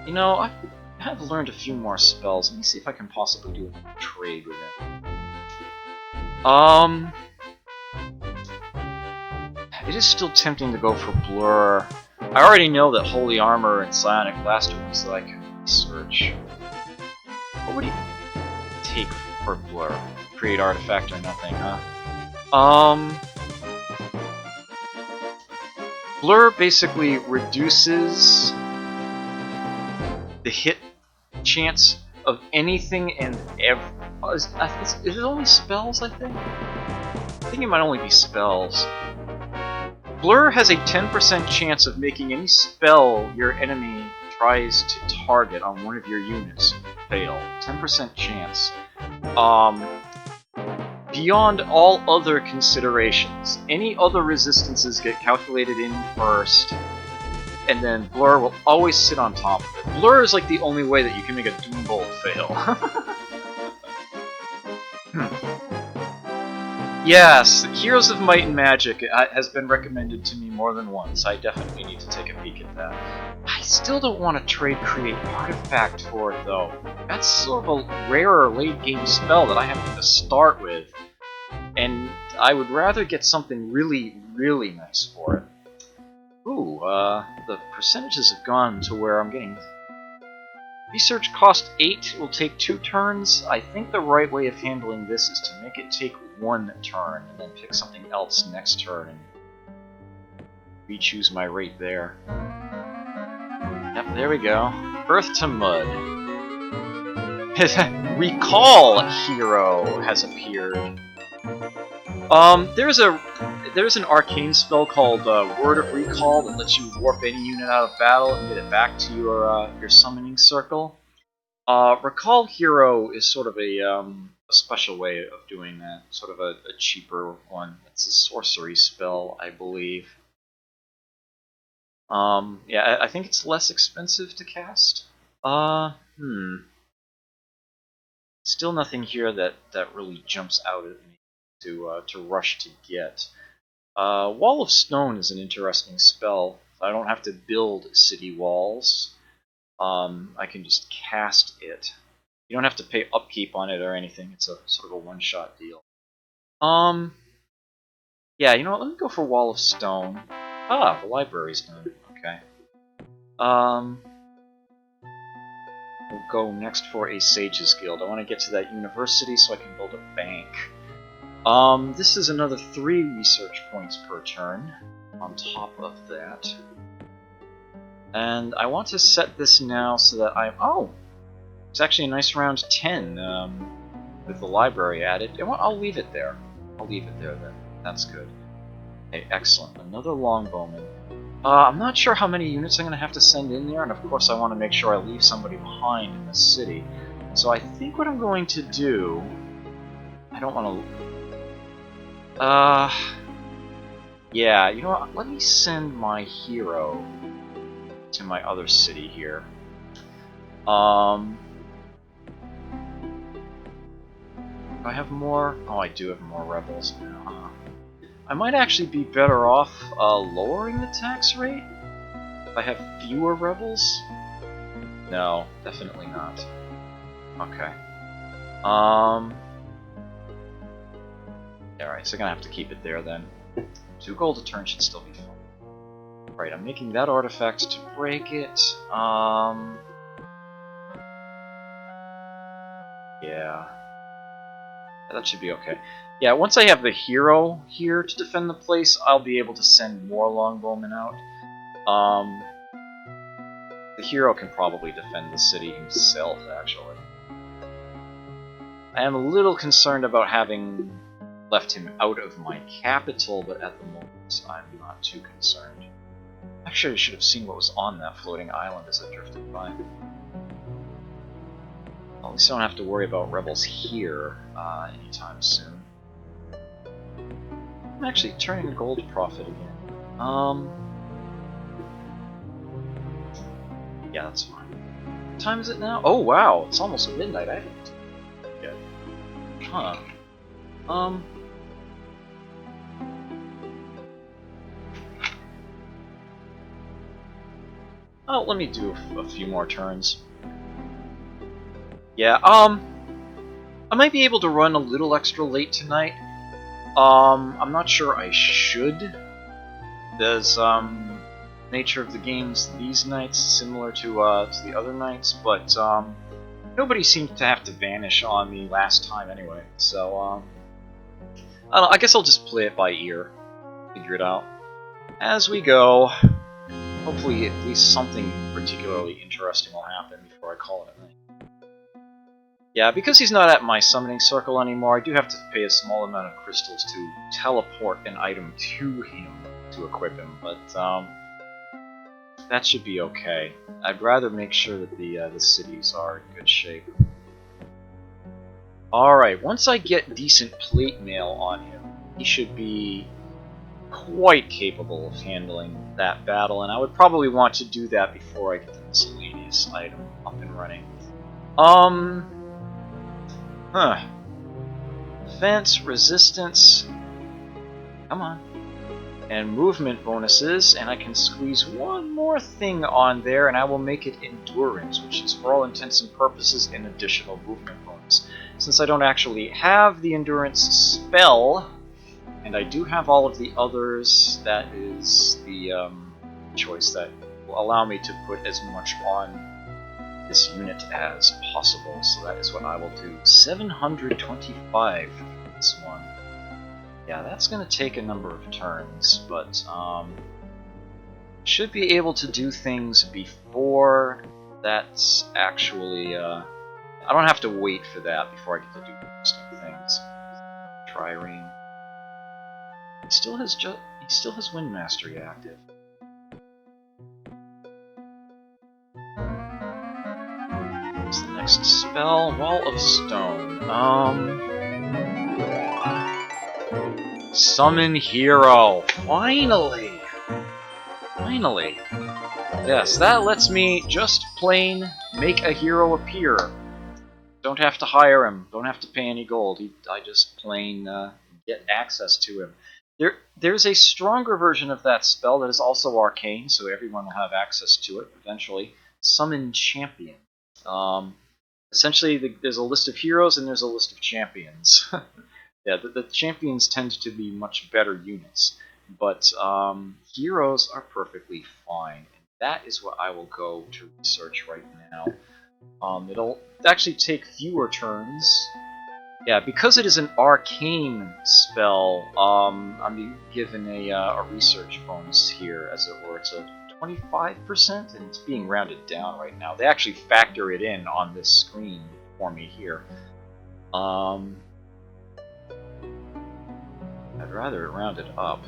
You know, I have learned a few more spells. Let me see if I can possibly do a trade with it. It is still tempting to go for Blur. I already know that Holy Armor and Psionic Blaster that I can search. What would he take for Blur? Create artifact or nothing, huh? Blur basically reduces the hit chance of anything and is it only spells, I think? I think it might only be spells. Blur has a 10% chance of making any spell your enemy tries to target on one of your units fail. 10% chance. Beyond all other considerations, any other resistances get calculated in first, and then Blur will always sit on top of it. Blur is like the only way that you can make a Doombolt fail. Yes, Heroes of Might and Magic has been recommended to me more than once. I definitely need to take a peek at that. I still don't want to trade Create Artifact for it, though. That's sort of a rarer late-game spell that I have to start with. And I would rather get something really, really nice for it. Ooh, the percentages have gone to where I'm getting... Research cost 8 will take 2 turns. I think the right way of handling this is to make it take 1 turn, and then pick something else next turn, and re-choose my rate there. Yep, there we go. Earth to Mud. Recall Hero has appeared. There's an arcane spell called Word of Recall that lets you warp any unit out of battle and get it back to your summoning circle. Recall Hero is sort of a special way of doing that, sort of a cheaper one. It's a sorcery spell, I believe. Yeah, I think it's less expensive to cast. Still nothing here that really jumps out at me to rush to get. Wall of Stone is an interesting spell. I don't have to build city walls. I can just cast it. You don't have to pay upkeep on it or anything. It's a sort of a one-shot deal. Yeah, you know what? Let me go for Wall of Stone. Ah, the library's done. Okay. We'll go next for a Sages Guild. I want to get to that university so I can build a bank. This is another 3 research points per turn on top of that. And I want to set this now so that I'm... Oh! It's actually a nice round 10 with the library added. I'll leave it there. I'll leave it there then. That's good. Okay, excellent. Another longbowman. I'm not sure how many units I'm going to have to send in there, and of course I want to make sure I leave somebody behind in the city. So I think what I'm going to do... I don't want to... Yeah, you know what? Let me send my hero to my other city here. Do I have more? Oh, I do have more rebels now. I might actually be better off lowering the tax rate if I have fewer rebels. No, definitely not. Okay. Alright, so I'm gonna have to keep it there then. 2 gold a turn should still be fine. Right, I'm making that artifact to break it. Yeah. That should be okay. Yeah, once I have the hero here to defend the place, I'll be able to send more longbowmen out. The hero can probably defend the city himself, actually. I am a little concerned about having left him out of my capital, but at the moment I'm not too concerned. Actually, I should have seen what was on that floating island as I drifted by. At least I don't have to worry about rebels here anytime soon. I'm actually turning a gold profit again. Yeah, that's fine. What time is it now? Oh wow, it's almost midnight. I haven't yet. Huh. Oh, let me do a few more turns. Yeah, I might be able to run a little extra late tonight. I'm not sure I should. There's, nature of the games these nights similar to the other nights, but, nobody seemed to have to vanish on me last time anyway, so, I don't know, I guess I'll just play it by ear. Figure it out as we go. Hopefully at least something particularly interesting will happen before I call it a night. Yeah, because he's not at my summoning circle anymore, I do have to pay a small amount of crystals to teleport an item to him to equip him, but that should be okay. I'd rather make sure that the cities are in good shape. Alright, once I get decent plate mail on him, he should be quite capable of handling that battle, and I would probably want to do that before I get the miscellaneous item up and running. Defense, resistance. Come on. And movement bonuses, and I can squeeze one more thing on there, and I will make it endurance, which is for all intents and purposes an additional movement bonus. Since I don't actually have the endurance spell, and I do have all of the others, that is the choice that will allow me to put as much on this unit as possible. So that is what I will do. 725 for this one. Yeah, that's going to take a number of turns, but should be able to do things before that's actually... I don't have to wait for that before I get to do interesting things. Trireme. He still has Wind Mastery active. What's the next spell? Wall of Stone. Summon Hero! Finally! Finally! Yes, that lets me just plain make a hero appear. Don't have to hire him, don't have to pay any gold. I just plain get access to him. There's a stronger version of that spell that is also arcane, so everyone will have access to it eventually. Summon Champion. Essentially, there's a list of heroes and there's a list of champions. Yeah, the champions tend to be much better units, but heroes are perfectly fine. And that is what I will go to research right now. It'll actually take fewer turns. Yeah, because it is an arcane spell, I'm being given a research bonus here, as it were. It's a 25%, and it's being rounded down right now. They actually factor it in on this screen for me here. I'd rather it rounded up.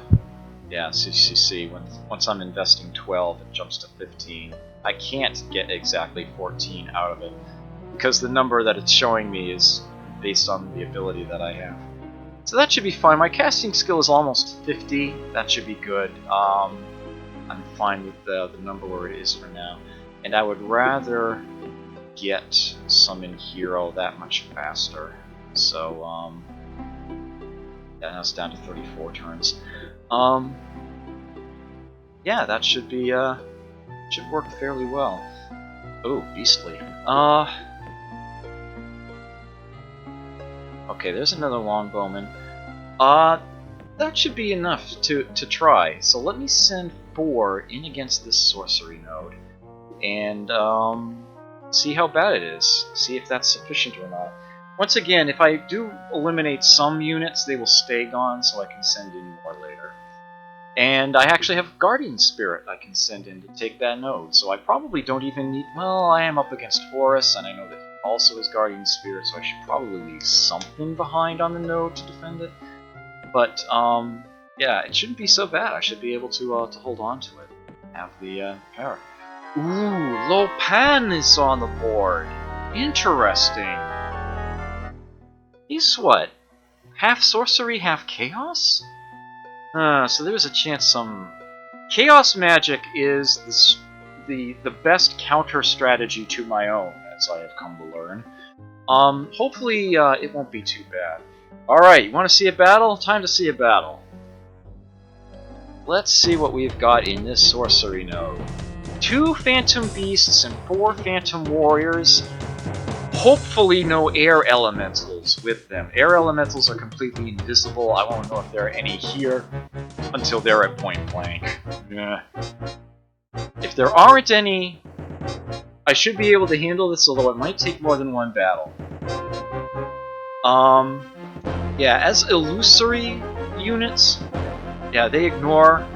Yeah, see, once I'm investing 12, it jumps to 15. I can't get exactly 14 out of it, because the number that it's showing me is based on the ability that I have. So that should be fine. My casting skill is almost 50. That should be good. I'm fine with the number where it is for now. And I would rather get Summon Hero that much faster. So, yeah, now it's down to 34 turns. Yeah, that should be, should work fairly well. Oh, Beastly. Okay, there's another Longbowman. That should be enough to try. So let me send 4 in against this sorcery node, and see how bad it is. See if that's sufficient or not. Once again, if I do eliminate some units, they will stay gone, so I can send in more later. And I actually have Guardian Spirit I can send in to take that node, so I probably don't even need... Well, I am up against Horus, and I know that he also has Guardian Spirit, so I should probably leave something behind on the node to defend it. But, yeah, it shouldn't be so bad. I should be able to hold on to it. Have the power. Ooh, Lopan is on the board. Interesting. He's what? Half sorcery, half chaos? So there's a chance some... Chaos magic is the best counter strategy to my own, as I have come to learn. Hopefully it won't be too bad. Alright, you want to see a battle? Time to see a battle. Let's see what we've got in this sorcery node. 2 Phantom Beasts and 4 Phantom Warriors. Hopefully no air elementals with them. Air elementals are completely invisible. I won't know if there are any here until they're at point blank. Yeah. If there aren't any, I should be able to handle this, although it might take more than one battle. Yeah, as illusory units, yeah, they ignore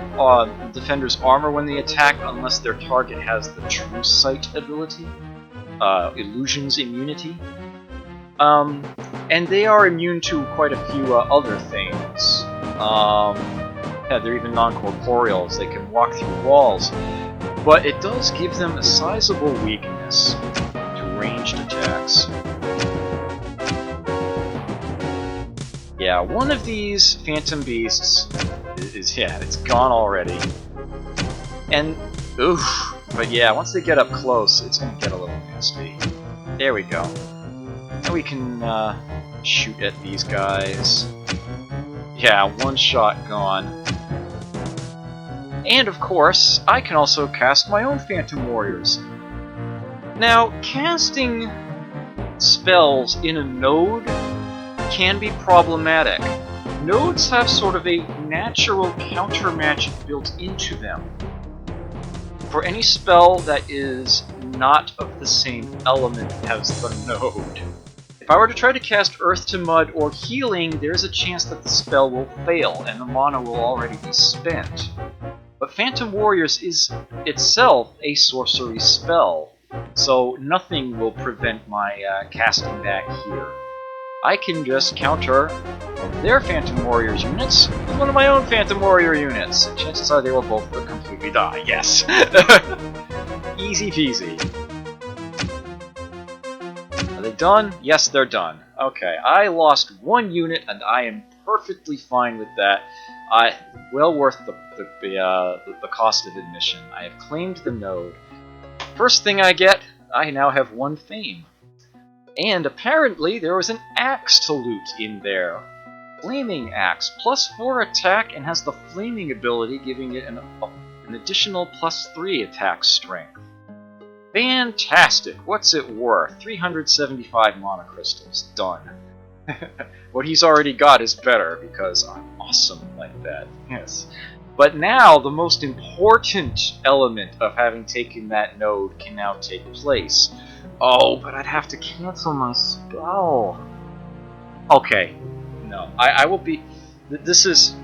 defender's armor when they attack unless their target has the True Sight ability. Illusion's immunity. And they are immune to quite a few other things. Yeah, they're even non-corporeals. They can walk through walls. But it does give them a sizable weakness to ranged attacks. Yeah, one of these Phantom Beasts is yeah, it's gone already. And, oof. But yeah, once they get up close, it's gonna get a little nasty. There we go. Now we can shoot at these guys. Yeah, one shot gone. And of course, I can also cast my own Phantom Warriors. Now, casting spells in a node can be problematic. Nodes have sort of a natural counter magic built into them. For any spell that is not of the same element as the node. If I were to try to cast Earth to Mud or Healing, there's a chance that the spell will fail and the mana will already be spent. But Phantom Warriors is itself a sorcery spell, so nothing will prevent my casting back here. I can just counter their Phantom Warriors units with one of my own Phantom Warrior units. Chances are they will both completely die, yes. Easy peasy. Are they done? Yes, they're done. Okay, I lost one unit and I am perfectly fine with that. Well worth the cost of admission. I have claimed the node. First thing I get, I now have 1 fame. And apparently there was an axe to loot in there. Flaming Axe, +4 attack and has the flaming ability giving it an additional +3 attack strength. Fantastic! What's it worth? 375 mana crystals. Done. What he's already got is better because I'm awesome like that. Yes. But now the most important element of having taken that node can now take place. Oh, but I'd have to cancel my spell. Okay. No. I will be...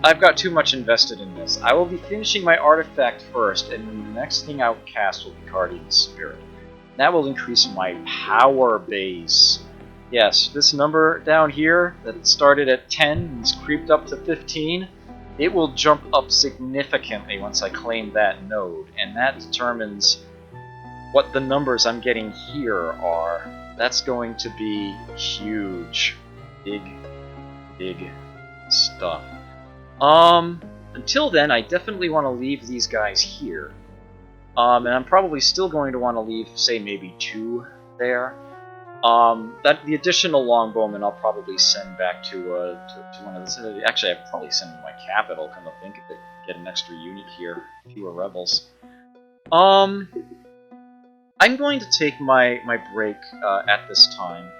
I've got too much invested in this. I will be finishing my artifact first, and the next thing I will cast will be Guardian Spirit. That will increase my power base. Yes, this number down here that started at 10 and has creeped up to 15, it will jump up significantly once I claim that node, and that determines what the numbers I'm getting here are. That's going to be huge. Big stuff. Until then, I definitely want to leave these guys here. And I'm probably still going to want to leave, say, maybe 2 there. The additional longbowmen I'll probably send back to one of the... Actually, I'd probably send them my capital, come to think of it. Get an extra unit here. Fewer rebels. I'm going to take my break at this time.